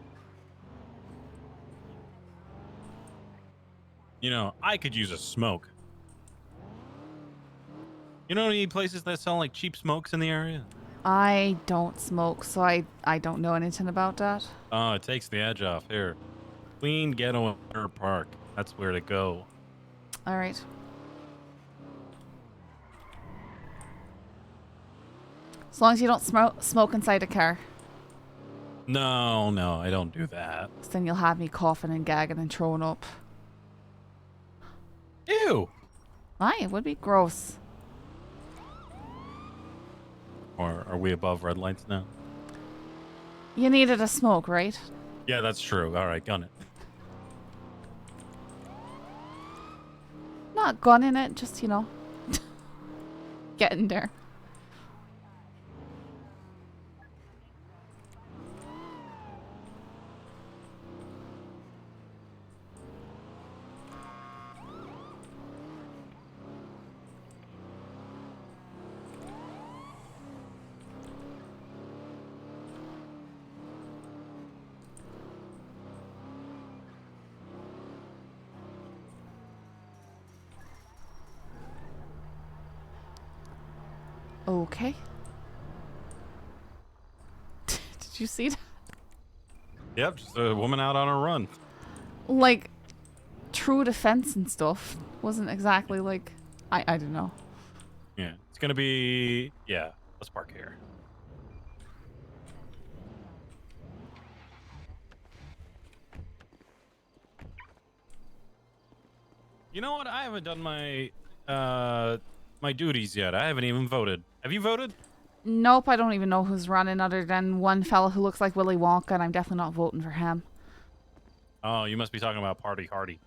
You know, I could use a smoke. You know any places that sell like cheap smokes in the area? I don't smoke, so I don't know anything about that. Oh, it takes the edge off. Here. Clean Ghetto Park. That's where to go. All right. As long as you don't smoke inside a car. No, I don't do that. 'Cause then you'll have me coughing and gagging and throwing up. Ew. Aye, it would be gross. Or are we above red lights now? You needed a smoke, right? Yeah, that's true. All right, gun it. Not gunning it, just, you know, getting there. Okay. Did you see that? Yep, just a woman out on a run. Like, true defense and stuff. Wasn't exactly like... I don't know. Yeah, it's gonna be... Yeah, let's park here. You know what? I haven't done my my duties yet. I haven't even voted. Have you voted? Nope, I don't even know who's running other than one fella who looks like Willy Wonka, and I'm definitely not voting for him. Oh, you must be talking about Party Hardy.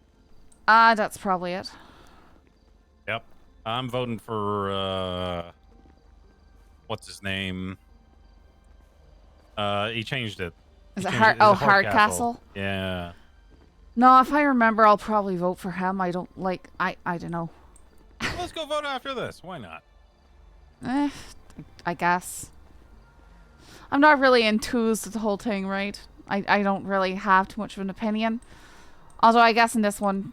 That's probably it. Yep. I'm voting for, what's his name? He changed it. Is He it changed Hard... It's Oh, Hardcastle. Hardcastle? Yeah. No, if I remember, I'll probably vote for him. I don't like... I don't know. Well, let's go vote after this. Why not? I guess. I'm not really enthused with the whole thing, right? I don't really have too much of an opinion. Although I guess in this one,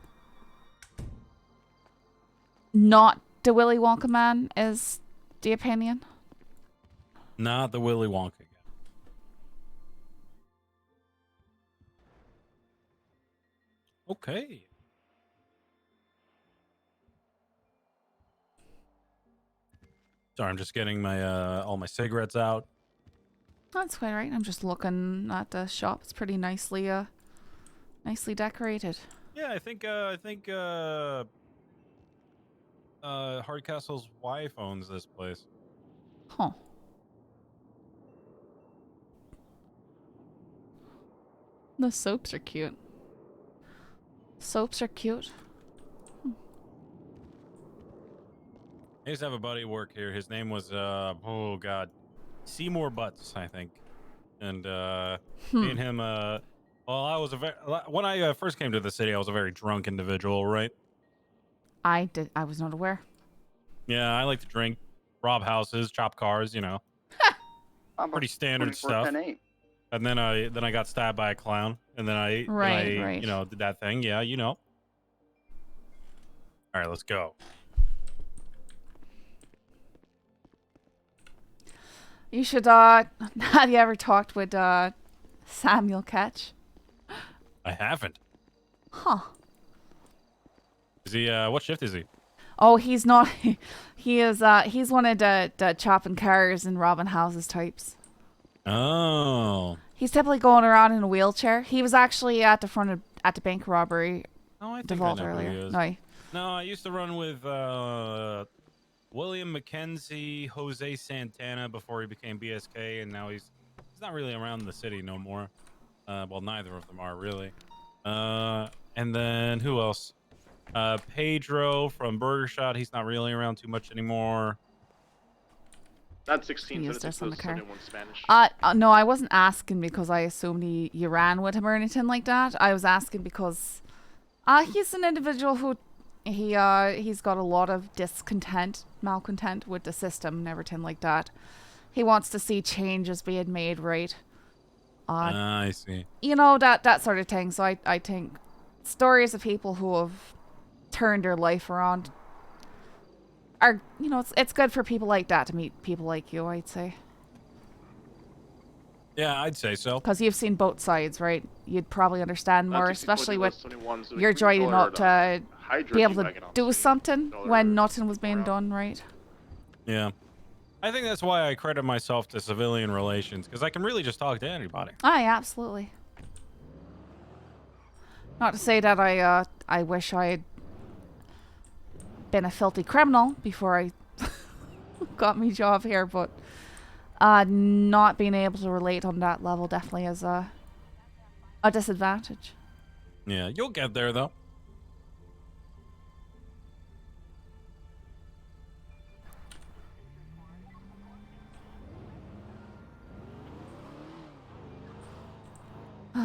not the Willy Wonka man is the opinion. Not the Willy Wonka guy. Okay. Sorry, I'm just getting my all my cigarettes out. That's quite right. I'm just looking at the shop. It's pretty nicely nicely decorated. Yeah, I think Hardcastle's wife owns this place. Huh. The soaps are cute. Soaps are cute. I used to have a buddy work here. His name was oh god, Seymour Butts, I think. And me and him well, I was when I first came to the city, I was a very drunk individual, right? I was not aware. Yeah, I like to drink, rob houses, chop cars, you know. Pretty standard stuff. And then I got stabbed by a clown, and then I Right. you know, did that thing. Yeah, you know. All right, let's go. You should have you ever talked with Samuel Ketch? I haven't. Huh. Is he what shift is he? Oh, he's not. He is. He's one of the chopping cars and robbing houses types. Oh. He's typically going around in a wheelchair. He was actually at the front of at the bank robbery. Oh, I think the I vault know who he earlier. is. No. No, I used to run with William McKenzie, Jose Santana before he became BSK, and now he's not really around the city no more. Well, neither of them are really. And then who else? Pedro from Burger Shot. He's not really around too much anymore. Not 16, Used so us on the it's car. 71 Spanish. No, I wasn't asking because I assumed you ran with him or anything like that. I was asking because he's an individual who he's got a lot of malcontent with the system and everything like that. He wants to see changes being made, right? I see. You know, that sort of thing. So I think stories of people who have turned their life around are, you know, it's good for people like that to meet people like you, I'd say. Yeah, I'd say so. Because you've seen both sides, right? You'd probably understand more, especially with 71's your joining up to Hydra be able to wagon on do something when nothing was being done, right? Yeah. I think that's why I credit myself to civilian relations, because I can really just talk to anybody. Aye, absolutely. Not to say that I wish I had been a filthy criminal before I got me job here, but not being able to relate on that level definitely is a disadvantage. Yeah, you'll get there though.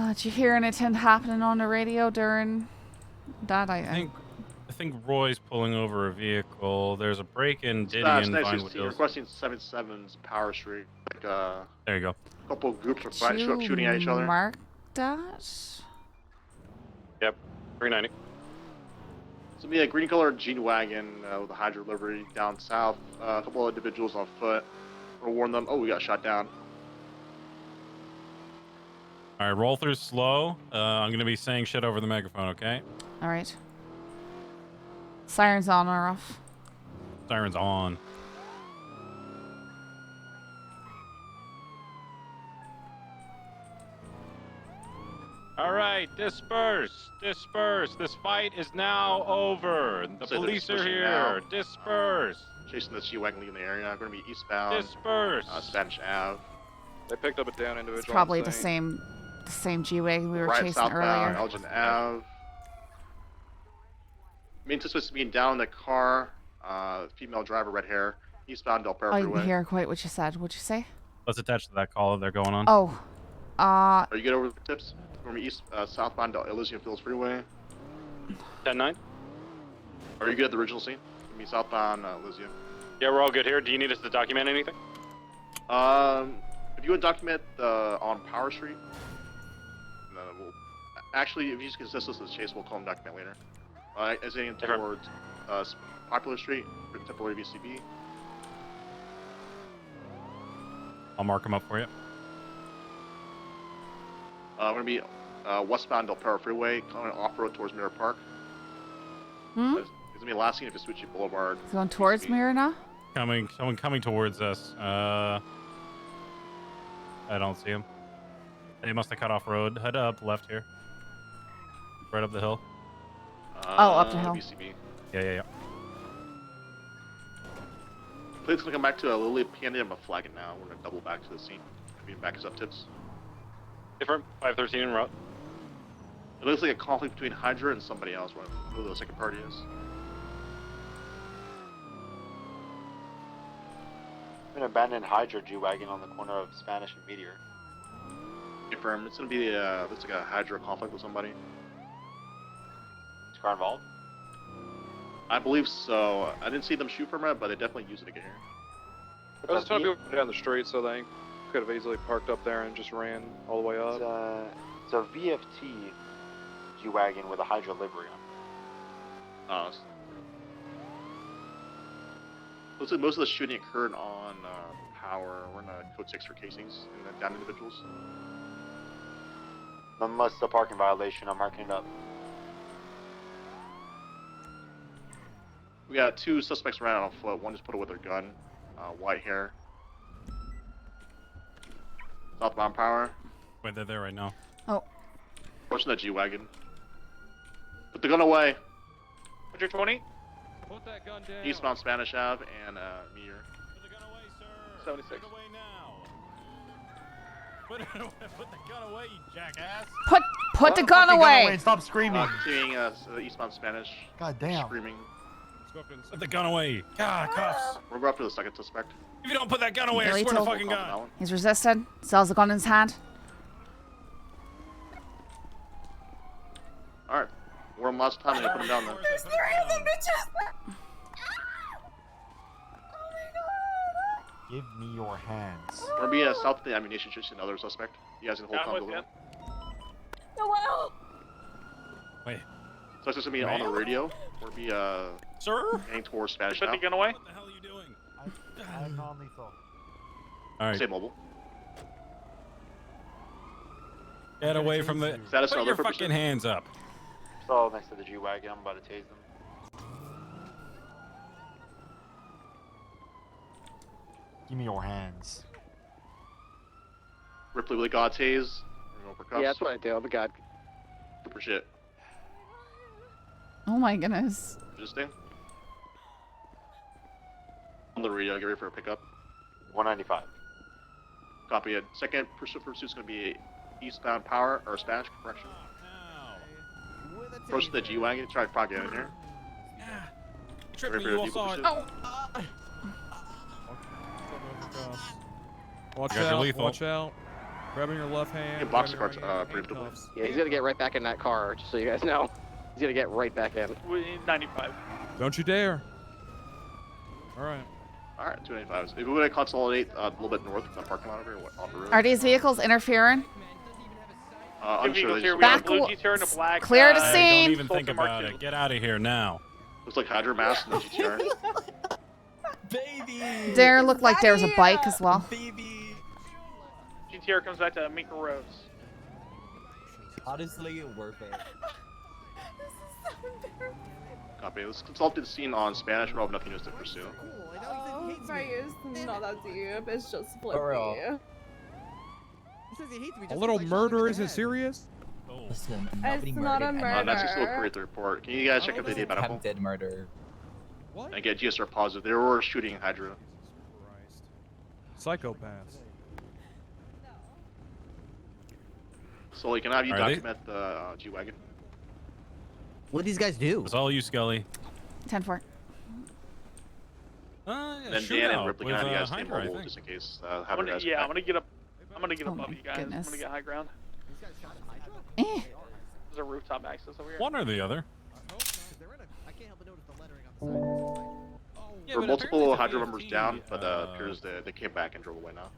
Did you hear anything happening on the radio during that? I think Roy's pulling over a vehicle. There's a break-in. Diddy It's and nice Vine 16, Wheels. requesting 77's Power Street. Like, there you go. A couple of groups are Did you shooting at each other. mark that? Yep, 390. So be a green color G wagon with a Hydra livery down south. A couple of individuals on foot. We'll warn them. Oh, we got shot down. All right, roll through slow. I'm gonna be saying shit over the megaphone, okay? All right. Sirens on or off? Sirens on. All right, disperse, disperse. This fight is now over. The So they're police are dispersing here. now. Disperse. Chasing the G-Wagon leaving the area. Going to be eastbound. Disperse. Spanish Ave. They picked up a down individual. It's probably on the scene. same G-Wagon we were Right chasing southbound, earlier. Elgin Ave. Main suspect's being down in the car. Female driver, red hair. Eastbound Del Perro I Freeway. didn't hear quite what you said. What'd you say? Let's attach to that call that they're going on. Oh. Are you good over the tips? From southbound Elysian Fields Freeway. 10-9. Are you good at the original scene? From southbound Elysian. Yeah, we're all good here. Do you need us to document anything? If you would document on Power Street, actually, if you just consist us of the chase, we'll call them document later. As in towards Popular Street for temporary VCB. I'll mark them up for you. We're gonna be westbound Del Perro Freeway, coming off-road towards Mirror Park. Hmm? It's gonna be the last scene if Vespucci Boulevard. It's going towards Mira now? Someone coming towards us. I don't see him. They must have cut off road. Head up left here. Right up the hill. Up the hill. VCB. Yeah. Plate's gonna come back to Lily Panda. I'm flagging now. We're gonna double back to the scene. Being back as up tips. Different. 513 en route. It looks like a conflict between Hydra and somebody else. Who the second party is. An abandoned Hydra G-Wagon on the corner of Spanish and Meteor. Confirm. It's gonna be looks like a Hydra conflict with somebody. Is car involved? I believe so. I didn't see them shoot from it, but they definitely used it to get here. There was a ton of people down the street, so they could have easily parked up there and just ran all the way up. It's a VFT G-Wagon with a Hydra livery on. Looks like most of the shooting occurred on Power. We're in code 6 for casings and then down individuals. Unless the parking violation, I'm marking it up. We got 2 suspects ran on foot. One just put away their gun. White hair. Southbound Power. Wait, they're there right now. Oh. Pushing that G-Wagon. Put the gun away. 120. Put that gun down. Eastbound Spanish Ave and Meteor. Put the gun away, sir. 76. Put it away now. Put it away. Put the gun away, you jackass. Put the gun away. Stop screaming. Continuing eastbound Spanish. God damn. Screaming. Put the gun away. God, cuffs. We'll go up to the second suspect. If you don't put that gun away, I swear to fucking God. He's resisted. Still has a gun in his hand. Alright. One last time and put him down there. Give me your hands. We're gonna be south of the ammunition chasing another suspect. You guys can hold Down with time him. Noel! Wait. So it's just gonna be on the radio. We're gonna be Sir? heading towards Spanish Put now. the gun away. What the hell are you doing? I am non-lethal. All right. Stay mobile. Get away from the. Status Put and your other fucking purposes. hands up. Still next to the G-Wagon, I'm about to tase them. Give me your hands. Ripley with a God tase. Yeah, that's what I do. I'm a god. Super shit. Oh my goodness. Interesting. On the radio, get ready for a pickup. 195. Copy it. Second pursuit's gonna be eastbound Power or Spanish correction. Approach the G-Wagon. Try to probably get in here. Tripped me, Ready for you a all vehicle saw it. pursuit. Watch You guys are out, lethal. watch out. Grabbing your left hand. Get boxer grabbing your cards, right hand, preemptively. handcuffs. Yeah, he's gonna get right back in that car, just so you guys know. He's gonna get right back in. 95. Don't you dare. Alright. Alright, 295s. If we would consolidate a little bit north of the parking lot over here, off the road. Are these vehicles interfering? Unsure. Vehicles They here. just We have a Back blue aw- GTR and a black. Clear to Hey, scene. don't even think Sultan Mark about II. it. Get out of here now. Looks like Hydra Mask and the GTR. There looked like there was a bike as well. GTR comes back to Mika Rose. Honestly, worth it. Copy. Let's consult the scene on Spanish. We'll have nothing else to pursue. Oh, my ears not that deep. It's just For real. flippy. He says he hates me. A little murder isn't serious? Listen, It's nobody not a murdered murder. Nancy still create the report. Can you guys check if they did medical? Attempted murder. And get GSR positive. They were shooting Hydra. Psychopaths. So, can I have you Are they- document the G-Wagon? What did these guys do? It's all you, Scully. 10-4. Yeah, And then shoot Dan and out Ripley with, can have you guys stay Hydra, I mobile think. just in case. I'm Have you gonna, guys yeah, back. I'm gonna get up. I'm gonna get Oh above my you guys. goodness. I'm gonna get high ground. Eh. There's a rooftop access over here. One or the other. I can't help but notice the lettering on the side. There were multiple Hydra members down, but appears they came back and drove away now.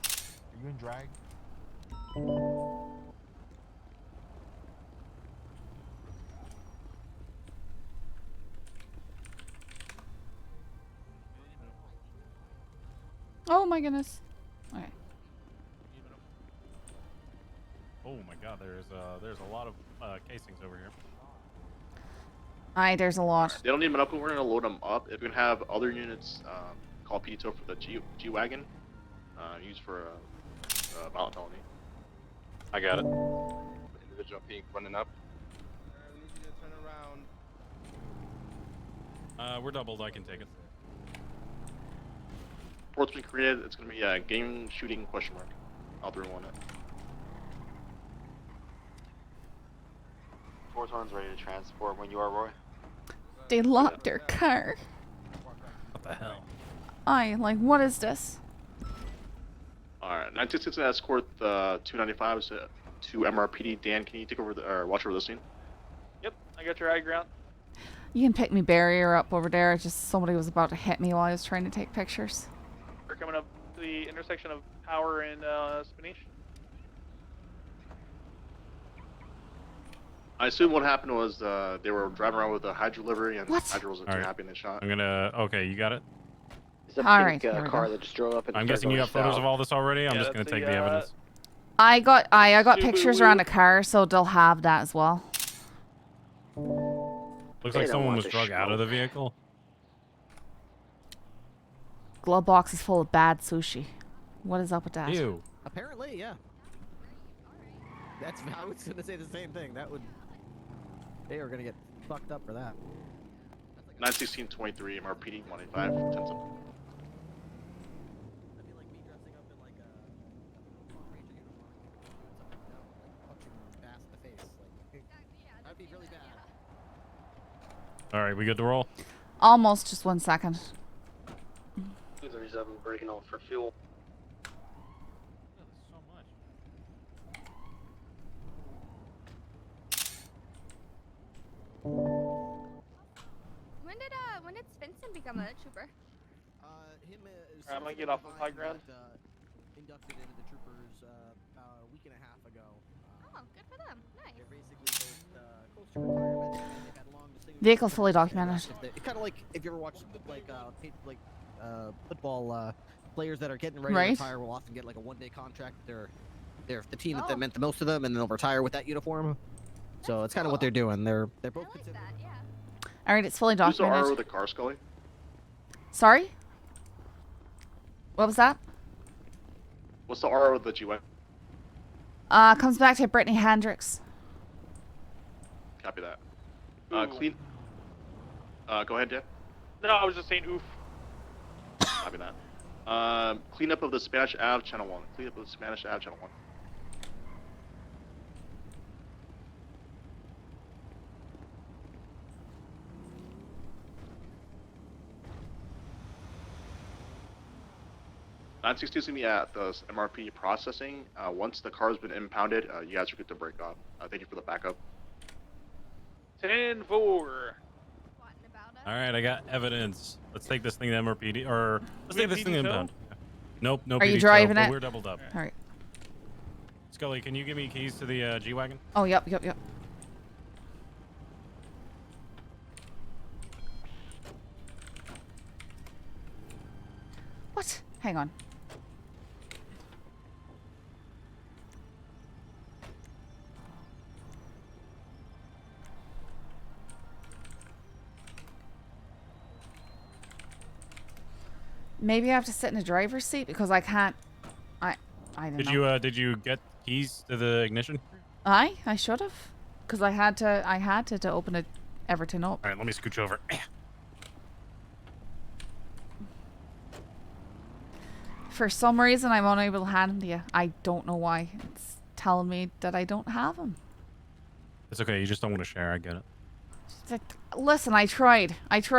Are you in drag? Oh my goodness. Okay. Oh my God, there's a lot of casings over here. Aye, there's a lot. They don't need medical. We're gonna load them up. If we can have other units call PD2 for the G-Wagon, used for violent felony. I got it. Individual peak running up. We're doubled. I can take it. Report's been created. It's gonna be a game shooting question mark. I'll throw on it. 4-1's ready to transport when you are, Roy. They locked their car. What the hell? Aye, like what is this? Alright, 966 escort the 295s to MRPD. Dan, can you take over or watch over the scene? Yep, I got your high ground. You can pick me barrier up over there. Just somebody was about to hit me while I was trying to take pictures. We're coming up to the intersection of Power and Spanish. I assume what happened was they were driving around with a Hydra livery and What? Hydra wasn't too Alright. happy and they shot. I'm gonna. Okay, you got it. It's a All pink right, here we car go. that just drove up and I'm started guessing you going got photos south. of all this already. I'm Yeah, just gonna that's take the, the evidence. I got pictures Subaru. around the car, so they'll have that as well. Looks They like don't someone want was to drug out of the smoke. vehicle. Glove box is full of bad sushi. What is up with that? Ew. Apparently, yeah. That's. I was gonna say the same thing. That would. They are gonna get fucked up for that. 916-23 MRPD 185 10 up. That'd be really bad. All right, we good to roll? Almost. Just 1 second. 237 breaking off for fuel. When did Svensson become a trooper? I'm gonna get off of high ground. Inducted into the troopers a week and a half ago. Oh, good for them. Nice. They're basically both close to retirement. And they've had long distinguished Vehicle fully service. documented. It's kind of like if you ever watch football players that are getting ready Right. to retire will often get like a one-day contract. They're the team that meant the most to them, and then they'll retire with that uniform. So it's kind of what they're doing. They're both considered. All right, it's fully Who's the RO documented. of the car, Scully? Sorry? What was that? What's the RO of the G-Wagon? Comes back to Brittany Hendricks. Copy that. Clean. Go ahead, Dan. No, I was just saying oof. Copy that. Cleanup of the Spanish Ave Channel 1. Cleanup of the Spanish Ave Channel 1. $962 is going to be at the MRP processing. Once the car's been impounded, you guys are good to break off. Thank you for the backup. 10-4. All right, I got evidence. Let's take this thing to MRPD, or let's take this thing to PD tow? impound. Nope, no Are you PD tow, driving but it? We're doubled up. All right. Scully, can you give me keys to the G-Wagon? Oh, yep. Hang on. Maybe I have to sit in the driver's seat because I can't. I don't know. Did you get keys to the ignition? I should have, because I had to open it, everything up. All right, let me scooch over. For some reason, I'm unable to hand them to you. I don't know why. It's telling me that I don't have them. It's okay. You just don't want to share. I get it. Listen, I tried. Okay.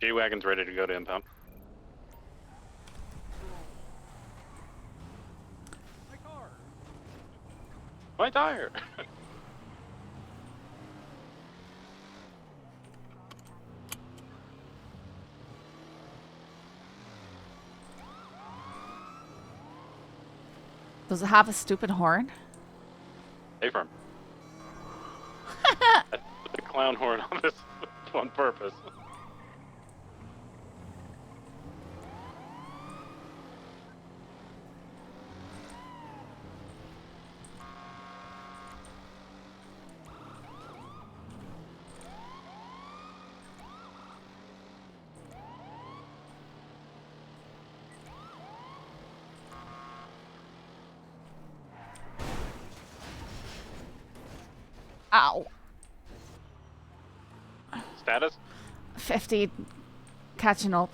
G-Wagon's ready to go to impound. My tire! Does it have a stupid horn? Hey, firm. I put the clown horn on this on purpose. Ow. Status? 50. Catching up.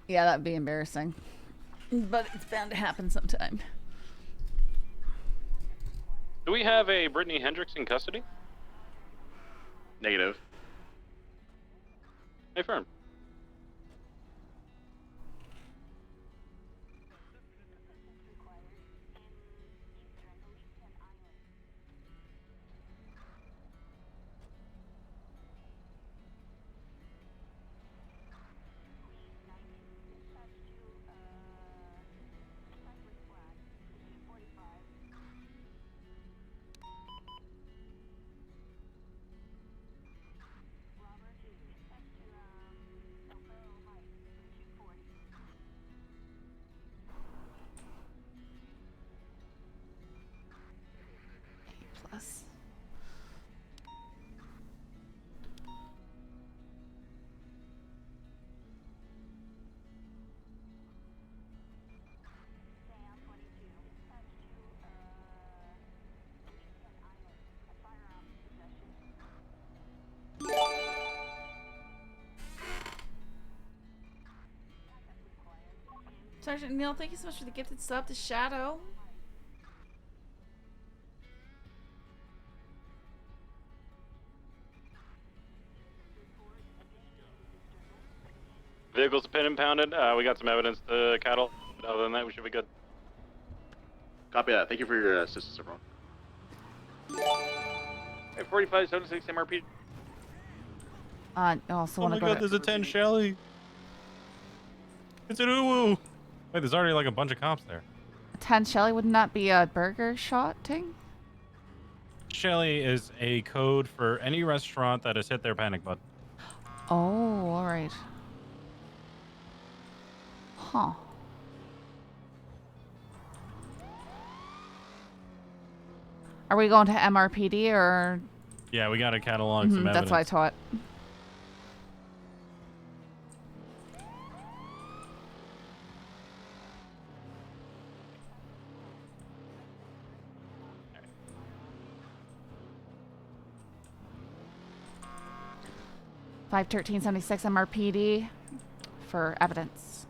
Yeah, that'd be embarrassing. But it's bound to happen sometime. Do we have a Brittany Hendricks in custody? Negative. Hey, firm. Plus. Sergeant Neil, thank you so much for the gifted sub to Shadow. Vehicles been impounded. We got some evidence to cattle. Other than that, we should be good. Copy that. Thank you for your assistance, everyone. Hey, 4576 MRP. Also Oh want my to go god, to... there's a 10 Shelly. It's an uwu. Wait, there's already like a bunch of cops there. 10 Shelly, wouldn't that be a burger shot thing? Shelly is a code for any restaurant that has hit their panic button. Oh, alright. Huh. Are we going to MRPD or... Yeah, we got to catalog some evidence. That's what I thought. $513.76 MRPD for evidence.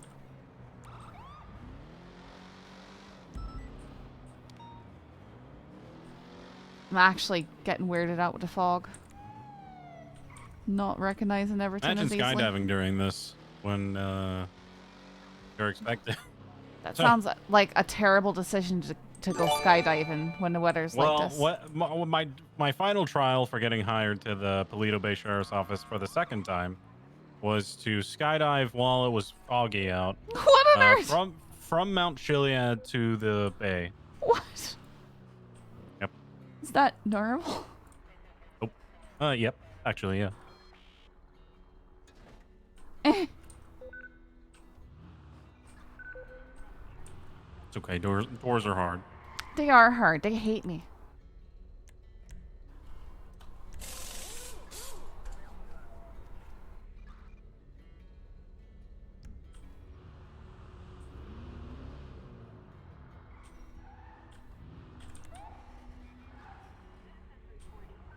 I'm actually getting weirded out with the fog. Not recognizing everything Imagine as easily. skydiving during this when you're expected. That sounds like a terrible decision to go skydiving when the weather's like this. Well, my final trial for getting hired to the Paleto Bay Sheriff's Office for the second time was to skydive while it was foggy out. What on earth? From Mount Chiliad to the bay. What? Yep. Is that normal? Oh. Yep. Actually, yeah. It's okay. Doors are hard. They are hard. They hate me.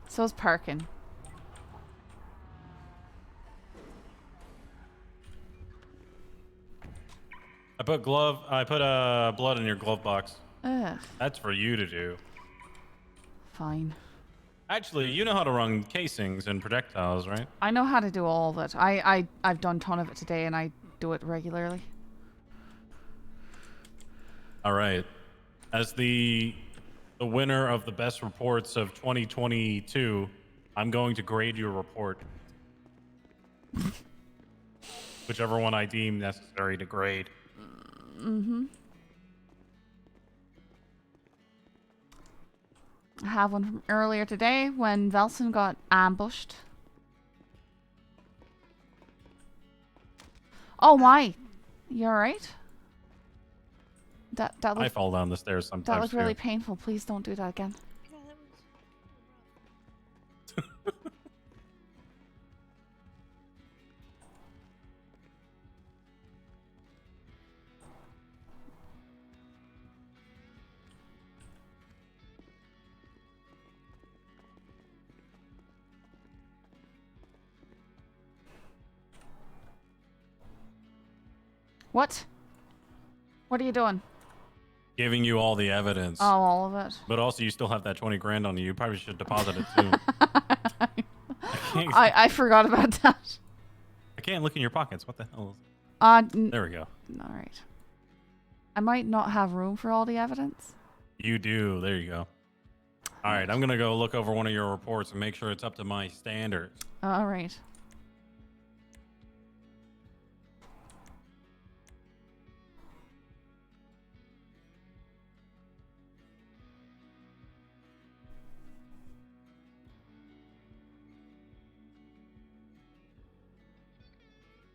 So is parking. I put blood in your glove box. Ugh. That's for you to do. Fine. Actually, you know how to run casings and projectiles, right? I know how to do all of it. I've done a ton of it today, and I do it regularly. All right. As the winner of the best reports of 2022, I'm going to grade your report. Whichever one I deem necessary to grade. Mm-hmm. I have one from earlier today when Velson got ambushed. Oh my! You alright? That I looked, fall down the stairs sometimes. that looked really too. painful. Please don't do that again. What? What are you doing? Giving you all the evidence. Oh, all of it. But also, you still have that 20 grand on you. You probably should deposit it too. I forgot about that. I can't look in your pockets. What the hell? There we go. All right. I might not have room for all the evidence. You do. There you go. All right. I'm going to go look over one of your reports and make sure it's up to my standards. All right.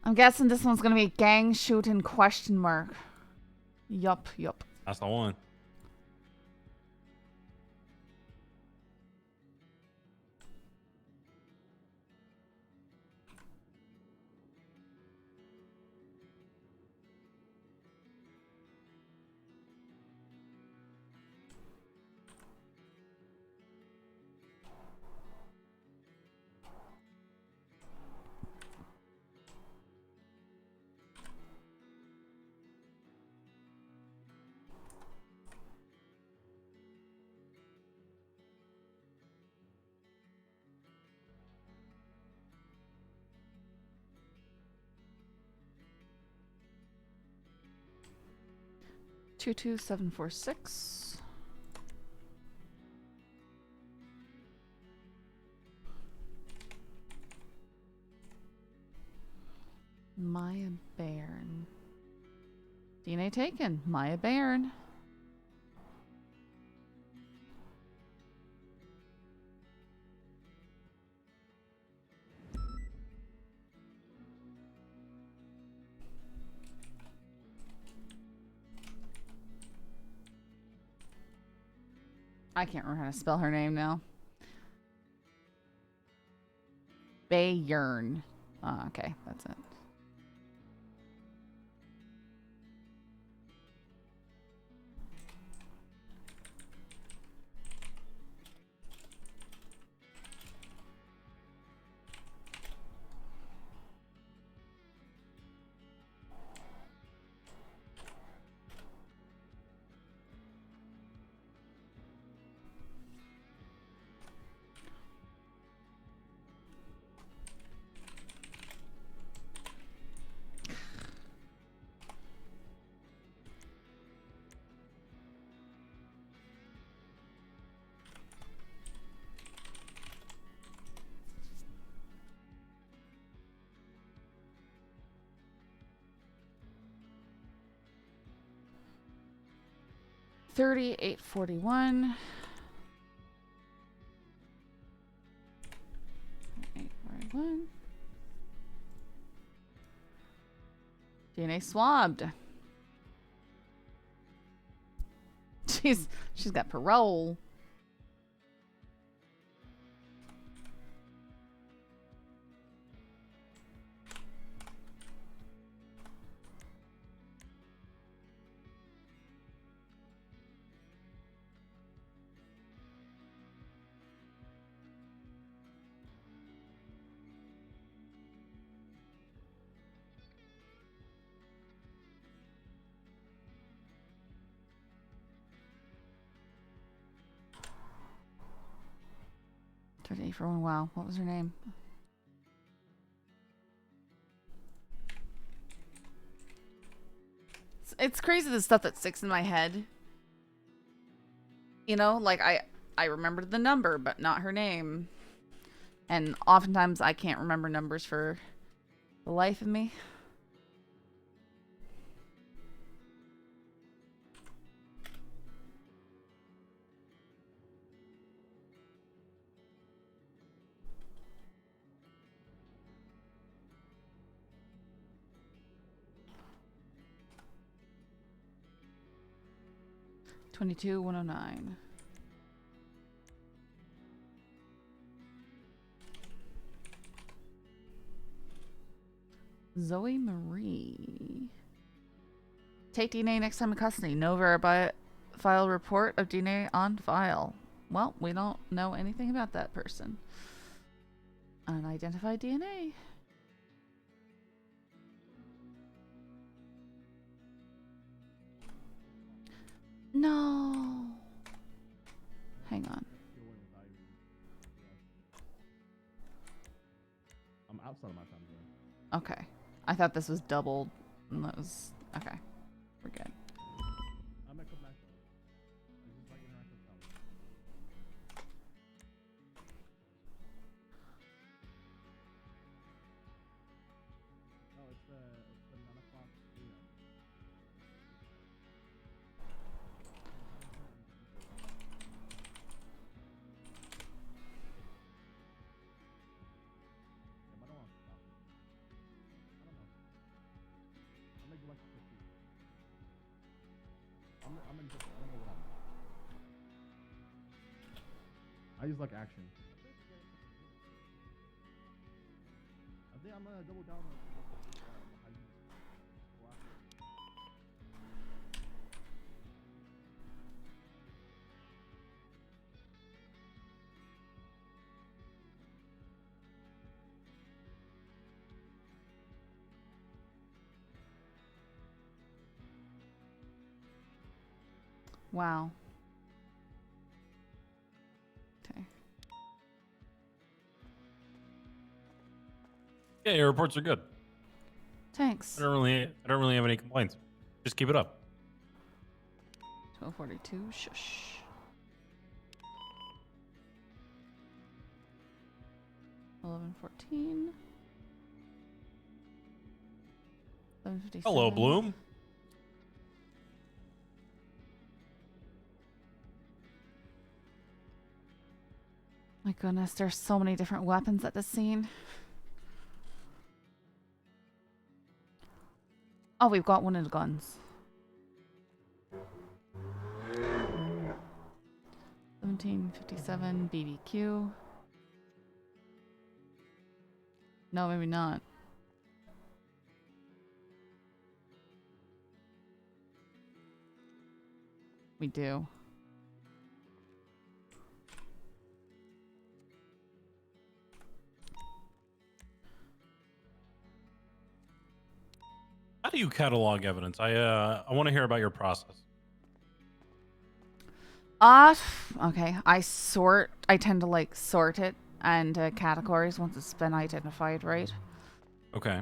I'm guessing this one's gonna be gang shooting question mark. Yup. That's the one. Two 22746. Maya Bairn. DNA taken. Maya Bairn. I can't remember how to spell her name now. Bayern. Oh, okay, that's it. $38.41. 841. DNA swabbed. She's got parole. For one. Wow, what was her name? It's crazy the stuff that sticks in my head. You know, like I remembered the number, but not her name. And oftentimes I can't remember numbers for the life of me. $22,109. Zoe Marie. Take DNA next time in custody. No verify file report of DNA on file. Well, we don't know anything about that person. Unidentified DNA. No. Hang on. I'm outside of my time zone. Okay. I thought this was doubled. And that was... Okay. We're good. I'm at back though. This is like interactive stuff. No, it's the 9 o'clock PM. I just like action. I think I'm gonna double down on Wow. Okay. Yeah, your reports are good. Thanks. I don't really have any complaints. Just keep it up. 1242. Shush. $11.14. Hello, Bloom. My goodness, there's so many different weapons at this scene. Oh, we've got one of the guns. 1757 BBQ. No, maybe not. We do. How do you catalog evidence? I want to hear about your process. Okay. I tend to like sort it and categories once it's been identified, right? Okay.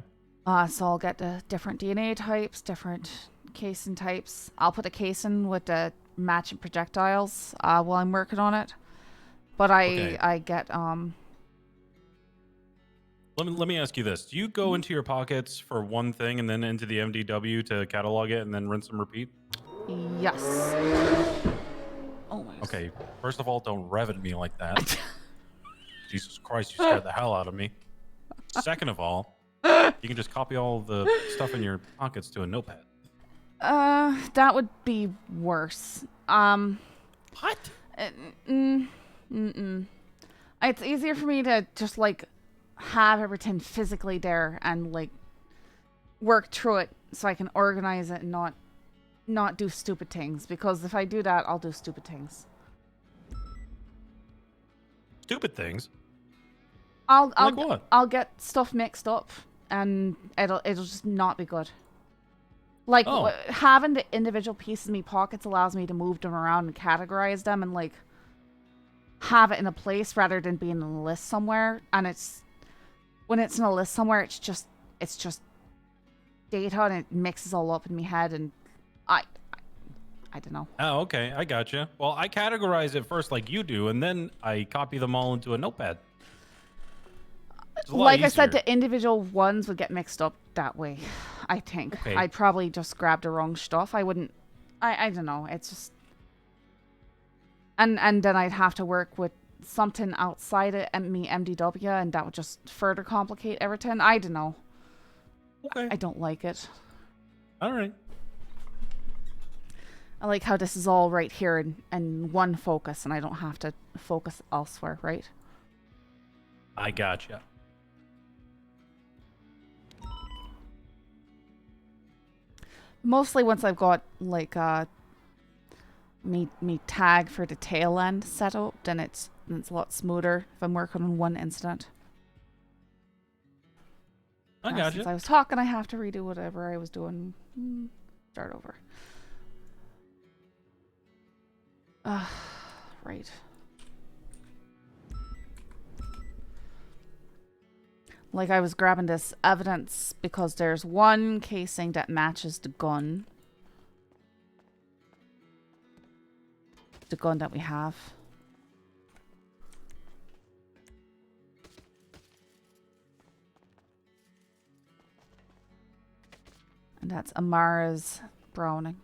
So I'll get the different DNA types, different casing types. I'll put a casing with the matching projectiles while I'm working on it. But I get Let me ask you this: do you go into your pockets for one thing and then into the MDW to catalog it and then rinse and repeat? Yes. Oh my. Okay. First of all, don't rev at me like that. Jesus Christ, you scared the hell out of me. Second of all, you can just copy all the stuff in your pockets to a notepad. That would be worse. What? It's easier for me to just like have everything physically there and like work through it so I can organize it and not do stupid things, because if I do that, I'll do stupid things. Stupid things? Like what? I'll get stuff mixed up and it'll just not be good. Like having the individual pieces in my pockets allows me to move them around and categorize them and like have it in a place rather than being in a list somewhere. And when it's in a list somewhere, it's just data and it mixes all up in my head, and I don't know. Oh, okay. I gotcha. Well, I categorize it first like you do, and then I copy them all into a notepad. Like I said, the individual ones would get mixed up that way, I think. Okay. I'd probably just grab the wrong stuff. I wouldn't... I don't know. It's just... And then I'd have to work with something outside of me MDW, and that would just further complicate everything. I don't know. Okay. I don't like it. All right. I like how this is all right here in one focus, and I don't have to focus elsewhere, right? I gotcha. Mostly once I've got like me tag for the tail end set up, then it's a lot smoother if I'm working on one incident. I gotcha. Since I was talking, I have to redo whatever I was doing. Start over. Right. Like I was grabbing this evidence because there's one casing that matches the gun. The gun that we have. And that's Amara's Browning.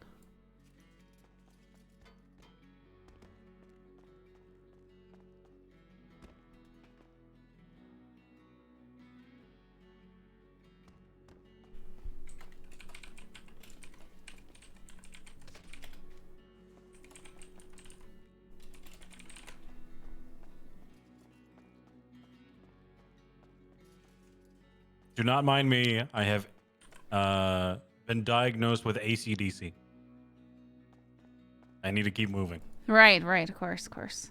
Do not mind me. I have been diagnosed with ACDC. I need to keep moving. Right, of course.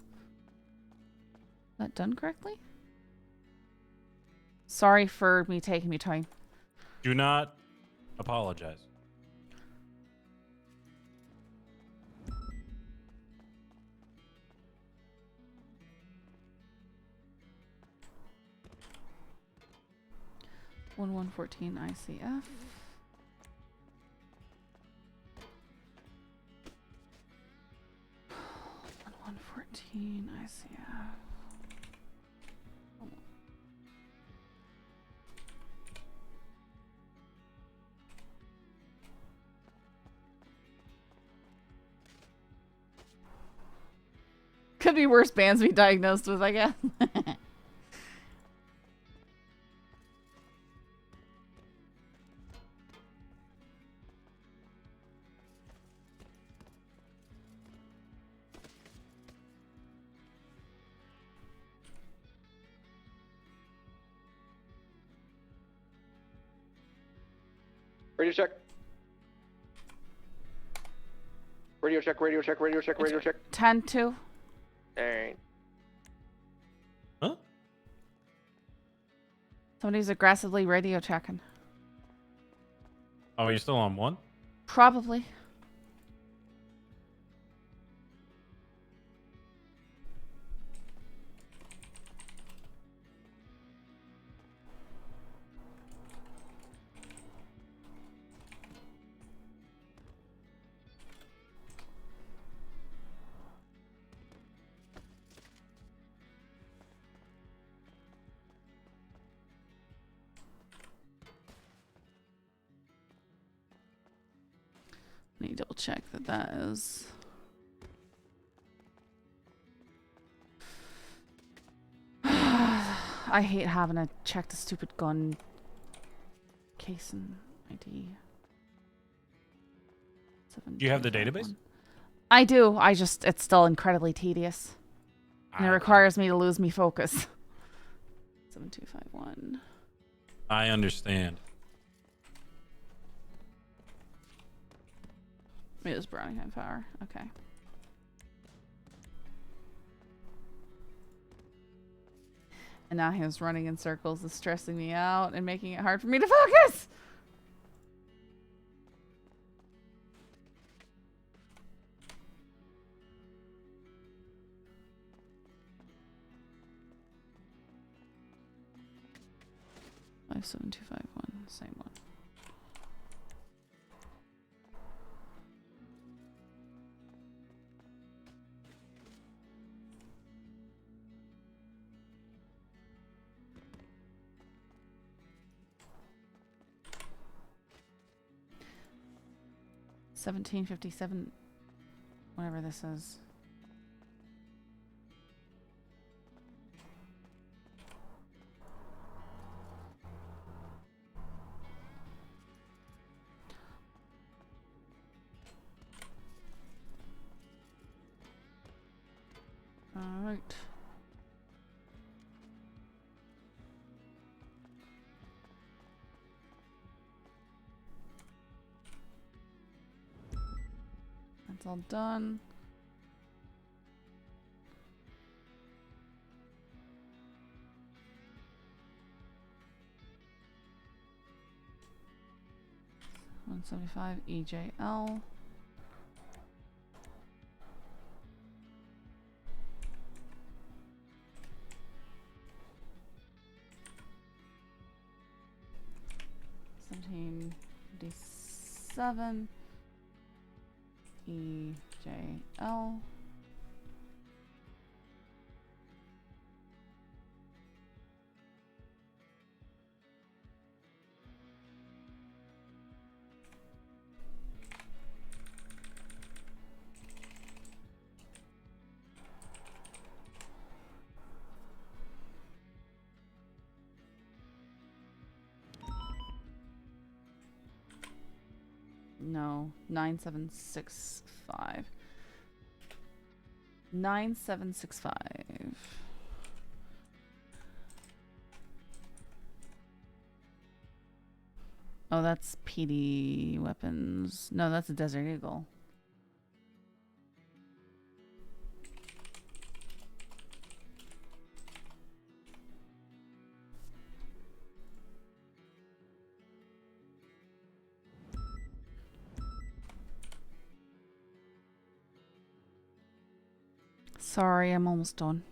That done correctly? Sorry for me taking me time. Do not apologize. ICF. 1114 ICF. Could be worse bands to be diagnosed with, I guess. Radio check. Radio check, radio check, radio check, radio check. 10-2. Alright. Huh? Somebody's aggressively radio checking. Oh, you're still on 1? Probably. Need to double check that that is. I hate having to check the stupid gun case and ID. Do you have the database? I do. It's still incredibly tedious. And it requires me to lose me focus. 7251. I understand. It is Browningham Power. Okay. And now his running in circles is stressing me out and making it hard for me to focus. Five 7251, same one. $17.57, whatever this is. All right. That's all done. $175 EJL. $17.57 EJL. No, 9765. 9765. Oh, that's PD weapons. No, that's a Desert Eagle. Sorry, I'm almost done.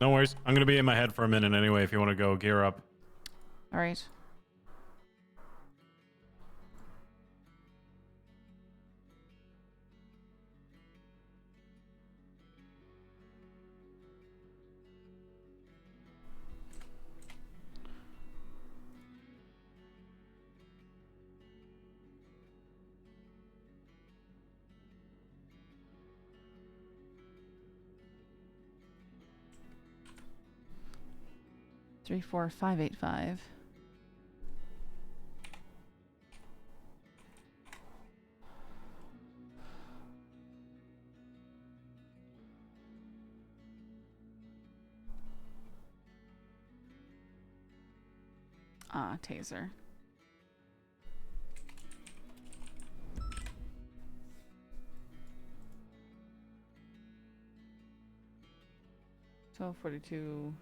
No worries. I'm going to be in my head for a minute anyway if you want to go gear up. All right. 34585. Ah, taser. So 42.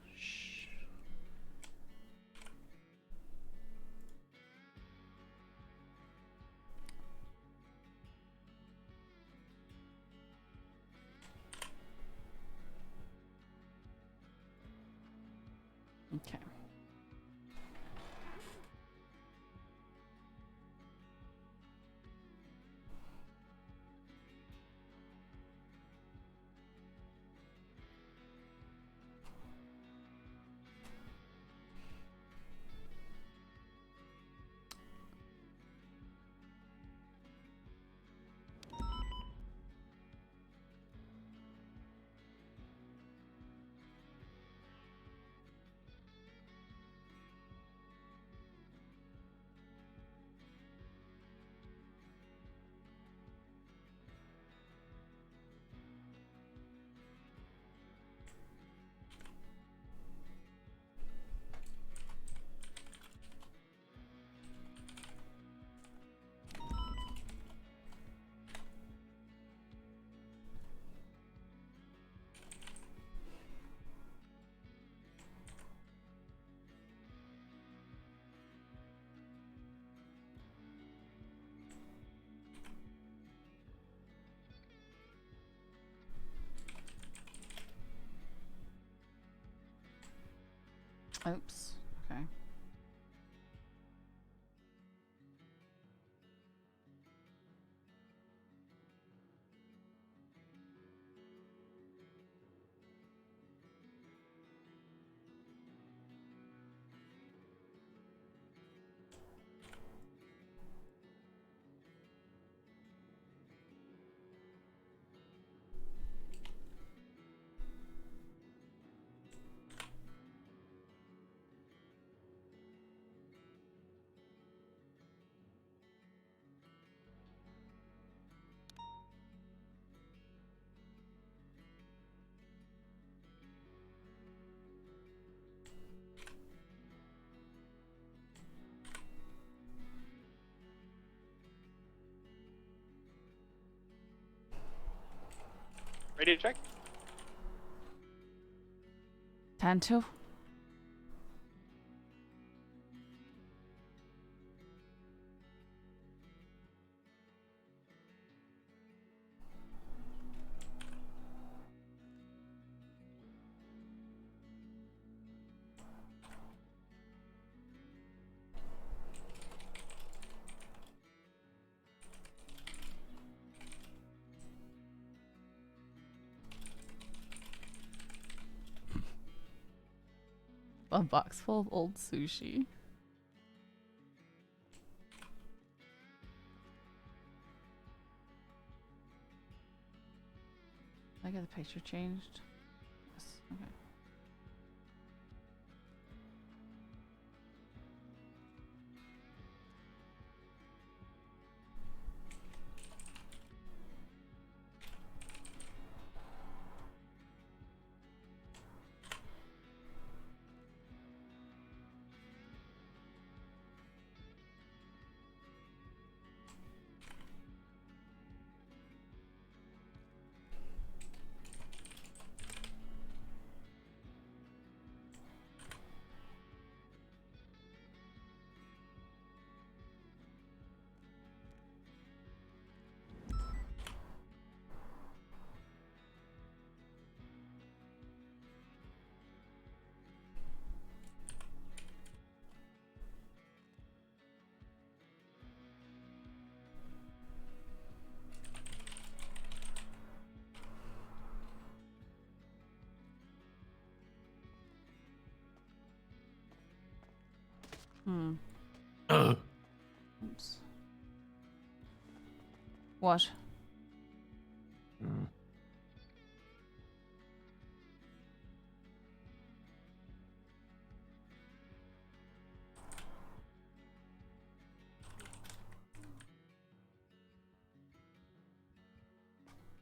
Okay. Oops. Okay. Ready to check? 10-2. A box full of old sushi. I got the picture changed. Yes. Okay. Oops. What?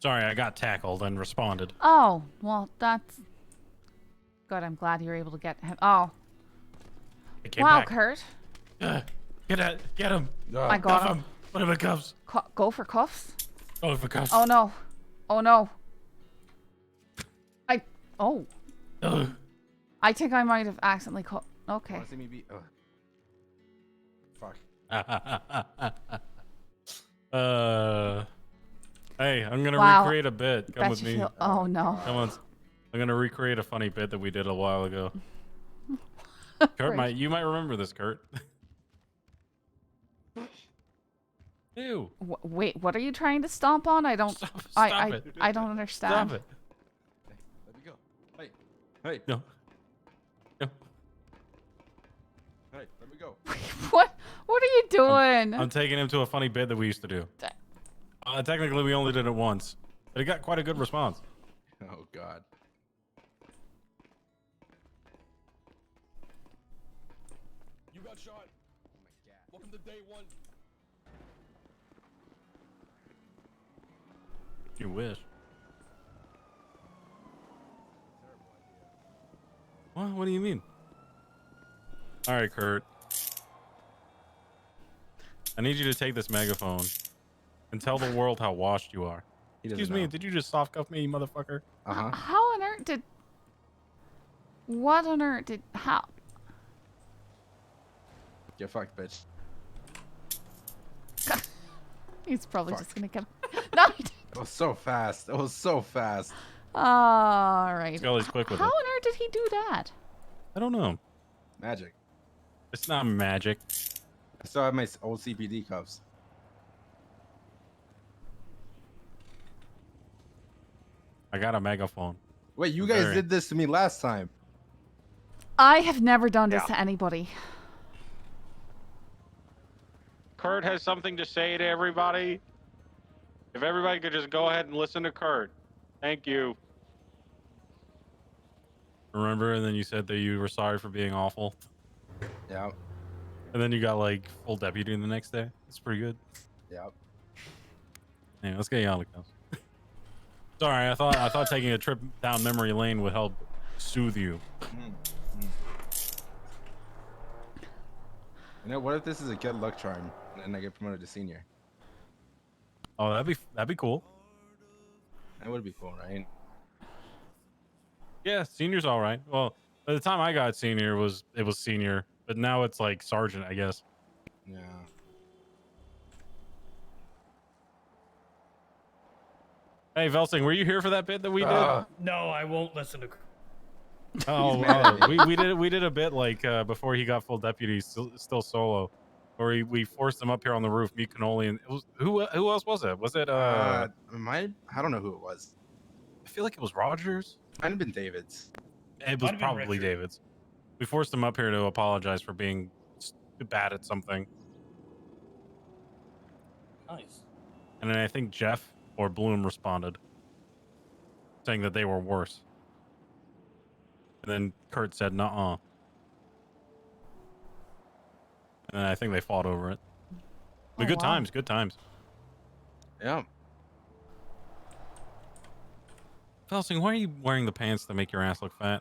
Sorry, I got tackled and responded. Oh, well, that's good. I'm glad you were able to get him. Oh. It came Wow, back. Kurt. Get him. I got Cuff him. Put him in cuffs. Go for cuffs? Go for cuffs. Oh, no. Oh, no. Oh. Ugh. I think I might have accidentally cut. Okay. Wanna see me be? Fuck. Hey, I'm gonna Wow. recreate a bit. Come Bet with you me. feel- oh, no. Come on. I'm gonna recreate a funny bit that we did a while ago. Kurt, you might remember this, Kurt. Ew. Wait, what are you trying to stomp on? I don't. Stop I it. I don't understand. Stop it. Let me go. Hey. No. Hey, let me go. What are you doing? I'm taking him to a funny bit that we used to do. Technically, we only did it once, but it got quite a good response. Oh God. You got shot. Oh my God. Welcome to day one. You wish. What do you mean? All right, Kurt. I need you to take this megaphone and tell the world how washed you are. Excuse me, did you just soft cuff me, you motherfucker? How on earth did? What on earth did? How? Get fucked, bitch. He's probably just gonna come. No. He didn't. It was so fast. It was so fast. All right. Scully's quick with How it. on earth did he do that? I don't know. Magic. It's not magic. I still have my old CPD cuffs. I got a megaphone. Wait, you guys did this to me last time. I have never done this to anybody. Kurt has something to say to everybody. If everybody could just go ahead and listen to Kurt. Thank you. Remember, and then you said that you were sorry for being awful. Yeah. And then you got like full deputy the next day. It's pretty good. Yeah. Yeah, let's get you out of the house. Sorry, I thought taking a trip down memory lane would help soothe you. You know, what if this is a good luck charm and I get promoted to senior? Oh, that'd be cool. That would be cool, right? Yeah, senior's all right. Well, by the time I got senior, it was senior, but now it's like sergeant, I guess. Yeah. Hey, Velsing, were you here for that bit that we did? No, I won't listen to. We did a bit like before he got full deputy, still solo, where we forced him up here on the roof, meet cannoli, and it was who else was it? Was it I don't know who it was. I feel like it was Rogers. Might have been David's. It was probably David's. We forced him up here to apologize for being bad at something. Nice. And then I think Jeff or Bloom responded, saying that they were worse. And then Kurt said, "Nuh-uh." And then I think they fought over it. But good times, good times. Yeah. Felsing, why are you wearing the pants that make your ass look fat?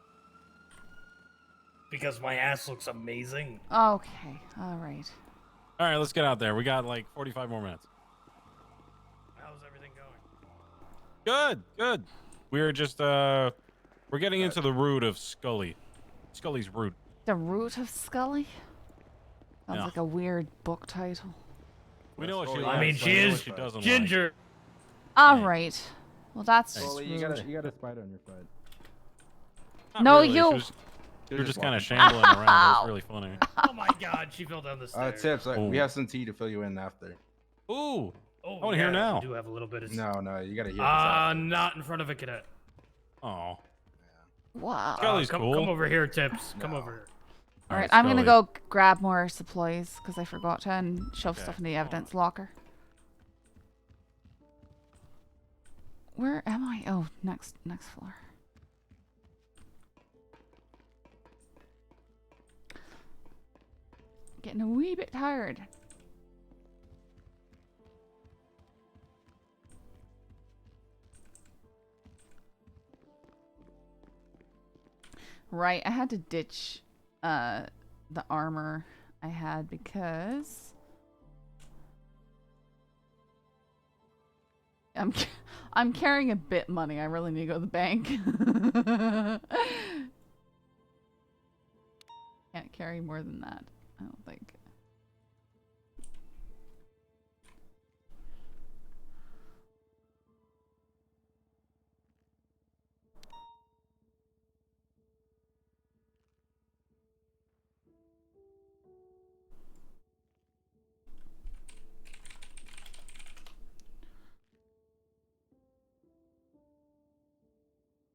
Because my ass looks amazing. Okay. All right. All right, let's get out there. We got like 45 more minutes. How's everything going? Good, good. We're just we're getting into the root of Scully. Scully's root. The root of Scully? Sounds Yeah. like a weird book title. We know what she likes. I mean, but she we know is what she doesn't ginger. All right. Well, that's just Well, rude. you got a spider on your side. Not No, really. you. You were just kind of shambling around. It was really funny. Oh my God, she fell down the stairs. Tips. We have some tea to fill you in after. Ooh. Oh, I wanna hear now. We do have a little bit of. No, you gotta hear this after. Not in front of a cadet. Oh. Wow. Scully's come, cool. Come over here, Tips. Come over here. All right, I'm gonna go grab more supplies because I forgot to and shove Okay. stuff in the evidence locker. Where am I? Oh, next floor. Getting a wee bit tired. Right, I had to ditch the armor I had because I'm carrying a bit money. I really need to go to the bank. Can't carry more than that, I don't think.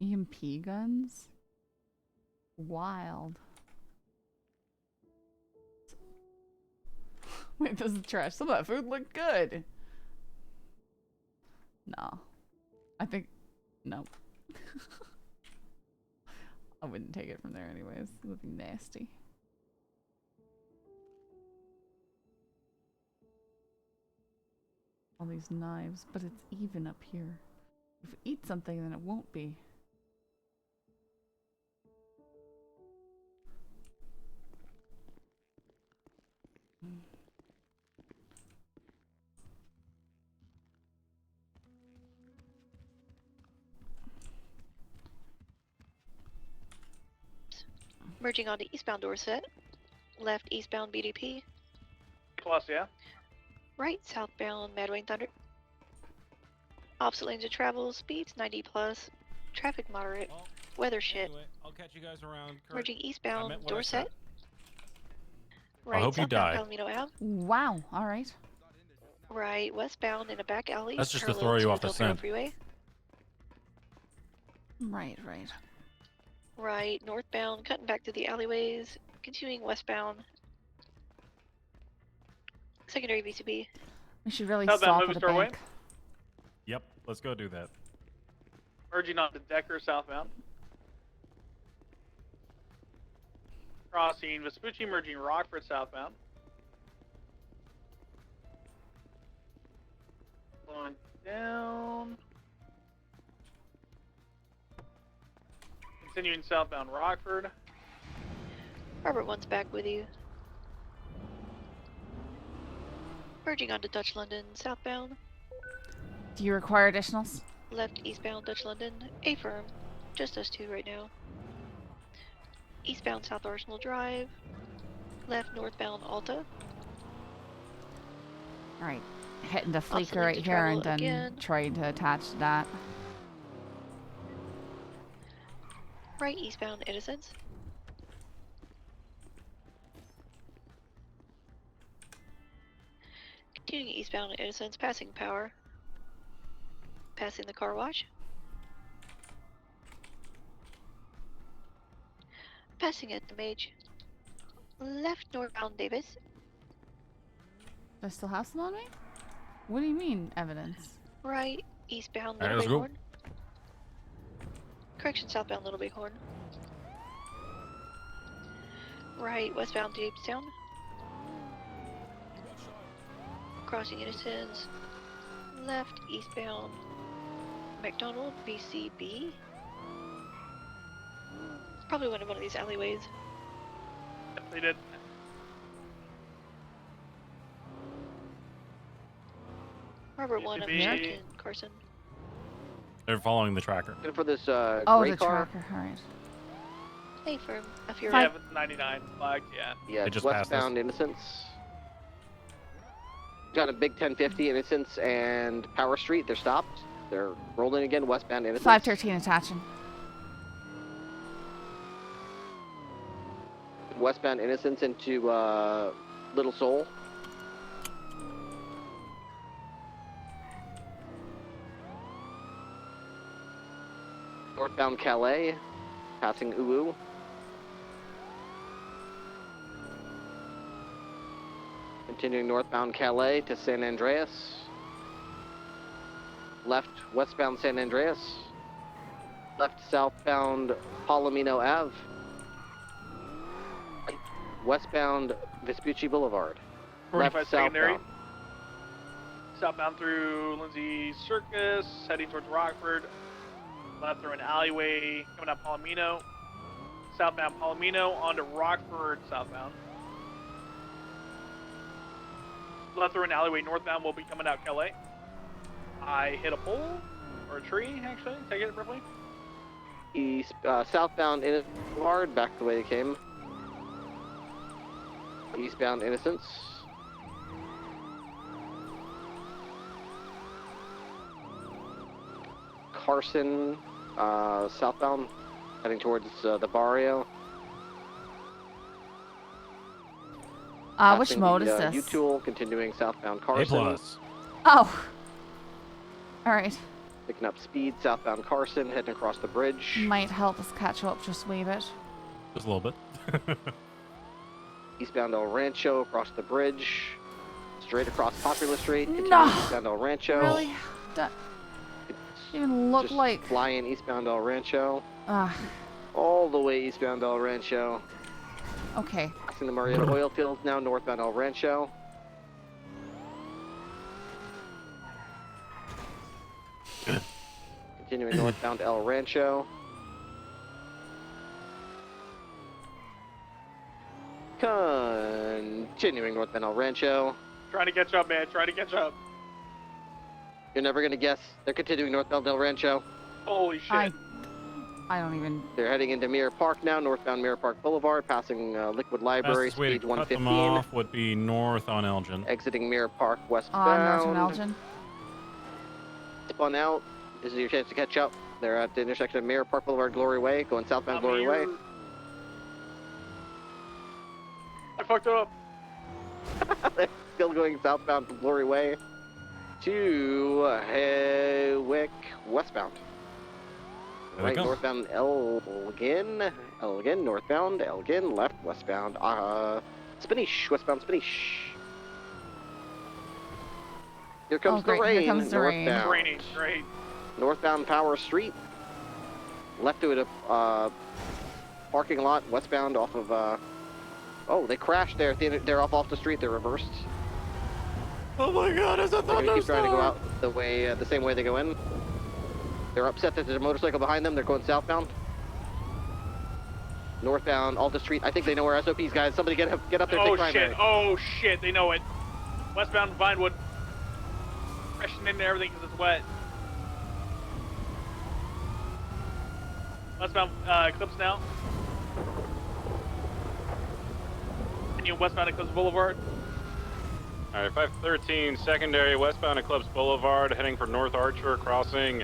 EMP guns? Wild. Wait, this is trash. Some of that food looked good. No. I think... No. I wouldn't take it from there anyways. It would be nasty. All these knives, but it's even up here. If we eat something, then it won't be. Merging onto eastbound Dorset. Left eastbound BDP. Plus, yeah. Right southbound Mad Wing Thunder. Opposite lanes of travel, speeds 90 plus. Traffic moderate. Weather shit. Anyway, I'll catch you guys around. Kurt. Merging I eastbound meant what I Dorset. said. Right hope you die. southbound Palomino Ave. Wow, alright. Right westbound in a back alley. That's just to parallel throw you to off the Del Perro scent. Freeway. Right, right. Right northbound, cutting back to the alleyways. Continuing westbound. Secondary VCB. We should really Southbound stop movie at a store way. bank. Yep, let's go do that. Merging onto Decker southbound. Crossing Vespucci, merging Rockford southbound. Going down. Continuing southbound Rockford. Robert one's back with you. Merging onto Dutch London southbound. Do you require additionals? Left eastbound Dutch London. A-firm. Just us two right now. Eastbound South Arsenal Drive. Left northbound Alta. Alright. Hitting the Opposite fleeker lanes right of here travel and then again. trying to attach to that. Right eastbound Innocence. Continuing eastbound Innocence, passing Power. Passing the car wash. Passing at the Mage. Left northbound Davis. Do I still have some on me? What do you mean, evidence? Right eastbound Alright, Little let's go. Bighorn. Correction, southbound Little Bighorn. Right westbound Jamestown. Crossing Innocence. Left eastbound McDonald VCB. It's probably one of these alleyways. They did. Robert one, I'm be- checking Carson. They're following the tracker. Looking for this Oh, gray the car. tracker, alright. Hey, firm. If you're Yeah, it's 99 flagged, yeah. Yeah, They just passed us. westbound Innocence. Got a big 1050 Innocence and Power Street. They're stopped. They're rolling again. Westbound Innocence. 513 attaching. Westbound Innocence into Little Seoul. Northbound Calais, passing Uwu. Continuing northbound Calais to San Andreas. Left westbound San Andreas. Left southbound Palomino Ave. Right, westbound Vespucci Boulevard. 45 secondary. southbound. Southbound through Lindsay Circus, heading towards Rockford. Left through an alleyway, coming up Palomino. southbound Palomino onto Rockford southbound. Left through an alleyway northbound will be coming out Calais. I hit a pole or a tree, actually. Take it briefly. East, southbound Innocence Boulevard, back the way they came. Eastbound Innocence. Carson, southbound, heading towards the barrio. Which Passing mode the, is this? U-Tool, continuing southbound A Carson. plus. Oh. All right. Picking up speed, southbound Carson, heading across the bridge. Might help us catch up just a wee bit. Just a little bit. Eastbound El Rancho, across the bridge. Straight across Popular Street, continuing No. eastbound El Rancho. Really? That even look Just like. flying eastbound El Rancho. Ah. All the way eastbound El Rancho. Okay. Passing the Marietta oil fields now, northbound El Rancho. Continuing northbound El Rancho. Continuing northbound El Rancho. Trying to catch up, man. Trying to catch up. You're never gonna guess. They're continuing northbound El Rancho. Holy shit. I don't even. They're heading into Mirror Park now, northbound Mirror Park Boulevard, passing Liquid Library, Fastest way to speed cut them 115. off would be north on Elgin. Exiting Mirror Park North westbound. on Elgin. Spun out. This is your chance to catch up. They're at the intersection of Mirror Park Boulevard, Glory Way, going southbound I'm Glory here. Way. I fucked up. Still going southbound from Glory Way to Hawick westbound. There Right, they go. northbound Elgin, northbound Elgin, left westbound Spanish, westbound Spanish. Here comes the great, rain. here comes the rain. northbound. Raining. Great. Northbound Power Street. Left to a parking lot westbound off of. Oh, they crashed there. They're off the street. They're reversed. Oh my God! Is that They're gonna keep trying to go thunderstorm? out the way, the same way they go in. They're upset that there's a motorcycle behind them. They're going southbound. Northbound Alta Street. I think they know where SOP's, guys. Somebody get up there. Oh take primary. shit. Oh shit. They know it. Westbound Vinewood. Crashing into everything because it's wet. Westbound Eclipse now. Continue westbound Eclipse Boulevard. All right, 513 secondary westbound Eclipse Boulevard, heading for North Archer crossing,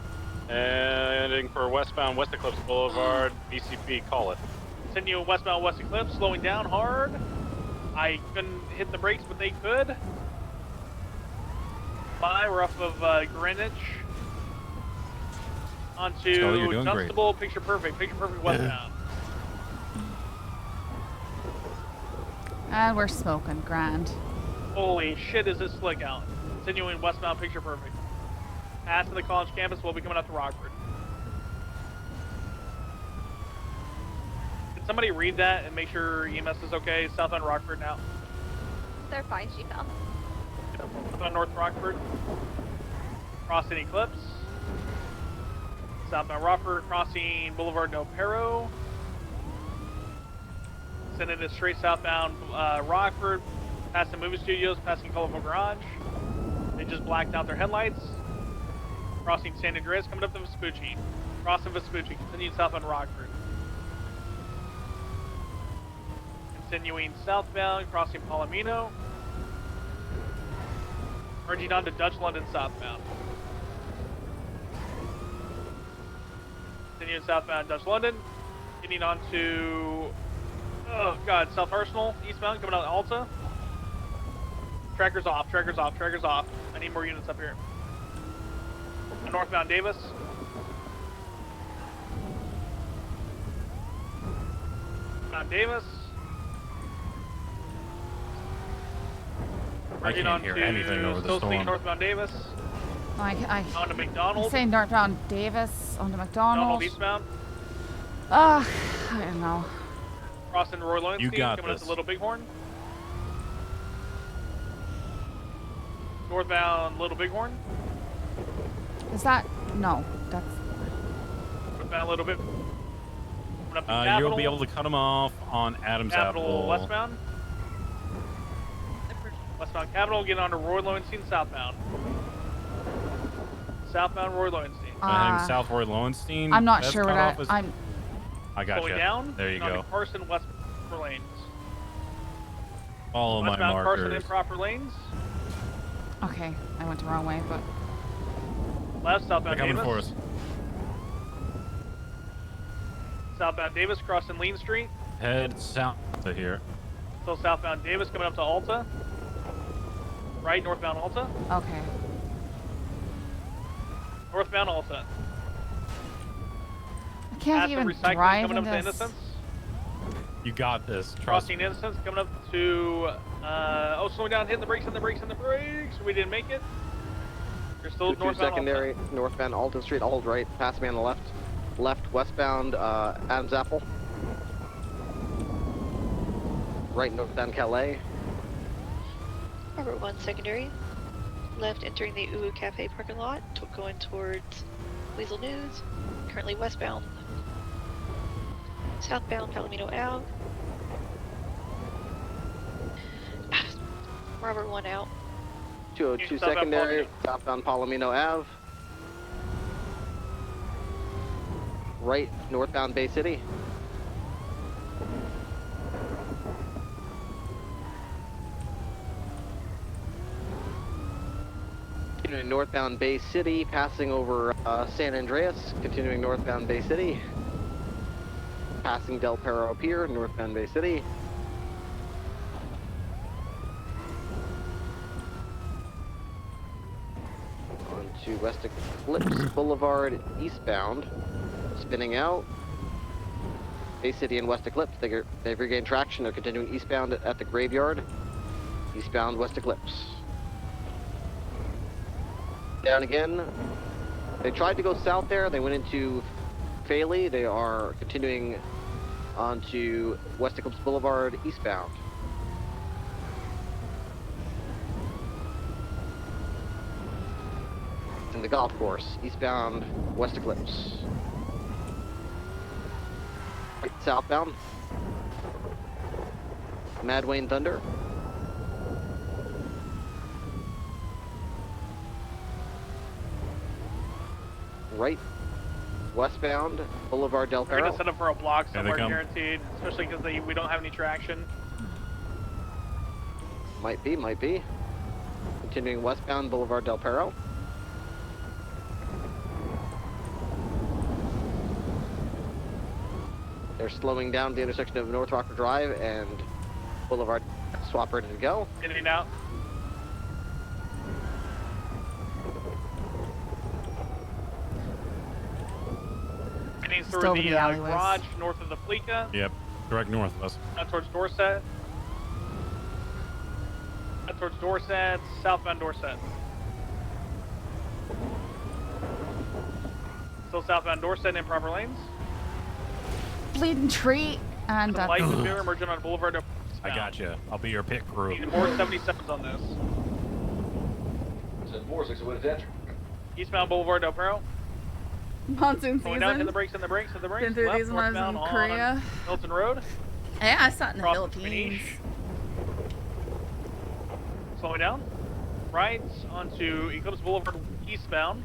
and heading for westbound West Eclipse Boulevard. BCP, call it. Continue westbound West Eclipse, slowing down hard. I couldn't hit the brakes, but they could. We're off of Greenwich. Onto Scully, you're doing great. Dunstable, picture perfect westbound. And we're smoking. Grand. Holy shit, is this slick out. Continuing westbound, picture perfect. Passing the college campus, we'll be coming out to Rockford. Can somebody read that and make sure EMS is okay? Southbound Rockford now. They're fine, she fell. Southbound North Rockford. Crossing Eclipse. Southbound Rockford, crossing Boulevard No Pero. Sending it straight southbound Rockford. Past the movie studios, passing Colorful Garage. They just blacked out their headlights. Crossing San Andreas, coming up to Vespucci. Crossing Vespucci, continuing southbound Rockford. Continuing southbound, crossing Palomino. Merging on to Dutch London southbound. Continuing southbound Dutch London. Getting on to, oh god, South Arsenal, eastbound, coming out of Alta. Trackers off, trackers off, trackers off. I need more units up here. Northbound Davis. Northbound Davis. I can't hear anything over the Still storm. northbound Davis. On to McDonald. I say northbound Davis onto McDonald. Eastbound. I don't know. Crossing Roy Lowenstein, You got coming up this. to Little Bighorn. Northbound Little Bighorn. Is that no? That's Northbound Little Bit. Coming Coming up to Capital. You'll be able to cut them off on Adam's Capital Apple. westbound. Westbound Capital, get onto Roy Lowenstein southbound. Southbound Roy Lowenstein. Heading south Roy Lowenstein. I'm not That's sure cut what off as- I'm. I got Slowing you. down. There you onto go. Carson West proper lanes. Follow my Westbound Carson markers. improper lanes. Okay, I went the wrong way, but. Left They're southbound coming Davis. for us. Southbound Davis crossing Lean Street. Head south to here. Still southbound Davis coming up to Alta. Right, northbound Alta. Okay. Northbound Alta. I can't Past even the recycling drive coming in up to this. Innocence. You got this. Trust Crossing Innocence coming up to slowing down, hitting the brakes and the brakes and the brakes. We didn't make it. You're still 2 northbound secondary, northbound Alton Street. I'll hold right. Pass me on the left. Left westbound Adams Apple. Right northbound Calais. Harbor 1 secondary. Left entering the Uwu Cafe parking lot, going towards Weasel News. Currently westbound. Southbound Palomino Ave. Robert 1 out. 202 secondary, southbound Palomino Ave. Right, northbound Bay City. Continuing northbound Bay City, passing over San Andreas, continuing northbound Bay City. Passing Del Perro Pier, northbound Bay City. To West Eclipse Boulevard eastbound, spinning out. Bay City and West Eclipse, they've regained traction. They're continuing eastbound at the graveyard. Eastbound West Eclipse. Down again. They tried to go south there. They went into Faley. They are continuing onto West Eclipse Boulevard eastbound. The golf course, eastbound West Eclipse. Right, southbound. Mad Wayne Thunder. Right, westbound Boulevard Del We're Perro. gonna set up for a block Here they somewhere come. guaranteed, especially because we don't have any traction. Might be, might be. Continuing westbound Boulevard Del Perro. They're slowing down the intersection of North Rocker Drive and Boulevard. Swap ready to go. In and out. Heading Just through over the the alleyways. garage north of the Fleeca. Yep. Direct north of us. Out towards Dorset. Out towards Dorset. Southbound Dorset. Still southbound Dorset in improper lanes. Bleeding tree and. Some light and mirror emerging on Boulevard. I got you. I'll be your pit crew. Need more 77s on this. Said 4-6 away to enter. Eastbound Boulevard Del Perro. Monsoon Going down, hit season. the brakes, hit the brakes, hit the brakes. Been through Left, these when I was northbound in on Korea. Hilton Road. Yeah, I saw it in the Crossing Philippines. Slowing down. Right onto Eclipse Boulevard eastbound.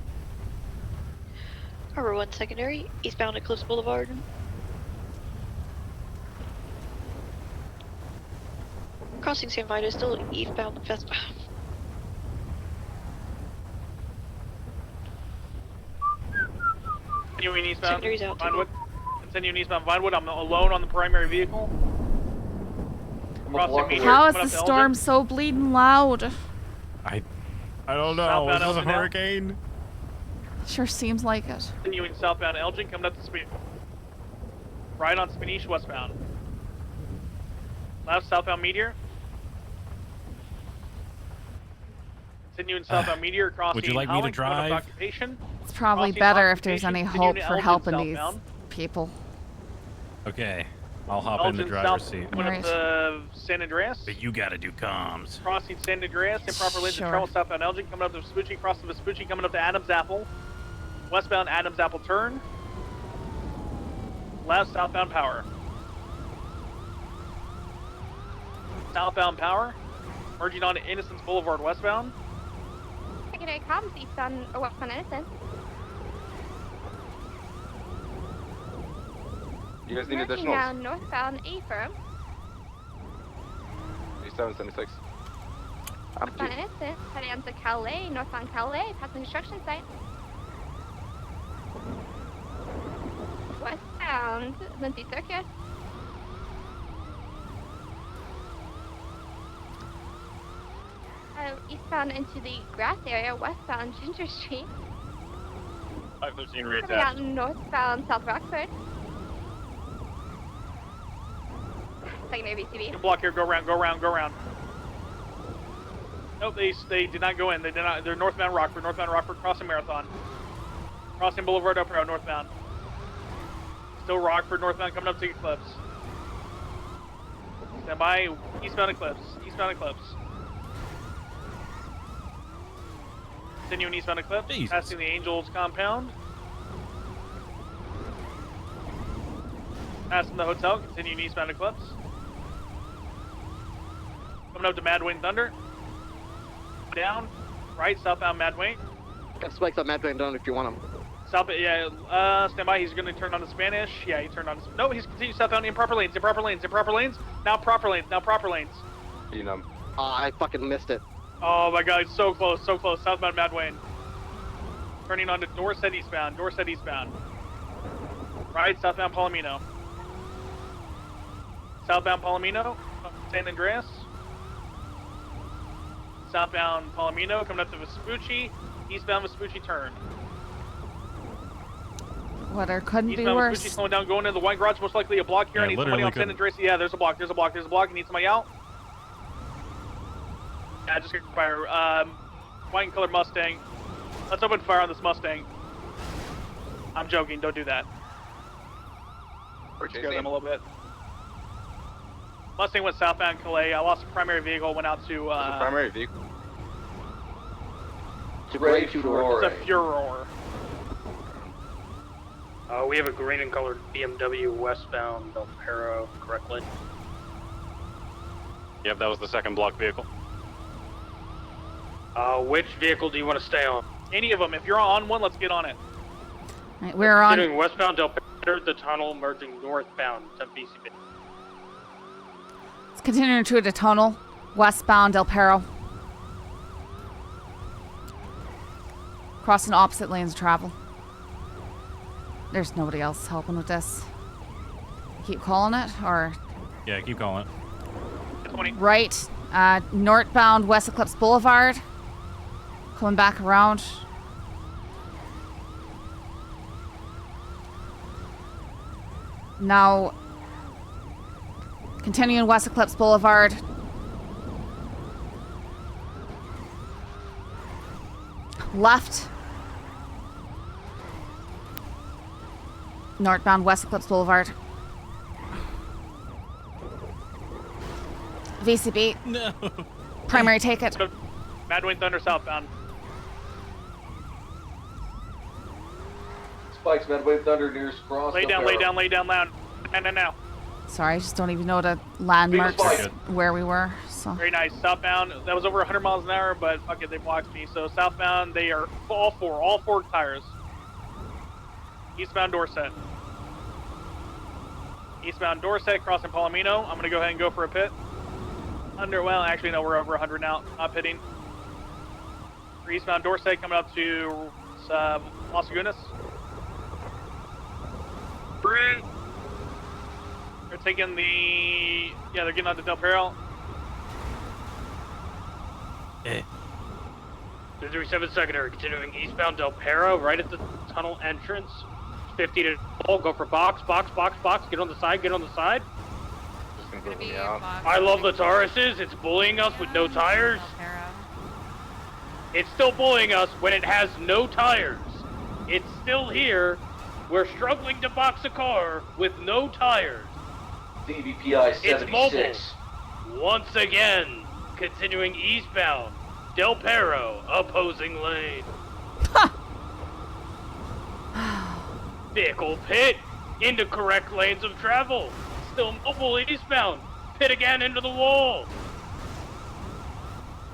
Harbor 1 secondary, eastbound Eclipse Boulevard. Crossing San Vito, still eastbound Vespa. Continuing eastbound Secondary's out, Vinewood. Continuing eastbound Vinewood. I'm alone on the primary vehicle. Crossing Meteor, How is coming the up to storm Elgin. so bleeding loud? I don't know. Southbound Is this a Elgin now. hurricane? Sure seems like it. Continuing southbound Elgin, coming up to speed. Right on Spanish westbound. Left southbound Meteor. Continuing southbound Meteor crossing. Would you like me to Holland, coming up drive? Occupation. It's probably Crossing better if there's Occupation, any continuing hope to for Elgin helping these southbound. people. Okay. I'll hop in the Elgin driver's south, seat. coming up to San Andreas. But you gotta do comms. Crossing San Andreas, improper lanes Sure. and travel southbound Elgin, coming up to Vespucci, crossing Vespucci, coming up to Adams Apple. Westbound Adams Apple turn. left, southbound power. Southbound power, merging onto Innocence Boulevard westbound. Secondary comms eastbound or westbound Innocence. You guys need Merging additionals? now northbound A firm. 8776. Westbound Innocence, heading on to Calais, northbound Calais, past the construction site. Westbound Lindsay Circus. Eastbound into the grass area, westbound Ginger Street. 513 Coming reattach. out northbound South Rockford. Secondary VCB. Block here, go around, go around, go around. Nope, they did not go in. They did not. They're northbound Rockford, crossing Marathon. Crossing Boulevard up road, northbound. Still Rockford, northbound, coming up to Eclipse. Stand by, eastbound Eclipse, Continuing eastbound Eclipse, Jesus. passing the Angels compound. Passing the hotel, continuing eastbound Eclipse. Coming up to Mad Wayne Thunder. Down, right, southbound Mad Wayne. Got spikes on Mad Wayne down if you want them. South, yeah, stand by, he's gonna turn on to Spanish. Yeah, he turned on to, no, he's continuing southbound in proper lanes, now proper lanes. You know. I fucking missed it. Oh my god, so close, southbound Mad Wayne. Turning on to Dorset eastbound. Right, southbound Palomino. San Andreas. Southbound Palomino, coming up to Vespucci. Eastbound Vespucci turn. Weather couldn't be Eastbound worse. Vespucci slowing down, going into the wine garage, most likely a block here. Yeah, I need somebody literally on San Andreas. Yeah, there's a block. I need somebody out. Yeah, just gonna fire. White and colored Mustang. Let's open fire on this Mustang. I'm joking, don't do that. Scare them a little bit. Mustang went southbound Calais. I lost a primary vehicle, went out to What's the primary vehicle? It's a Furor. We have a green and colored BMW westbound Del Perro, correctly. Yep, that was the second block vehicle. Which vehicle do you want to stay on? Any of them. If you're on one, let's get on it. Right, we're on. Continuing westbound Del Perro, the tunnel, merging northbound to VCB. It's continuing through the tunnel, westbound Del Perro. Crossing opposite lanes of travel. There's nobody else helping with this. Keep calling it, or? Yeah, keep calling it. 20. Right, northbound West Eclipse Boulevard. Coming back around. Now, continuing West Eclipse Boulevard. Left. Northbound West Eclipse Boulevard. VCB. No. Primary ticket. Mad Wayne Thunder southbound. Spikes, Mad Wayne Thunder, nearest cross. Lay down loud. Now. Sorry, I just don't even know the landmarks where we were. So Very nice. Southbound, that was over 100 miles an hour, but fuck it, they blocked me. So southbound, they are all four tires. Eastbound Dorset. Eastbound Dorset, crossing Palomino. I'm gonna go ahead and go for a pit. Well, actually, no, we're over 100 now. Not pitting. For eastbound Dorset, coming up to Las Lagunas. They're taking the... Yeah, they're getting on to Del Perro. 237 secondary, continuing eastbound Del Perro, right at the tunnel entrance. 50 to go for box, get on the side. I love the Tauruses, it's bullying us with no tires. It's still bullying us when it has no tires. It's still here. We're struggling to box a car with no tires. DVPI 76. It's mobile. Once again, continuing eastbound, Del Perro, opposing lane. Vehicle pit. into correct lanes of travel. Still mobile eastbound. Pit again into the wall.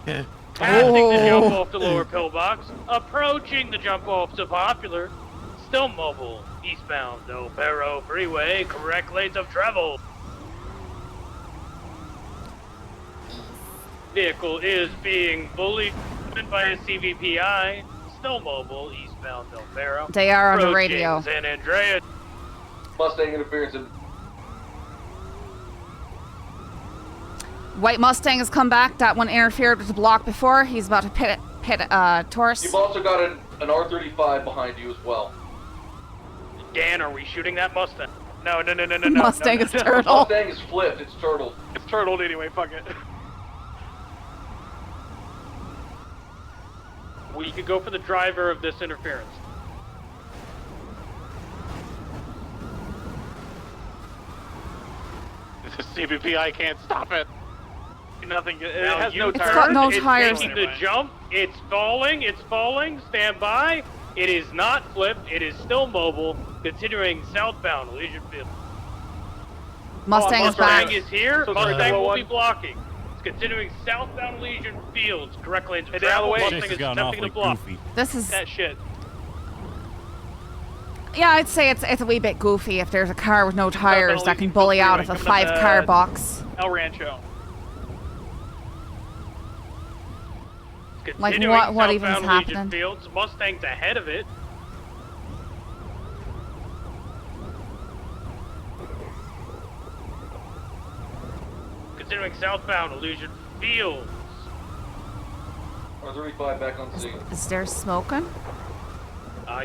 Passing the jump off to lower pillbox. Approaching the jump off to Popular. Still mobile eastbound. Del Perro Freeway. Correct lanes of travel. Vehicle is being bullied by a CVPI. Still mobile eastbound Del Perro. They are on the Approaching radio. San Andreas. Mustang interference in. White Mustang has come back. That one interfered with the block before. He's about to pit Taurus. You've also got an R35 behind you as well. Dan, are we shooting that Mustang? No. Mustang is turtle. Mustang is flipped. It's turtled. It's turtled anyway. Fuck it. We could go for the driver of this interference. The CBPI can't stop it. Nothing. It Now has no U-turn, tires. It's got no tires. It's making the jump. It's falling. Stand by. It is not flipped. It is still mobile. Continuing southbound, Legion Field. Mustang is back. Mustang is here. So Mustang will be 1. blocking. It's continuing southbound Legion Fields. Correct lanes of Hey, down the travel. way. Mustang Chase is has gotten attempting to awfully block. goofy. This is, That shit. yeah, I'd say it's a wee bit goofy if there's a car with no tires that can bully out of a Coming up, 5-car box. El Rancho. Like, Continuing what even is southbound Legion happening? Fields. Mustang's ahead of it. Continuing southbound Legion Fields. R35 back on scene. Is there smoking?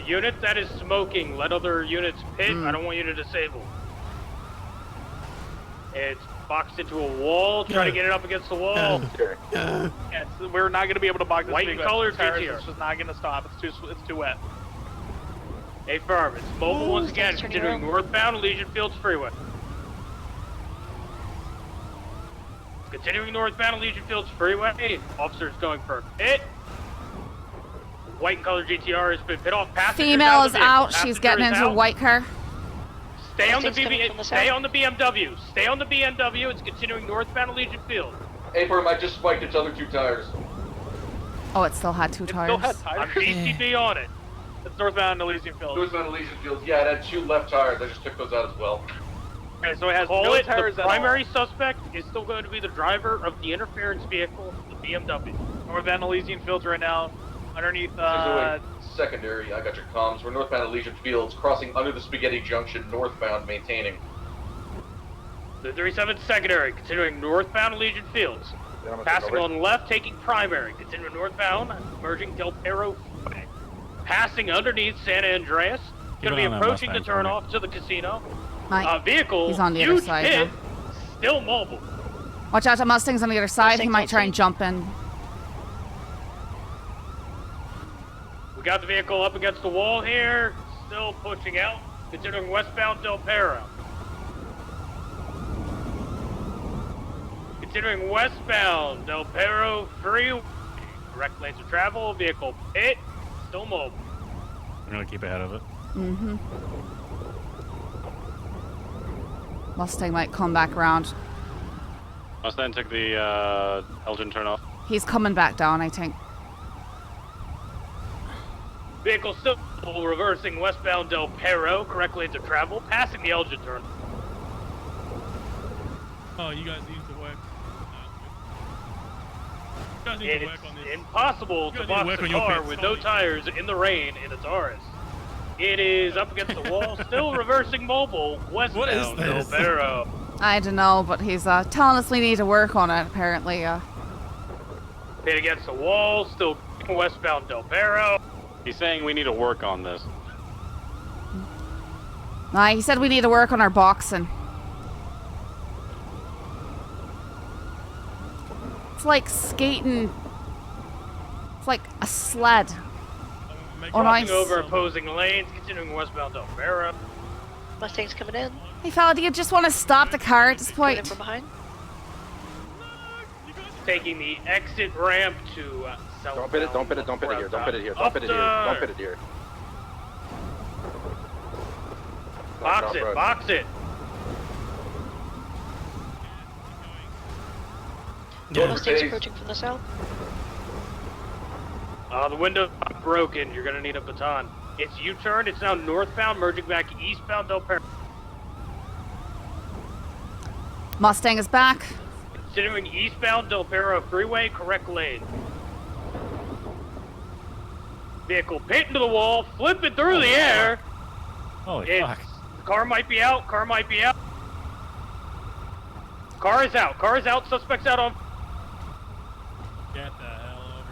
Unit that is smoking, let other units pit. Hmm. I don't want you to disable. It's boxed into a wall. Try to get it up against the wall. Yes, we're not going to be able to bog this White big and colored tires. GTR. It's just not going to stop. It's too wet. Affirm. It's mobile once again. Turning Continuing around. northbound Legion Fields Freeway. Continuing northbound Legion Fields Freeway. Officers going for a pit. White and colored GTR has been pit off. Passenger Female is out. She's getting into a white. white car. Stay on the Mustang's coming from the stay south. on the BMW. Stay on the BMW. It's continuing northbound Legion Field. A-firm, I just spiked its other 2 tires. Oh, it still had 2 tires. Still had I'm tires. DCB on it. It's northbound Elysian Field. Northbound Elysian Fields. Yeah, it had 2 left tires. I just took those out as well. Okay, so it has Call no it tires. The at all. primary suspect is still going to be the driver of the interference vehicle, the BMW. Northbound Elysian Fields right now. Underneath, Secondary, I got your comms. We're northbound Elysian Fields, crossing under the Spaghetti Junction, northbound, maintaining. The 37 secondary, continuing northbound Legion Fields. Passing on left, taking primary. Continuing northbound, merging Del Perro. Passing underneath Santa Andreas. Keep Going to an be eye on that approaching the Mustang for me. turnoff to the casino. Mike, Vehicle, he's on the other huge side pit, now. still mobile. Watch out, the Mustang's on the other side. He Mustang's might on try and scene. jump in. We got the vehicle up against the wall here, still pushing out, continuing westbound Del Perro. Continuing westbound Del Perro Freeway. Direct lanes of travel, vehicle pit, still mobile. I'm gonna keep ahead of it. Mm-hmm. Mustang might come back around. Mustang took the Elgin turn off. He's coming back down, I think. Vehicle still reversing westbound Del Perro, correct lanes of travel, passing the Elgin turn. Oh, you guys need to work. You guys need to It's work on this. impossible You to guys need to box work a on your car pits, with no Scully. tires in the rain in a Taurus. It is up against the wall, still reversing mobile, westbound Del this? Perro. I don't know, but he's telling us we need to work on it, apparently. Hit against the wall, still westbound Del Perro. He's saying we need to work on this. He said we need to work on our boxing. It's like skating. It's like a sled. Oh, nice. Crossing over opposing lanes, continuing westbound Del Perro. Mustang's coming in. Hey, fella, do you just want to stop the car at this Coming in point? from behind. Taking the exit ramp to south. Don't pit it, don't pit it, don't pit it here, don't pit it here, don't pit it here, don't pit it here. Box it, box it. Mustangs approaching from the south. The window's broken. You're gonna need a baton. It's U-turn. It's now northbound, merging back eastbound Del Perro. Mustang is back. Considering eastbound Del Perro freeway, correct lane. Vehicle pit into the wall, flip it through the air. Holy fuck. The car might be out. Car might be out. Car is out. Car is out. Suspect's out on. Get the hell over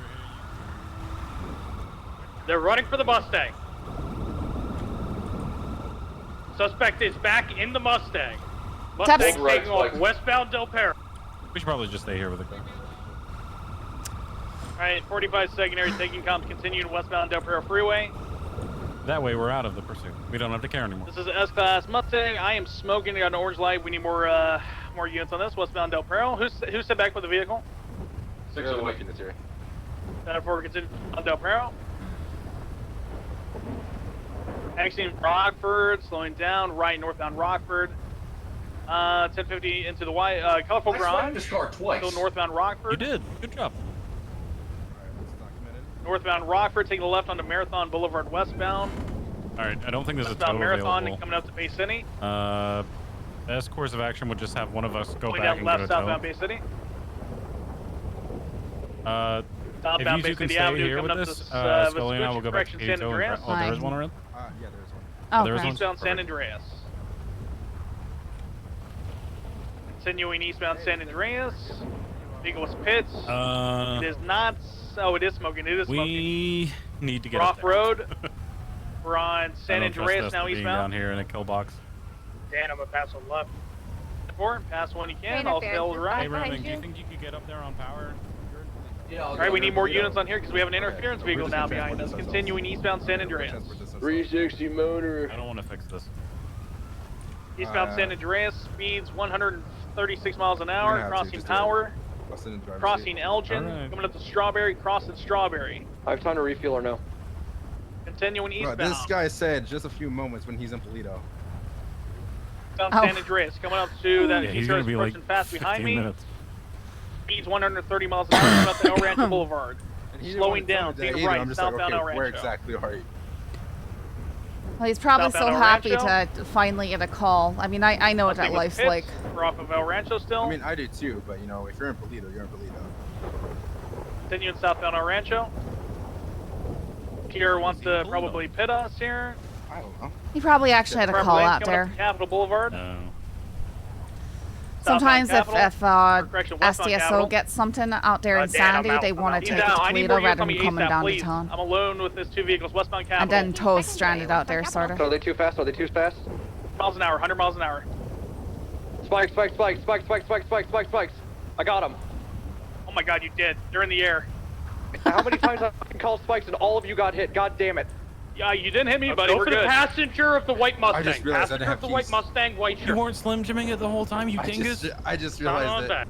here. They're running for the Mustang. Suspect is back in the Mustang. Mustang's taking off westbound Del Perro. We should probably just stay here with the car. Alright, 45 secondary taking comms continuing westbound Del Perro Freeway. That way we're out of the pursuit. We don't have to care anymore. This is an S-Class Mustang. I am smoking. I got an orange light. We need more units on this. Westbound Del Perro. Who's set back with the vehicle? 601 units here. 4 continuing on Del Perro. Exiting Rockford, slowing down, right northbound Rockford. 1050 into the white, colorful garage. This car twice. Still northbound Rockford. You did. Good job. Northbound Rockford, taking the left onto Marathon Boulevard westbound. Alright, I don't think there's a Westbound tow Marathon available. coming up to Bay City. Best course of action would just have one of us go Going back down and left get a tow. southbound Bay City. If you two can stay here with this, Scully and I will go back to Katie Tow and oh, there is one around? Yeah, there's one. Oh, there is okay. one? Eastbound San Andreas. Continuing eastbound San Andreas. Vehicle was pits. It is not. Oh, it is smoking. It is smoking. We need to get We're up off there. road. We're on San I don't trust Andreas us now to being eastbound. down here in a kill box. Dan, I'm gonna pass on left. 4, pass one you can. All sails right. Hey, Roman, do you think you could get up there on power? Yeah, All right, we need more units on here because we have an interference vehicle now behind us. Continuing eastbound San Andreas. 360 motor. I don't want to fix this. Eastbound San Andreas, speeds 136 miles an hour, crossing Power, crossing Elgin, coming up to Strawberry, crossing Strawberry. I have time to refuel or no? Continuing eastbound. This guy said just a few moments when he's in Polito. Eastbound San Andreas, coming up to that Yeah, he's gonna be like fast behind 15 me. minutes. Speeds 130 miles an hour, coming up to El Rancho Boulevard. Slowing down, Either, taking right, I'm just like, southbound okay, El Rancho. where exactly are you? Well, he's probably so Southbound El happy Rancho. to finally get a call. I mean, I know what that Mustang with life's pits. like. We're off of El Rancho still. I mean, I do too, but you know, if you're in Polito, you're in Polito. Continuing southbound El Rancho. Kier wants to probably pit us here. I don't know. He probably actually had a call Lane out coming up there. to Capitol Boulevard. No. Sometimes if Correction, westbound SDSO Capitol. gets something out there in Dan, I'm Sandy, out, they I'm want out. to He's take it out. to I need Toledo more units rather on than me coming ASAP, down to please. town. I'm alone with this 2 vehicles, westbound Capitol. And then Toe's stranded out there, sort of. Are they too fast? Are they too fast? Miles an hour, 100 miles an hour. Spikes. I got him. Oh my god, you did. They're in the air. How many times I fucking called spikes and all of you got hit? God damn it. Yeah, you didn't hit me, buddy. Go We're for the good. passenger of the white Mustang. just realized I Passenger didn't have of the white keys. Mustang, white shirt. You weren't Slim Jimming it the whole time, you dingus? I just Not realized on it. that.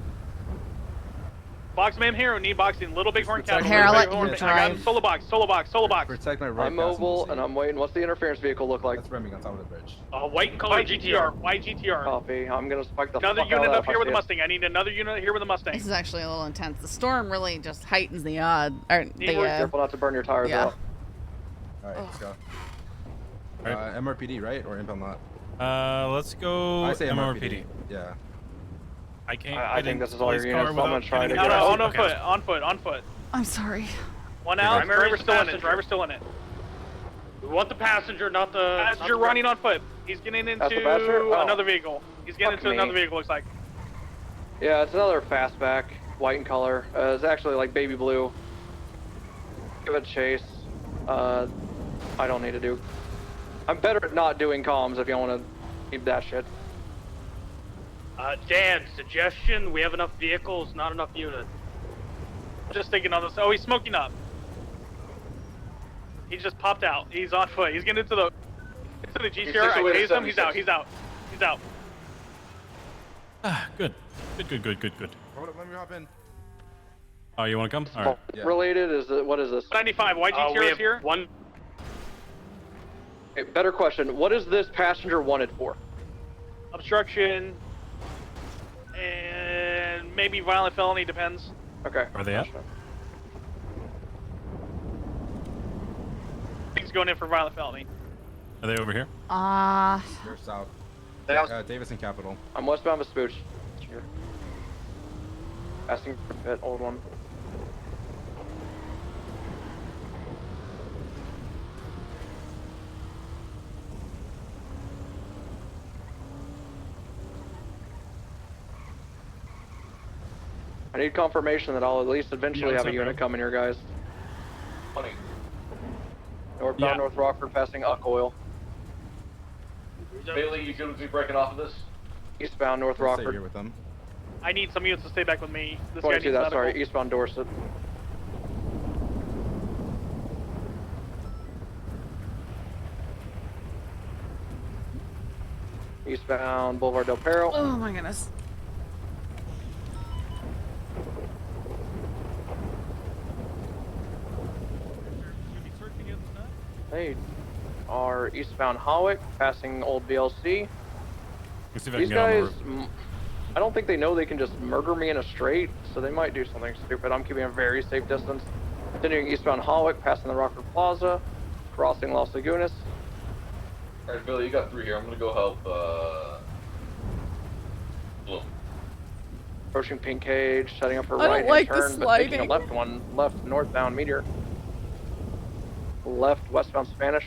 Boxman here, knee boxing, Little Bighorn County. Here, I'll let Little you Bighorn. I got him. drive. Solo box. Protect my right I'm mobile and I'm waiting. What's the interference vehicle look like? That's Remy on top of the bridge. White and color White GTR. GTR. Copy. I'm gonna spike the Another fuck unit out up here with the the Mustang. I need another unit here with the Mustang. This is actually a little intense. The storm really just heightens the odd. Or the, Careful not to burn your tires yeah. out. Alright, let's go. MRPD, right? Or impound lot? Let's go I say MRPD. Yeah. I can't. I think this is all your police units, car so I'm gonna without try to getting get out. On foot. I'm sorry. One out. Primary Driver's still in passenger. it. Driver's still in it. We want the passenger, not the... Passenger running on foot. He's getting into That's the passenger? Oh. another vehicle. He's getting Fuck into me. another vehicle, looks like. Yeah, it's another fastback, white in color. It's actually like baby blue. Give it a chase. I don't need to do. I'm better at not doing comms if you want to keep that shit. Dan, suggestion, we have enough vehicles, not enough units. Just thinking on this. Oh, he's smoking up. He just popped out. He's on foot. He's getting into the GTR. I tased him. He's out. He's out. Ah, good. Hold up, let me hop in. Oh, you want to come? All right. Related is what is this? 95. White GTR is here. One. Okay, better question. What is this passenger wanted for? Obstruction and maybe violent felony, depends. Okay. Are they up? He's going in for violent felony. Are they over here? They're south. Davis and Capital. I'm westbound Vespucci. Passing pit, old one. I need confirmation that I'll at least eventually have a unit coming here, guys. Northbound North Rockford, passing Uck Oil. Bailey, you going to be breaking off of this? Eastbound North Stay Rockford. here with them. I need some units to stay back with me. This guy 22, needs that's medical. sorry, eastbound Dorset. Eastbound Boulevard Del Perro. Oh my goodness. They are eastbound Hawick, passing Old BLC. Let's see if I These can get on the guys, roof. I don't think they know they can just murder me in a straight, so they might do something stupid. I'm keeping a very safe distance. Continuing eastbound Hawick, passing the Rockford Plaza, crossing Los Lagunas. Alright, Billy, you got 3 here. I'm gonna go help, Blue. Approaching Pink Cage, setting up for I don't right like hand the turn, but taking a sliding. left one, left northbound Meteor. Left westbound Spanish.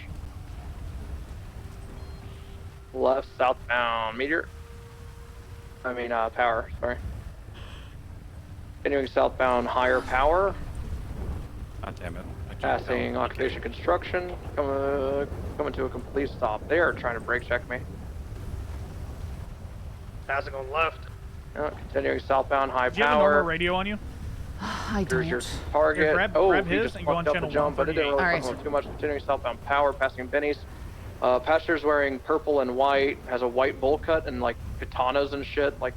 Left southbound Meteor. I mean, Power, sorry. Continuing southbound Higher Power. God damn it. Passing Occupation Construction. Coming to a complete stop there, trying to brake check me. Passing on left. Continuing southbound High Do you have a normal Power. radio on you? I Here's your don't. target. Here, grab oh, grab he his just and go on fucked up channel the jump, but it didn't 138. really fuck him up too much. Continuing southbound Power, passing Benny's. Passengers wearing purple and white, has a white bowl cut and like katanas and shit, like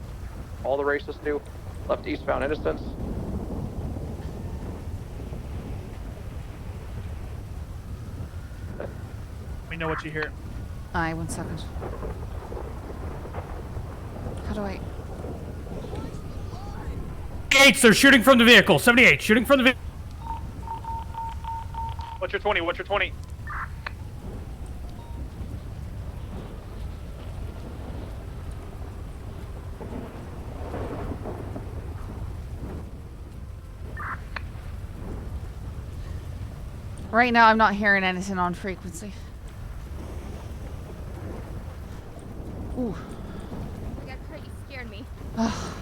all the racists do. Left eastbound Innocence. We know what you hear. Aye, 1 second. How do I? 78s, they're shooting from the vehicle. 78, shooting from the vehicle. What's your 20? What's your 20? Right now, I'm not hearing anything on frequency. Ooh. I got hurt. You scared me. Oh,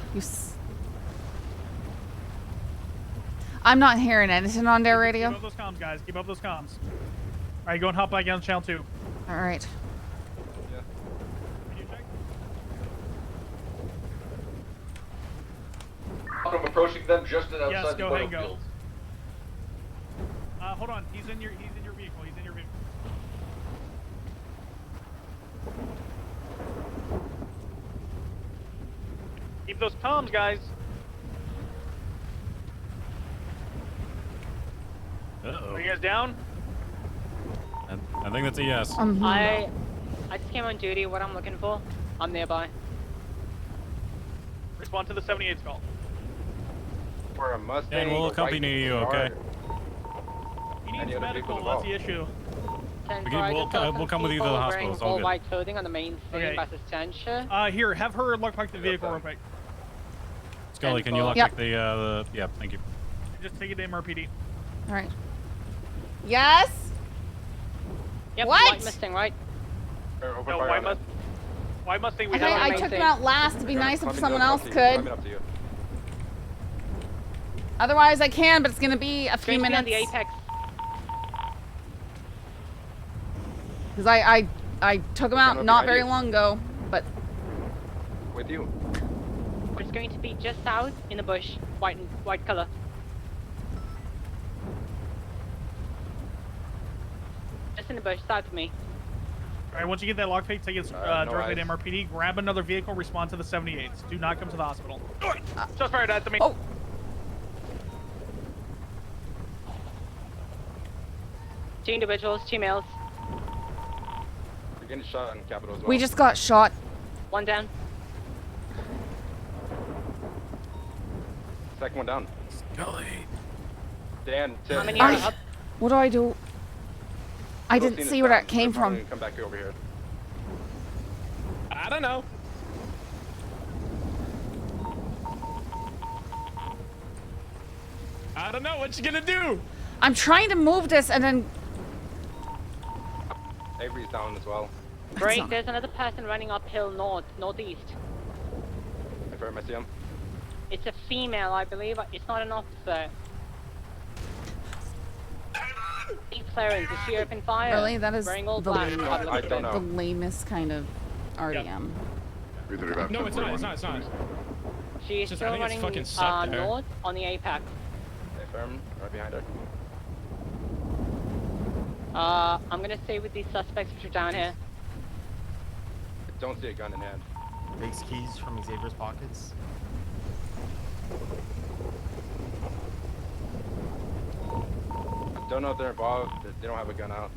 I'm not hearing anything on their radio. Keep up those comms, guys. Keep up those comms. All right, go and hop back on channel 2. All right. I'm approaching them just outside Yes, the go ahead and battlefield. go. Hold on. He's in your vehicle. He's in your vehicle. Keep those comms, guys. Uh-oh. Are you guys down? I think that's a yes. I just came on duty. What I'm looking for? I'm nearby. Respond to the 78's call. For a Mustang. And we'll a accompany you, white okay? car. He needs Any other medical. vehicles That's the issue. We'll come with you to the hospital. It's all All good. white clothing on the main scene Okay. by the censure. Here, have her lockpick the vehicle real quick. Scully, can you lock Yep. the yeah, thank you. Just take it to MRPD. All right. Yes. Yep, What? White Mustang, right? No, why Mustang? We Okay, have I took them out last to be nice if someone else could. Otherwise, I can, but it's gonna be a few Going to be on minutes. the Apex. Because I took them out not very long ago, but With you. It's going to be just south in the bush, white color. Just in the bush, south of me. All right, once you get that lockpick, take it no directly to eyes. MRPD. Grab another vehicle. Respond to the 78s. Do not come to the hospital. Just fired at me. Oh. Two individuals, 2 males. We're getting shot on Capitol as well. We just got shot. One down. Second one down. Scully. Dan, Tim. How many are up? What do I do? I didn't see where that came from. Come back over here. I don't know. I don't know what you gonna do. I'm trying to move this and then. Avery's down as well. Great, there's another person running uphill northeast. Confirm, I see him. It's a female, I believe. It's not an officer. Clarence, is she open fire? Really? That is Wearing all the, black. the lamest kind of RDM. No, it's not. It's not. It's not. She's Just, still I think it's running fucking sucked there. north on the apex. Confirm, right behind her. I'm gonna stay with these suspects which are down here. Don't see a gun in hand. Takes keys from Xavier's pockets. Don't know if they're involved. They don't have a gun out.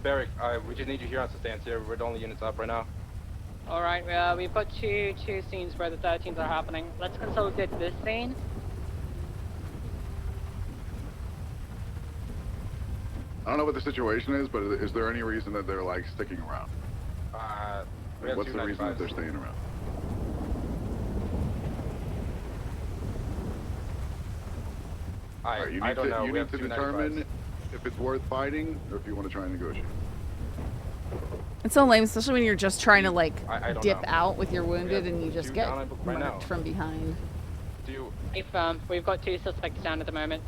Barrick, we just need you here on stance here. We're the only units up right now. Alright, we've got two scenes where the 13s are happening. Let's consolidate this scene. I don't know what the situation is, but is there any reason that they're like sticking around? What's the reason that they're staying around? I You don't know. You We need have to 295s. determine if it's worth fighting or if you want to try and negotiate. It's so lame, especially when you're just trying to like I don't dip know. out with your wounded and you just two get down right now. murked from behind. We've got 2 suspects down at the moment.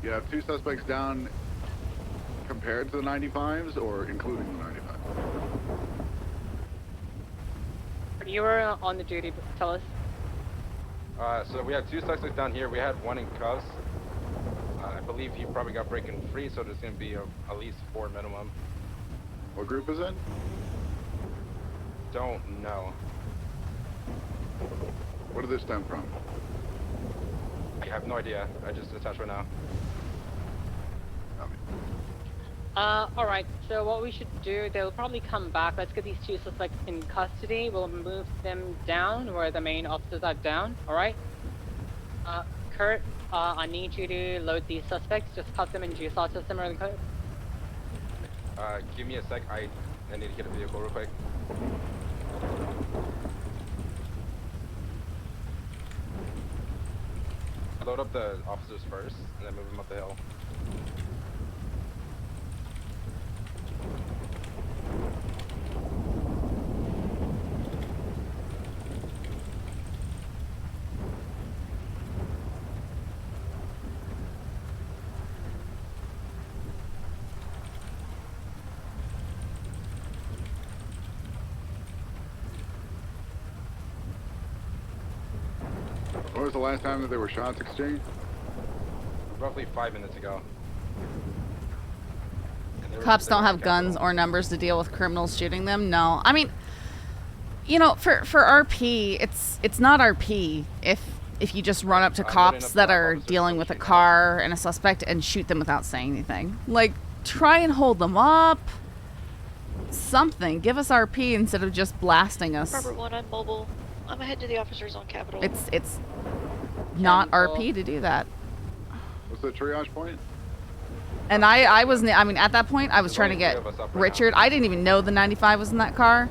You have 2 suspects down compared to the 95s or including the 95s? You were on the duty, tell us. So we have 2 suspects down here. We had 1 in cuffs. I believe he probably got breaking free, so there's going to be at least 4 minimum. What group is it? Don't know. Where did this stem from? I have no idea. I just attached right now. Alright, so what we should do, they'll probably come back. Let's get these 2 suspects in custody. We'll move them down where the main officers are down, alright? Kurt, I need you to load these suspects. Just cut them in juice out system really quick. Give me a sec. I need to get a vehicle real quick. Load up the officers first, and then move them up the hill. When was the last time that there were shots exchanged? Roughly 5 minutes ago. Cops don't have guns or numbers to deal with criminals shooting them. No, I mean, you know, for RP, it's not RP if you just run up to cops that are dealing with a car and a suspect and shoot them without saying anything. Like, try and hold them up. Something. Give us RP instead of just blasting us. Robert 1 on mobile. I'm head to the officers on Capitol. It's not RP to do that. What's the triage point? And I wasn't, I mean, at that point, I was trying to get Richard. I didn't even know the 95 was in that car.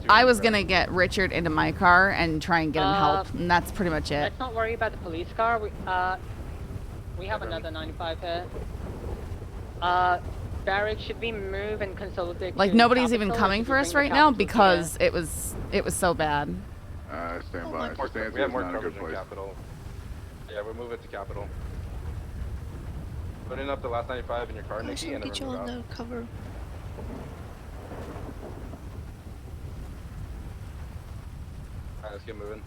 I was going to get Richard into my car and try and get him help, and that's pretty much it. Let's not worry about the police car. We have another 95 here. Barracks, should we move and consolidate? Like, nobody's even coming for us right now because it was so bad. Stand by. We have more coverage in Capitol. Yeah, we'll move it to Capitol. Put in up the last 95 in your car, Nikki, and then get you we'll move on out. the cover. Alright, let's get moving.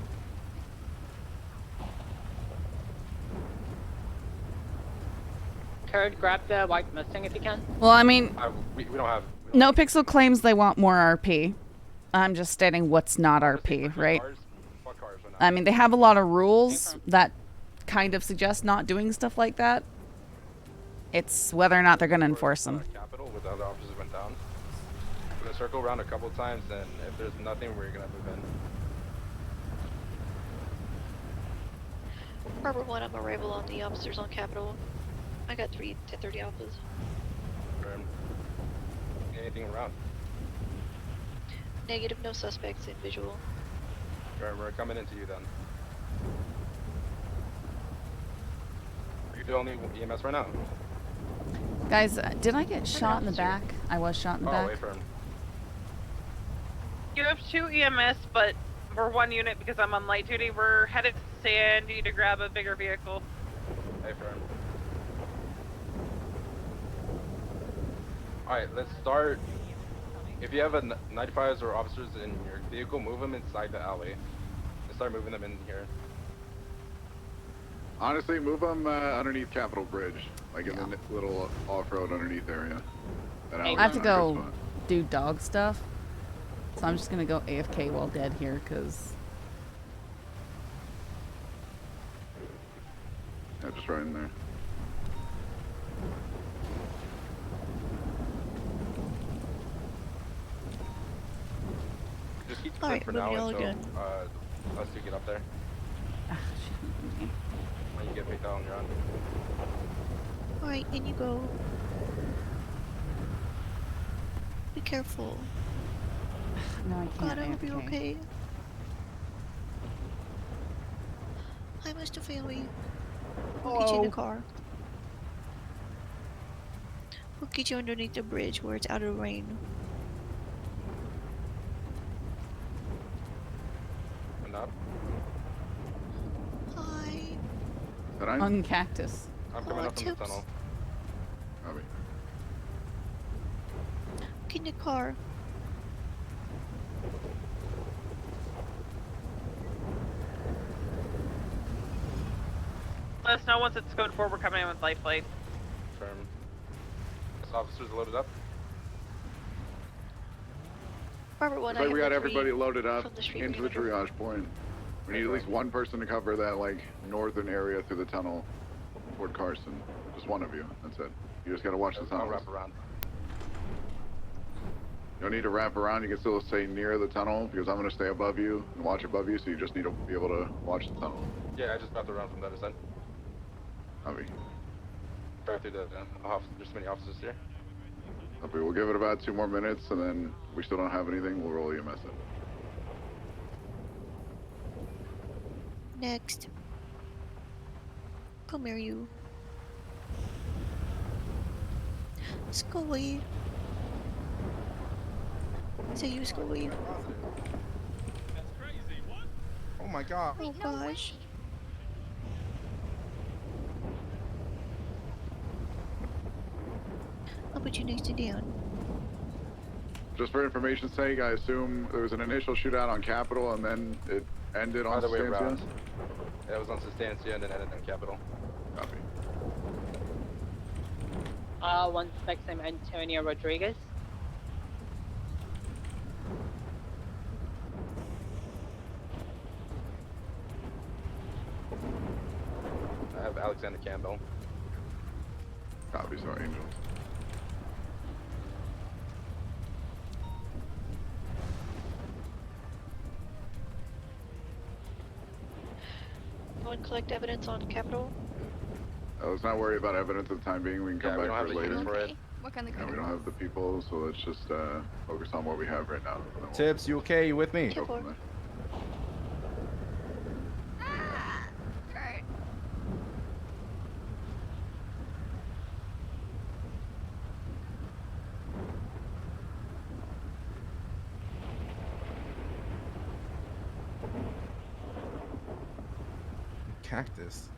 Kurt, grab the white Mustang if you can. Well, I mean, we don't have... NoPixel claims they want more RP. I'm just stating what's not RP, right? I mean, they have a lot of rules that kind of suggest not doing stuff like that. It's whether or not they're going to enforce them. Capitol with the other officers went down. We're gonna circle around a couple times, and if there's nothing, we're gonna move in. Harbor 1, I'm arrival on the officers on Capitol. I got 3 1030 alphas. Anything around? Negative, no suspects in visual. We're coming into you then. Are you the only EMS right now? Guys, did I get shot in the back? I was shot in the back. Wait for him. You have 2 EMS, but we're 1 unit because I'm on light duty. We're headed to Sandy to grab a bigger vehicle. Wait for him. Alright, let's start. If you have a 95s or officers in your vehicle, move them inside the alley. Let's start moving them in here. Honestly, move them underneath Capitol Bridge, like in the little off-road underneath area. I have to go do dog stuff, so I'm just gonna go AFK while dead here, cause. Yeah, just right in there. Just keep Alright, for moving now all until again. us two get up there. When you get picked out on your own. Alright, in you go. Be careful. No, I can't. God, I hope you're AFK. okay. Hi, Mr. Family. We'll get you in the car. We'll get you underneath the bridge where it's out of the rain. Up. Hi. On cactus. I'm coming up from the tunnel. Get in the car. Let us know once it's code 4. We're coming in with life flight. Firm. This officers loaded up. Robert 1, Looks like we got I have everybody loaded up from the street into the triage point. We need at least one person to cover that like northern area through the tunnel toward Carson. Just one of you. That's it. You just gotta watch the tunnel. I'll wrap around. You don't need to wrap around. You can still stay near the tunnel because I'm gonna stay above you and watch above you. So you just need to be able to watch the tunnel. Yeah, I just wrapped around from the other side. Copy. Right through the there's so many officers here. Copy. We'll give it about 2 more minutes, and then if we still don't have anything, we'll roll EMS in. Next. Come here, you. Scully. Is it you, Scully? Oh my god. Oh gosh. I'll put you next to Dan. Just for information's sake, I assume there was an initial shootout on Capitol, and then it ended on Other way Sustancia? around. Yeah, it was on Sustancia and then ended on Capitol. Copy. One suspect named Antonio Rodriguez. I have Alexander Campbell. Copy, sorry, Angel. Go and collect evidence on Capitol. Let's not worry about evidence at the time being. We can come we back don't for have it the later. use for it. What kind of Yeah, we don't have the people, so let's just focus on what we have right now. Tips, you okay? You with me? Go from there. Cactus.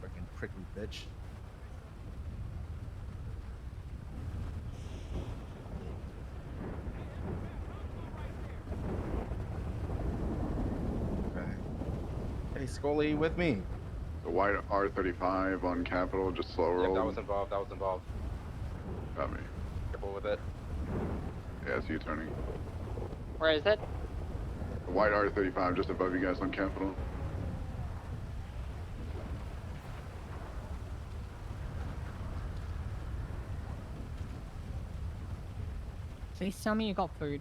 Fucking prickly bitch. Okay. Hey, Scully, you with me? The white R35 on Capitol, just slow Yep, roll. that was involved. That was involved. Got me. Careful with it. Yeah, it's you turning. Where is it? The white R35 just above you guys on Capitol. Please tell me you got food.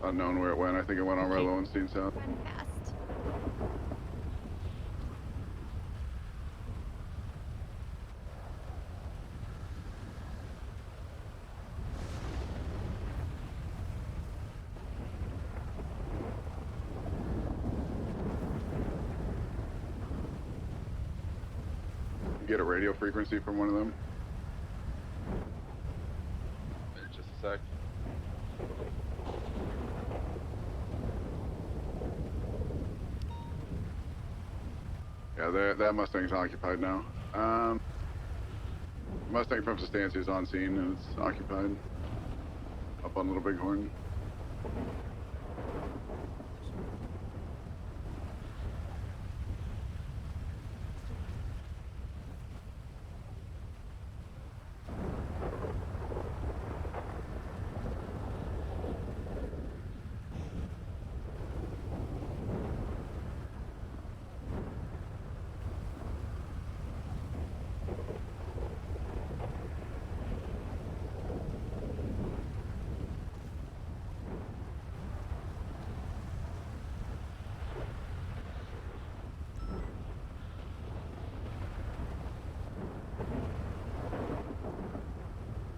Unknown where it went. I think it went on Rello and Steen South. Run fast. Get a radio frequency from one of them. Just a sec. Yeah, that Mustang's occupied now. Mustang from Sustancia is on scene and it's occupied. Up on Little Bighorn.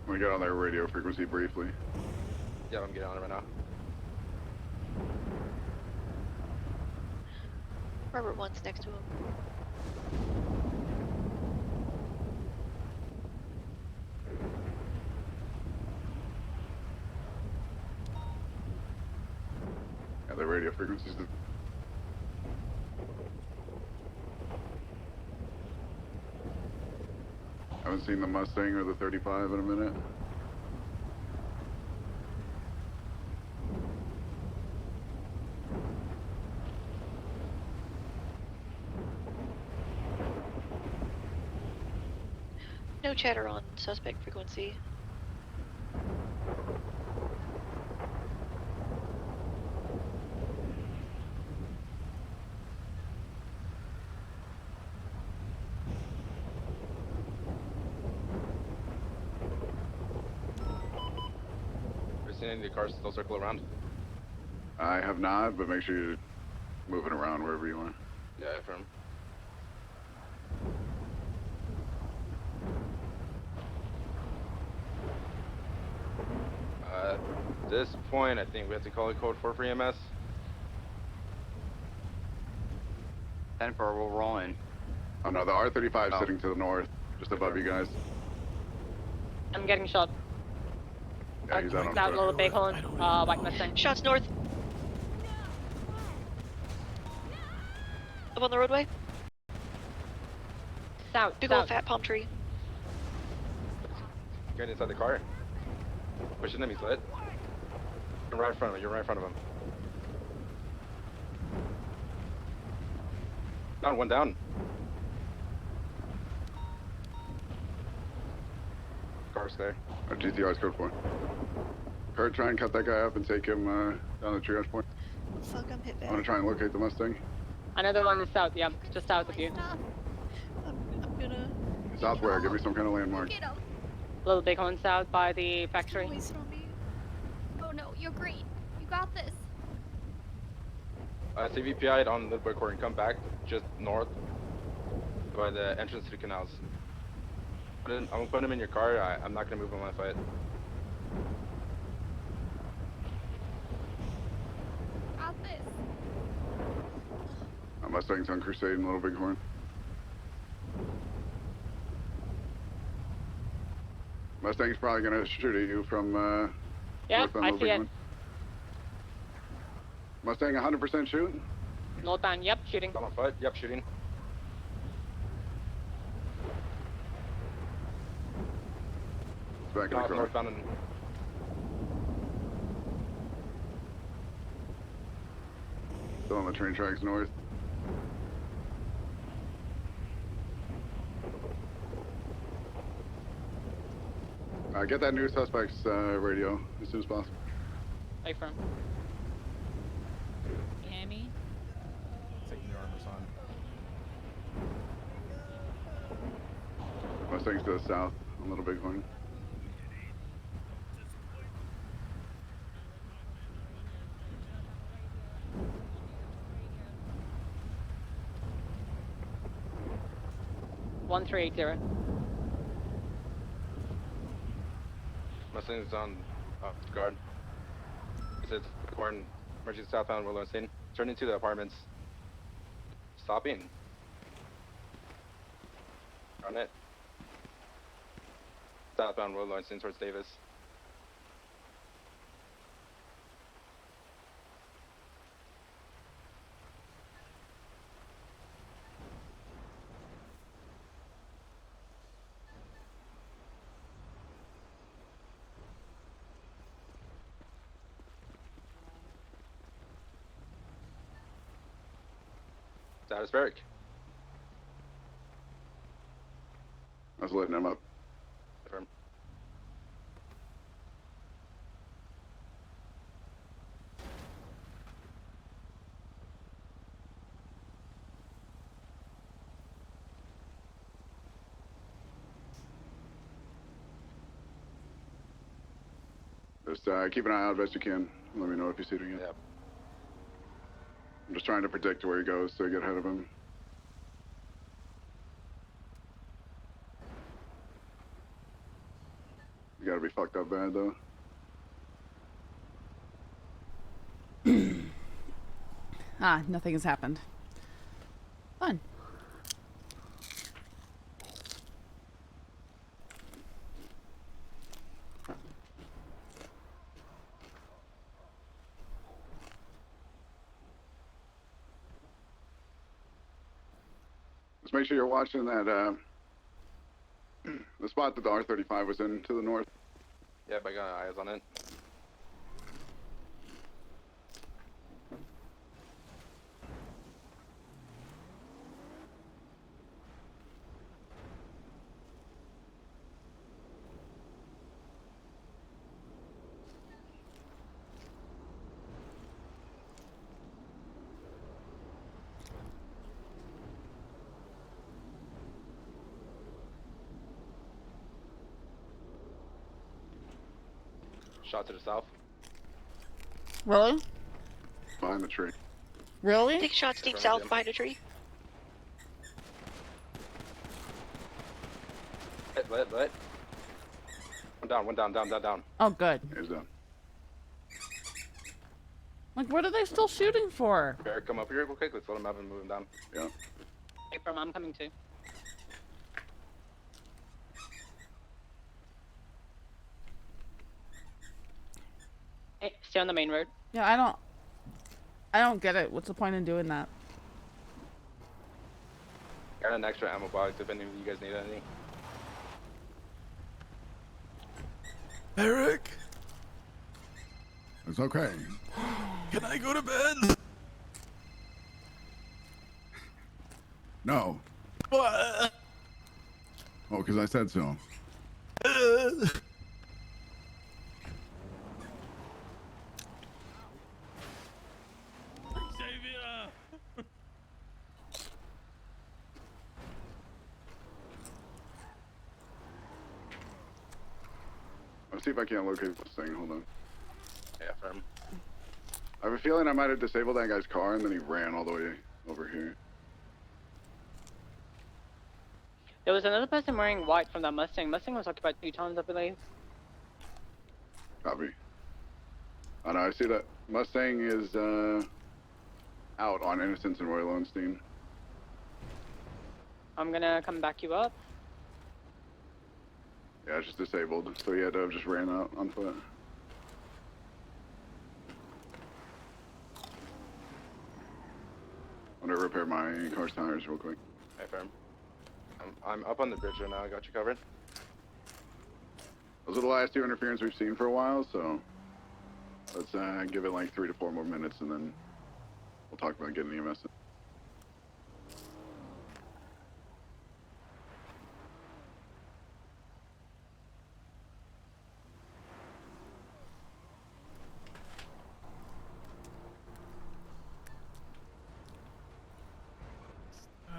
We got on their radio frequency briefly. Yeah, I'm getting on it right now. Robert 1's next to him. Yeah, their radio frequencies. Haven't seen the Mustang or the 35 in a minute. No chatter on suspect frequency. Any of the cars still circle around? I have not, but make sure you're moving around wherever you want. Yeah, affirm. At this point, I think we have to call it code 4 for EMS. 10 for we're rolling. Oh no, the R35 sitting to the north, just above you guys. I'm getting shot. Yeah, he's out on South foot. Little Bighorn, White Mustang. Shots north. Up on the roadway. South. Big south. old fat palm tree. Get inside the car. Pushing him, he's lit. You're right in front of him. You're right in front of him. Down, one down. Car's there. Our GTR's code 4. Kurt, try and cut that guy up and take him down the triage point. Fuck, I'm hit I back. want to try and locate the Mustang. Another one is south, yeah, just south of you. I'm gonna... South where? Give me some kind of landmark. Little Bighorn south by the factory. Oh no, you're great. You got this. CVPI'd on the Bighorn. Come back just north by the entrance to the canals. I'm gonna put him in your car. I'm not gonna move him when I fight. Got this. Mustang's on Crusade in Little Bighorn. Mustang's probably gonna shoot at you from Yeah, northbound I Little see it. Bighorn. Mustang 100% shoot? Northbound, yep, shooting. Still on foot? Yep, shooting. It's back in the car. Northbound and... Still on the train tracks north. Get that new suspect's radio as soon as possible. Hey, firm. You hear me? Taking your armors on. Mustang's to the south, on Little Bighorn. One 380. Mustang's on guard. It's Bighorn, emergency southbound Willow Lane. Turn into the apartments. Stopping. On it. Southbound Willow Lane towards Davis. Status I was letting him up. Confirm. Just keep an eye out best you can. Let me know if you see it again. Yep. I'm just trying to predict where he goes so I get ahead of him. You gotta be fucked up bad though. Nothing has happened. Fun. Just make sure you're watching that, the spot that the R-35 was in to the north. Yep, I got eyes on it. Shot to the south. Really? Behind the tree. Really? Take shots deep south behind a tree. Lit. One down. Oh, good. He's down. Like, what are they still shooting for? Bear, come up here real quick. Let's let him have him move him down. Yeah. Hey, from I'm coming too. Hey, stay on the main road. Yeah, I don't get it. What's the point in doing that? Got an extra ammo box if any of you guys need any. Eric, It's okay. can I go to bed? No. What? Oh, because I said so. Let's see if I can't locate this thing. Hold on. Yeah, firm. I have a feeling I might have disabled that guy's car and then he ran all the way over here. There was another person wearing white from that Mustang. Mustang was occupied 2 times, I believe. Copy. I know, I see that Mustang is out on Innocence and Roy Lowenstein. I'm gonna come back you up. Yeah, it's just disabled, so he had to have just ran out on foot. I'm gonna repair my car's tires real quick. Hey, firm. I'm up on the bridge right now. I got you covered. Those are the last 2 interference we've seen for a while, so let's give it like 3 to 4 more minutes and then we'll talk about getting EMS in.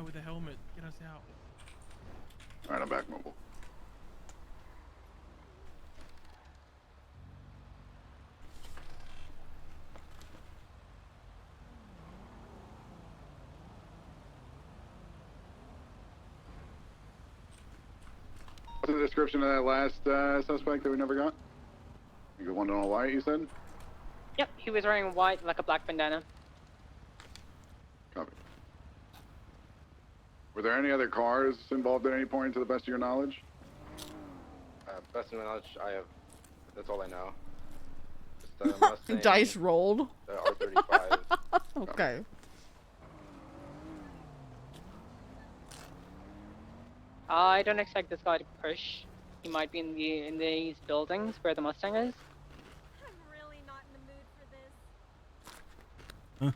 With a helmet, get us out. Alright, I'm back mobile. What's the description of that last suspect that we never got? You got one in all white, you said? Yep, he was wearing white like a black bandana. Copy. Were there any other cars involved at any point, to the best of your knowledge? Best of my knowledge, I have. That's all I know. Just Mustang, Dice rolled. R35. Okay. I don't expect this guy to push. He might be in these buildings where the Mustang is. I'm really not in the mood for this.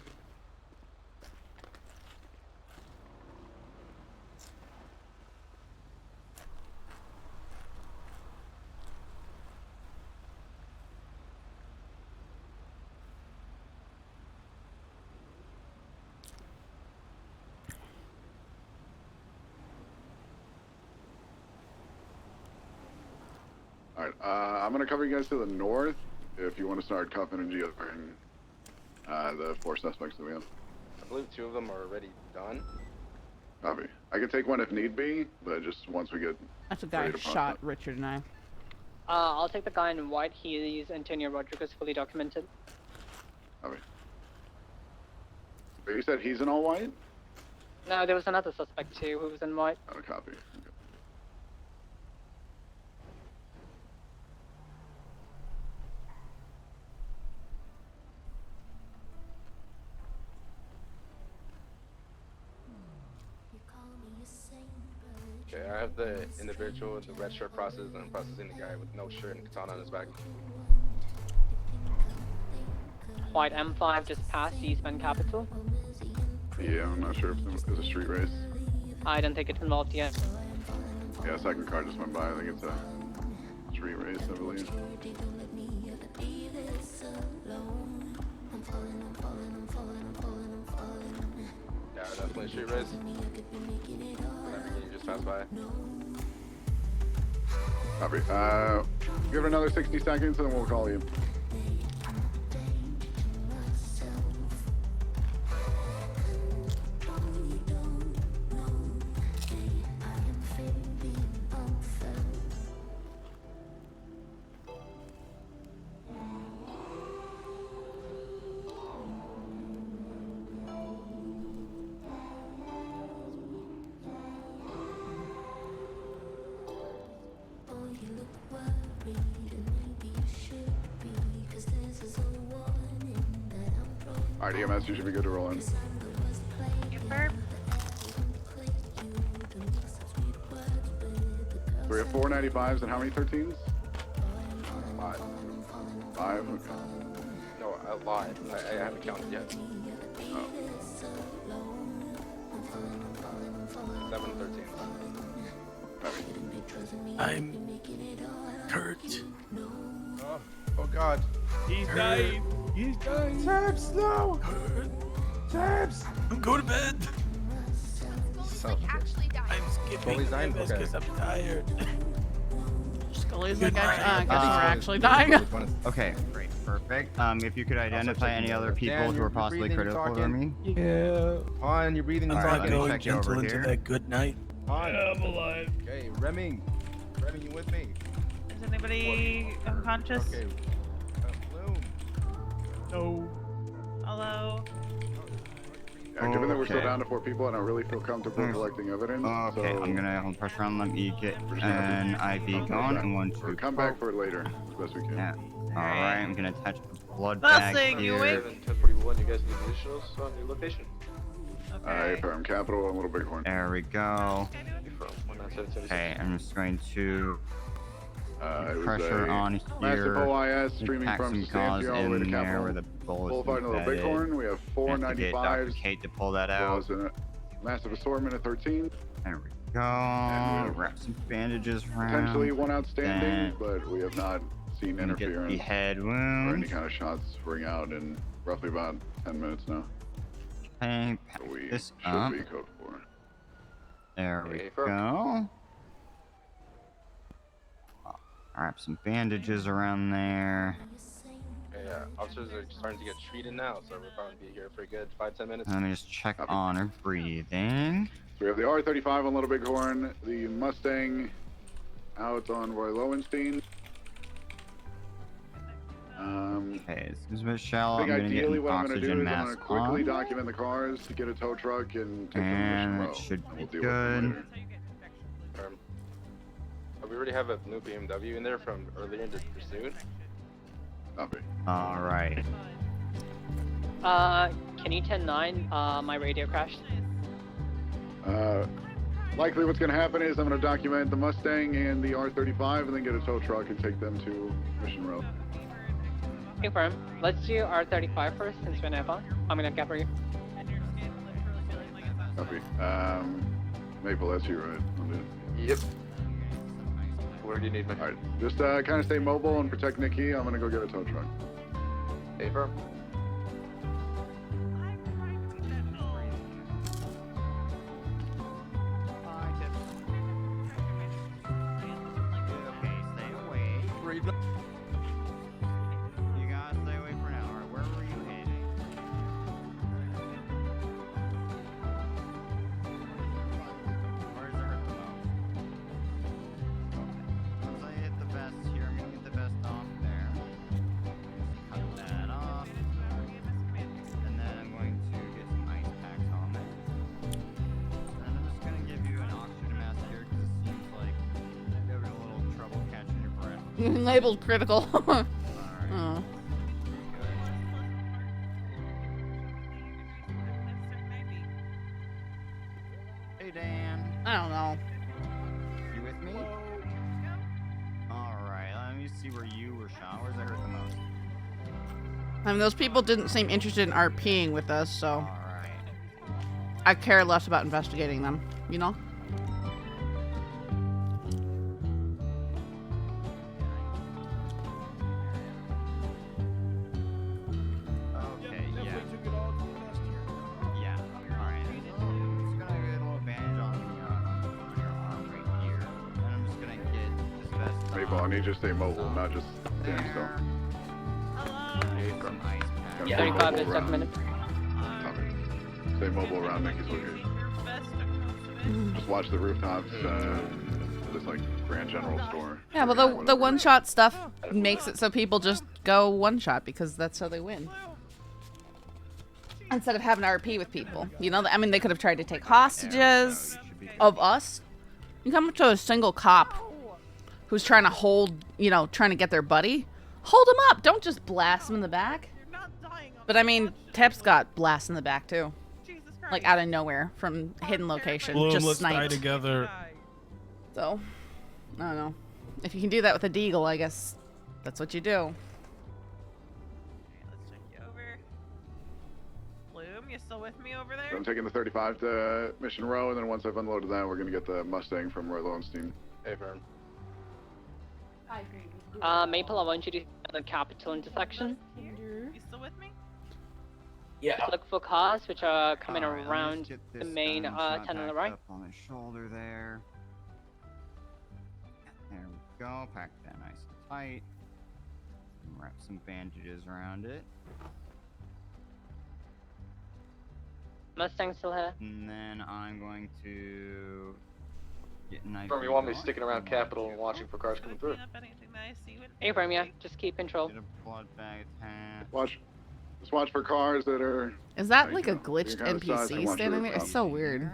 Alright, I'm gonna cover you guys to the north if you want to start cuffing and geoing the 4 suspects that we have. I believe 2 of them are already done. Copy. I can take one if need be, but just once we get. That's a guy who shot Richard and I. I'll take the guy in white. He's Antonio Rodriguez, fully documented. Copy. But you said he's in all white? No, there was another suspect too who was in white. Oh, copy. Okay. Okay, I have the individual with the red shirt process, and I'm processing the guy with no shirt and katana on his back. White M5 just passed Eastman Capital. Yeah, I'm not sure if there's a street race. I don't think it's involved yet. Yeah, second car just went by. I think it's a street race, I believe. Yeah, definitely a street race. You just passed by. Copy. Give it another 60 seconds and then we'll call you. Alright, EMS, you should be good to roll in. We have 4 95s and how many 13s? 5. 5? Okay. No, I lied. I haven't counted yet. Oh. 7 13s. I'm hurt. Oh God. He's dying. He's dying. Taps, no. Taps. I'm going to bed. Actually died. I'm skipping dying? because I'm tired. Scully's like, I guess we're actually dying. Okay, great, perfect. If you could identify any other people who are possibly critical for me. Yeah. On, you're breathing and Alright, talking. let me check you over Gentle into here. that good night. On. Yeah, I'm alive. Okay, Remming, you with me? Is anybody unconscious? Okay. Bloom. No. Hello. Yeah, given that we're still Okay. down to 4 people, I don't really feel comfortable collecting evidence. Okay, so I'm gonna hold pressure on them. You get we're just gonna an IV going and 1, 2. or come back for it later as best we can. Yeah. Alright, I'm gonna attach the blood bag Busing, you here. awake? 1041, you guys need additionals on your location? From Capital and Little Bighorn. There we go. From 1976. Okay, I'm just going to It was pressure a on massive here. OIS streaming Pack from some gauze Stanfield all the way to in there Capital where the bullet's Boulevard and Little embedded. Bighorn. We have 4 Investigate Dr. 95s. Kate to pull that As well out. as a massive assortment of 13. There we go. Wrap some bandages around. Potentially 1 outstanding, Then but we have not seen and get interference the head or any wound. kind of shots ring out in roughly about 10 minutes now. Okay, So pack we this should up. be code 4. There we Okay, go. Wrap some bandages around there. Okay, yeah. Officers are starting to get treated now, so we'll probably be here for a good 5-10 minutes. Let me just check on her breathing. So we have the R35 on Little Bighorn, the Mustang out on Roy Lowenstein. Okay, this is Michelle. I I'm think gonna get ideally an what I'm going to do oxygen is I'm going mask to quickly on. document the cars to get a tow truck and take them to And Mission it Row. should And be we'll deal good. with them later. We already have a new BMW in there from earlier in the pursuit. Copy. All right. Can you 10-9? My radio crashed. Likely what's going to happen is I'm going to document the Mustang and the R35 and then get a tow truck and take them to Mission Row. Confirm. Let's do R35 first since we're nearby. I'm gonna get for you. Copy. Maple, that's you, right? Yep. Where do you need me? Alright, just kind of stay mobile and protect Nikki. I'm going to go get a tow truck. Hey, firm. Okay, stay away. You gotta stay away for now. Alright, where were you heading? Where's the hurt the most? Once I hit the vest here, I'm gonna get the vest off there. Cut that off. And then I'm going to get some ice packs on there. And I'm just gonna give you an oxygen mask here because it seems like you're having a little trouble catching your breath. Labeled critical. Oh. Hey Dan. I don't know. You with me? Alright, let me see where you were shot. Where's that hurt the most? I mean, those people didn't seem interested in RPing with us, so Alright. I care less about investigating them, you know? Okay, yeah. Yeah, alright. I'm just gonna get a little bandage on your arm right here. And I'm just gonna get this vest Maple, I need you to stay mobile, not just stand still. some ice packs. Yeah, 35 minutes, 7 minutes. Stay mobile around Nikki's location. Just watch the rooftops, this like Grand General store. Yeah, but the one-shot stuff makes it so people just go one-shot because that's how they win. Instead of having to RP with people. You know, I mean, they could have tried to take hostages of us. You come up to a single cop who's trying to hold, you know, trying to get their buddy. Hold him up. Don't just blast him in the back. But I mean, Tep's got blast in the back too. Like out of nowhere from hidden location. Bloom, just let's die sniped. together. So, I don't know. If you can do that with a deagle, I guess that's what you do. Let's check you over. Bloom, you still with me over there? I'm taking the 35 to Mission Row, and then once I've unloaded that, we're gonna get the Mustang from Roy Lowenstein. Hey, Vern. Maple, I want you to the Capitol intersection. You still with me? Yeah. Look for cars which are coming Alright, let's around get the this main gunshot tunnel on the back right. up on the shoulder there. There we go. Pack that nice and tight. Wrap some bandages around it. Mustang still here. And then I'm going to get a knife. Firm, you want me sticking around Capitol and watching for cars coming through? Abram, yeah, just keep control. Get a blood bag attached. Just watch for cars that are. Is that you like a know, glitched kind of size and NPC watch standing the there? It's rooftops. so weird.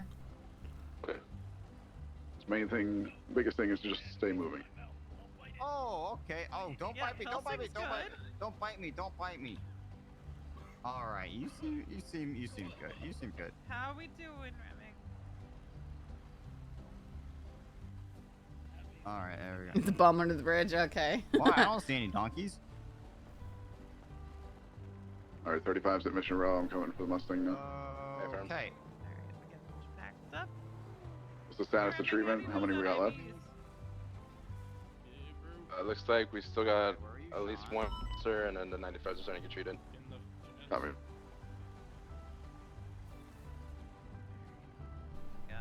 Main thing, biggest thing is to just stay moving. Oh, okay. Oh, don't bite me! Don't bite me! Don't bite me! Don't bite me! Don't bite me! All right, you seem good. You seem good. How are we doing, Remick? All right, there we go. The bum under the bridge, okay. Well, I don't see any donkeys. All right, 35's at Mission Row. I'm coming for the Mustang now. Okay. Packed up. What's the status of treatment? How many we got left? Looks like we still got at least one officer, and then the 95s are starting to get treated. Copy. Go.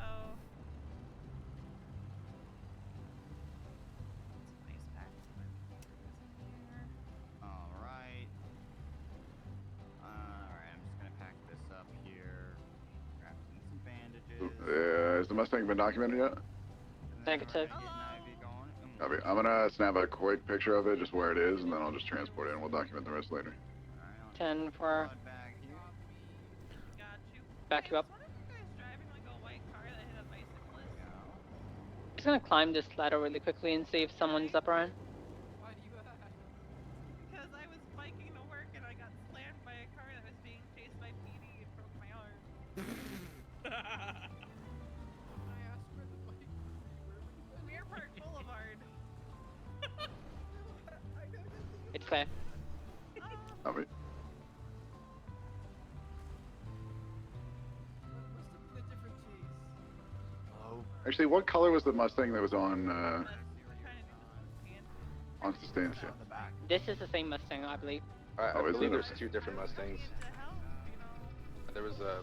All right. I'm just gonna pack this up here. Grab some bandages. Has the Mustang been documented yet? Negative. Copy. I'm gonna snap a quick picture of it, just where it is, and then I'll just transport it, and we'll document the rest later. 10 for. Back you up. Just gonna climb this ladder really quickly and see if someone's up around. Because I was biking to work and I got slammed by a car that was being chased by PD and broke my arm. Weir Park Boulevard. It's clear. Copy. Actually, what color was the Mustang that was on Sustancia? This is the same Mustang, I believe. I Oh, is believe it? there's two different Mustangs. There was a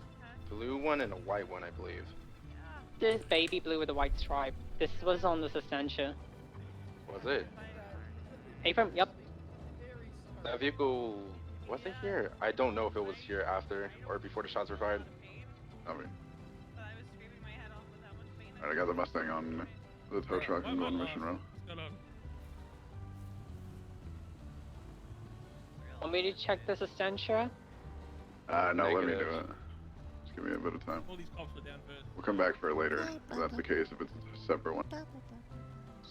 blue one and a white one, I believe. This baby blue with a white stripe. This was on the Sustancia. Was it? Apron, yep. That vehicle was it here? I don't know if it was here after or before the shots were fired. Copy. Alright, I got the Mustang on the tow truck and going mission row. Want me to check the Sustancia? No, let me do it. Just give me a bit of time. All these cops are down first. We'll come back for it later, if that's the case, if it's a separate one.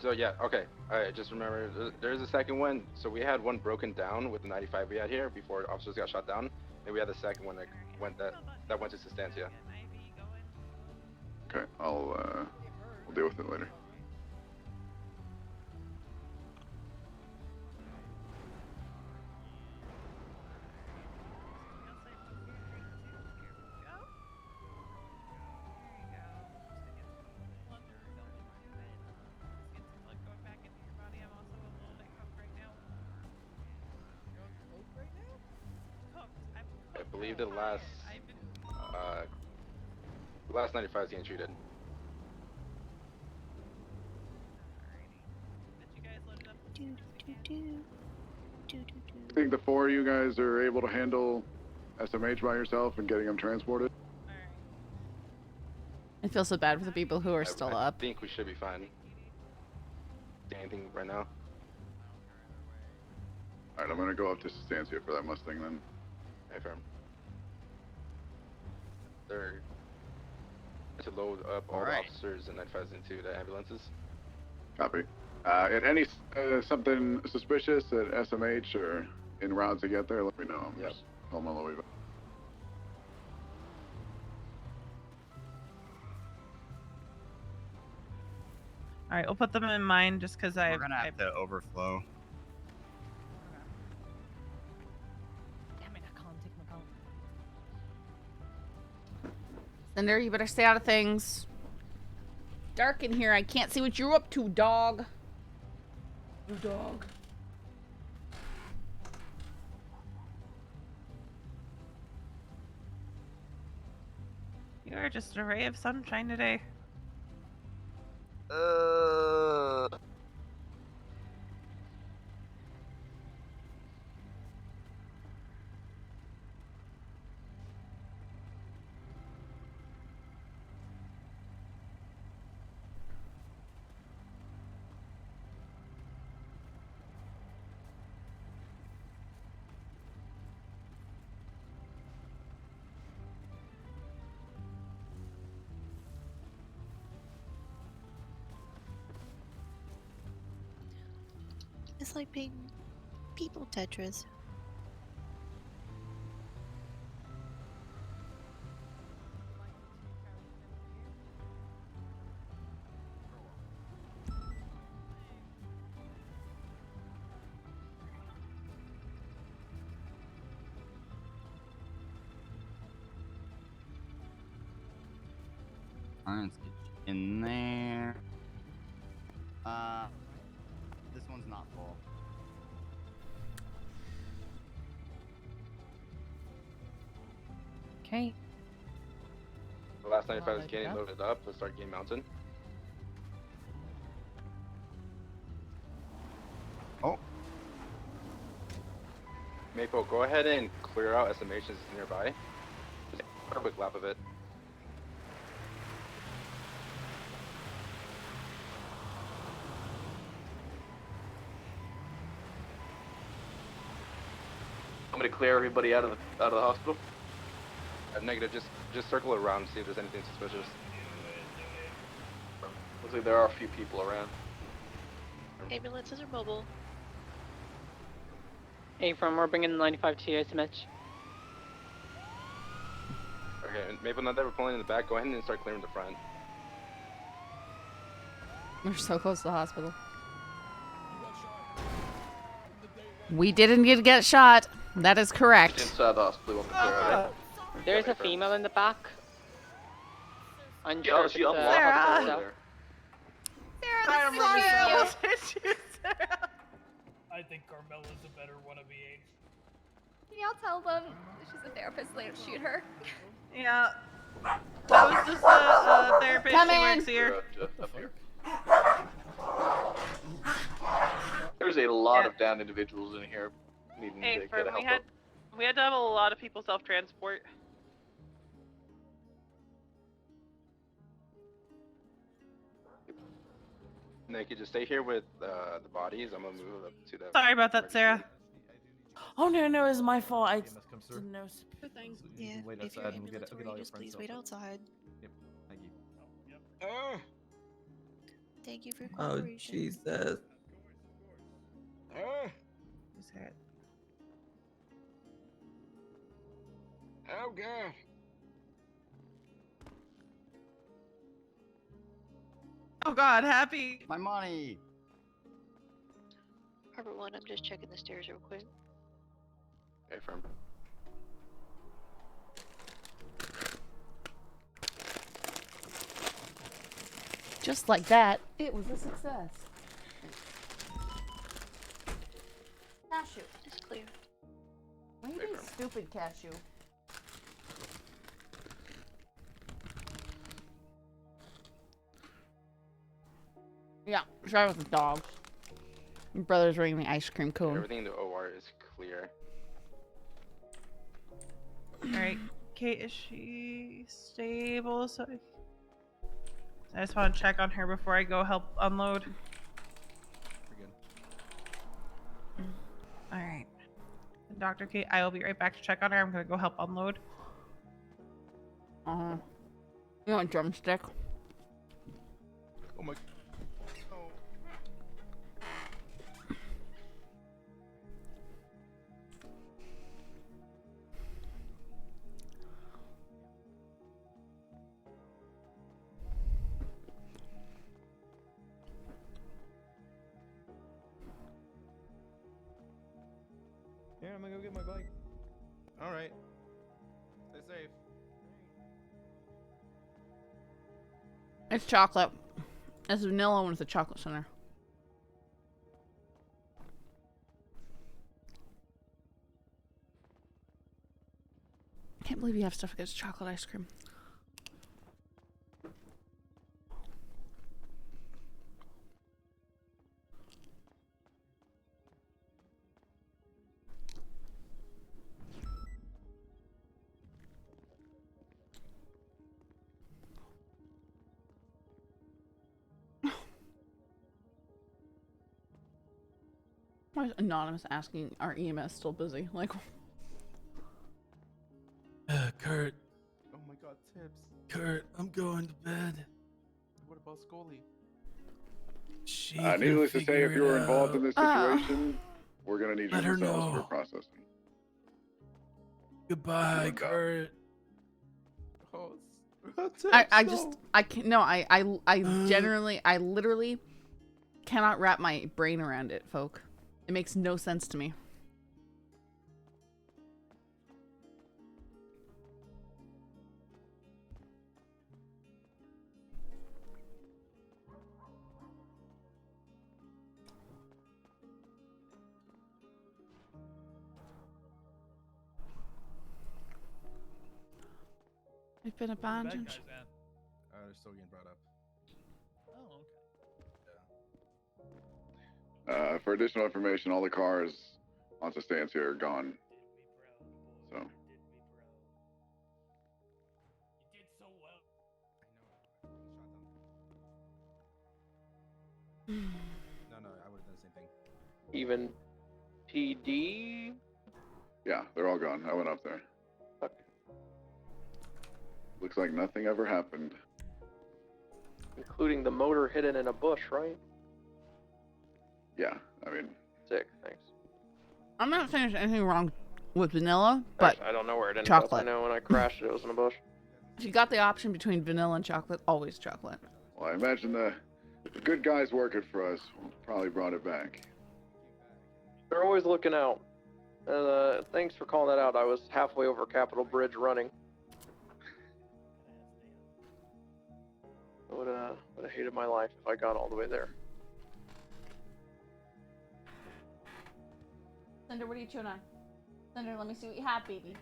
So yeah, okay. Alright, just remember, there's a second one. So we had one broken down with the 95 we had here before officers got shot down. And we had the second one that went to Sustancia. Okay, we'll deal with it later. I believe the last 95 is getting treated. I think the four of you guys are able to handle SMH by yourself and getting them transported. I feel so bad for the people who are still I up. think we should be fine. Anything right now? Alright, I'm gonna go up to Sustancia for that Mustang then. Hey, firm. They're to load up all the officers and 95s into the ambulances. Copy. At any something suspicious at SMH or en route to get there, let me know. I'm just home on the way back. All right, we'll put them in mind just because We're gonna have to overflow. Damn it, I can't take my call. Cinder, you better stay out of things. Dark in here. I can't see what you're up to, dog. You dog. You are just a ray of sunshine today. It's like being people Tetris. Let's get you in there. This one's not full. Okay. The last 95 is getting loaded up. Let's start Game Mountain. Oh. Maple, go ahead and clear out SMHs nearby. Just a quick lap of it. to clear everybody out of the hospital? Negative. Just circle around, see if there's anything suspicious. Looks like there are a few people around. Ambulances are mobile. Hey, from we're bringing 95 to you, SMH. Okay, Maple, now that we're pulling in the back, go ahead and start clearing the front. We're so close to the hospital. We didn't get shot. That is correct. Inside the hospital, want to clear out. There's a female in the back. Unsure Yeah, if she it's, unlocked hospital over staff. there. I'm sorry. I think Carmela's a better wannabe age. Can y'all tell them she's a therapist, they don't shoot her? Yeah. That was just a therapist. Come she in. works here. Up here. There's a lot of downed individuals in here needing Hey, to get help. we had to have a lot of people self-transport. Nick, you just stay here with the bodies. I'm gonna move up to the. Sorry about that, Sarah. Oh no, it's my fault. I didn't know. Yeah, wait if you're outside and we'll get all ambulatory, your just friends please wait over. outside. Yep, thank you. Thank you for your Oh, cooperation. Jesus. Oh, God. Oh God, happy. My money. Harbor 1, I'm just checking the stairs real quick. Okay, firm. Just like that, it was a success. Cashew. It's clear. Why are you being stupid, Cashew? Yeah, try with the dogs. Your brother's bringing me ice cream cone. Everything in the OR is clear. Alright, Kate, is she stable? So I just want to check on her before I go help unload. Alright. Dr. Kate, I will be right back to check on her. I'm gonna go help unload. You want a drumstick? Oh my. Here, I'm gonna go get my bike. Alright. Stay safe. It's chocolate. It's vanilla with a chocolate center. Can't believe you have stuff against chocolate ice cream. Why is Anonymous asking our EMS still busy? Like, Kurt. Oh my God, tips. Kurt, I'm going to bed. What about Scully? She Needless to say, if you were involved in this situation, we're gonna need you Let her in the cells know. for processing. Goodbye, Kurt. Oh, I can't. No, I generally, I literally cannot wrap my brain around it, folk. It makes no sense to me. I've been abandoned. They're still getting brought up. Oh, okay. For additional information, all the cars on Sustancia are gone. So. You did so well. No, I would have done the same thing. Even PD? Yeah, they're all gone. I went up there. Okay. Looks like nothing ever happened. Including the motor hidden in a bush, right? Yeah, I mean, Sick, thanks. I'm not saying there's anything wrong with vanilla, but Actually, I don't know where it ended chocolate. up. I know when I crashed it was in a bush. If you got the option between vanilla and chocolate, always chocolate. well, I imagine the good guys working for us probably brought it back. They're always looking out. And thanks for calling that out. I was halfway over Capitol Bridge running. I would have hated my life if I got all the way there. Cinder, what are you chewing on? Cinder, let me see what you have, baby.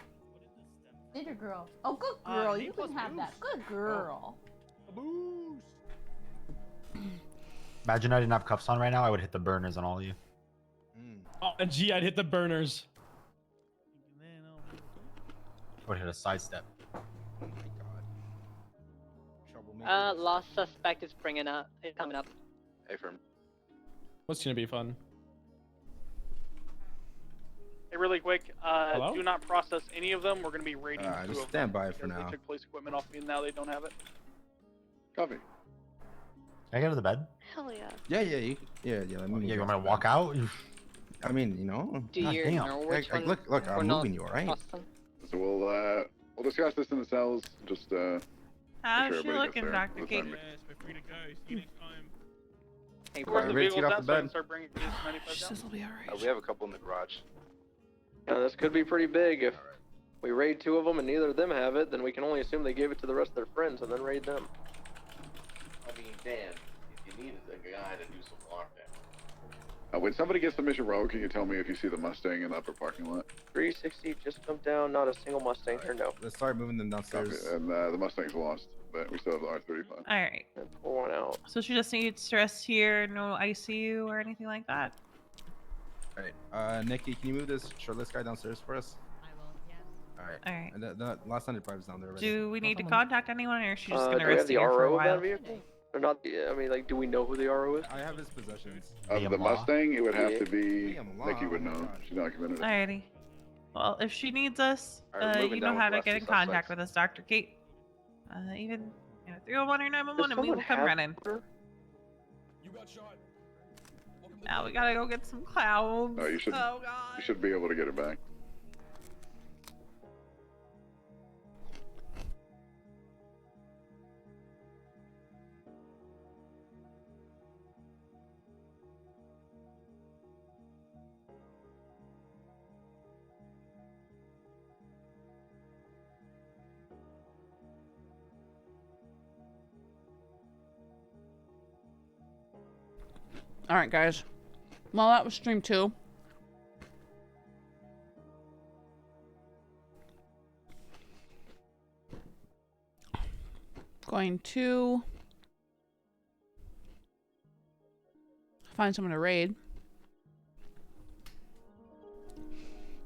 Cinder girl. Oh, good girl. You can have that. Good girl. Imagine I didn't have cuffs on right now. I would hit the burners on all of you. Oh, gee, I'd hit the burners. I would hit a sidestep. Last suspect is coming up. Hey, firm. What's gonna be fun? Hey, really quick, Hello? do not process any of them. We're going to be raiding two just of stand them by for because now. They took police equipment off me and now they don't have it. Copy. Can I get to the bed? Hell yeah. Yeah. Let me. Yeah, you want me to walk out? I mean, you know. Do you damn. know which one? Look, we're I'm not moving you, all right? processing? So we'll discuss this in the cells. Just How's sure she everybody looking, gets there. Dr. Let's Kate? not- We're free to go. See you next time. Hey, Where's the ready to vehicles get off down the so I bed? can start bringing kids 95 down? This'll be alright. We have a couple in the garage. Now, this could be pretty big. If we raid two of them and neither of them have it, then we can only assume they gave it to the rest of their friends and then raid them. I mean, Dan, if you needed a guy to do some lockdown. when somebody gets the mission row, can you tell me if you see the Mustang in the upper parking lot? 360 just jumped down. Not a single Mustang here, no. Let's start moving them downstairs. Copy. And the Mustang's lost, but we still have the R35. Alright. Pull one out. So she just needs to rest here, no ICU or anything like that? Alright. Nikki, can you move this shirtless guy downstairs for us? I will, yes. Alright. Alright. And the last 95 is down there already. Do we need to contact anyone or is she just Do gonna we have rest the here for a RO of that while? vehicle? Or not? I mean, like, do we know who the RO is? I have his possessions. Of the Mustang, it would have Yeah. to be Liam Law, Nikki would oh my know. God. She documented it. Alrighty. Well, if she needs us, Alright, we're moving you know down with how the to rest get of in the contact suspects. with us, Dr. Kate. Even 301 or 911 and we someone will come have running. her? Now we gotta go get some clouds. No, you should. Oh god. You should be able to get it back. Alright, guys. Well, that was stream 2. Going to find someone to raid.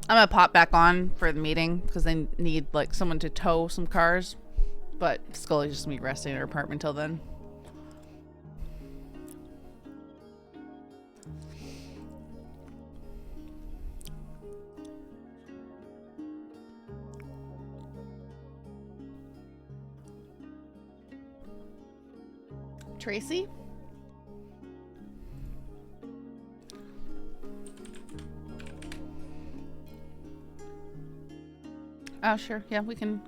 I'm gonna pop back on for the meeting because they need like someone to tow some cars. But Scully's just gonna be resting in her apartment till then. Tracy? Oh, sure. Yeah, we can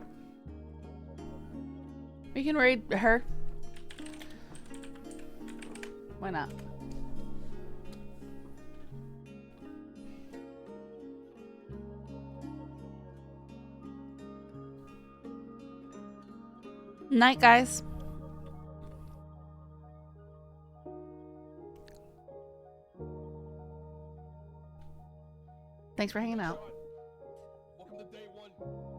raid her. Why not? Night, guys. Thanks for hanging out. Welcome to day 1.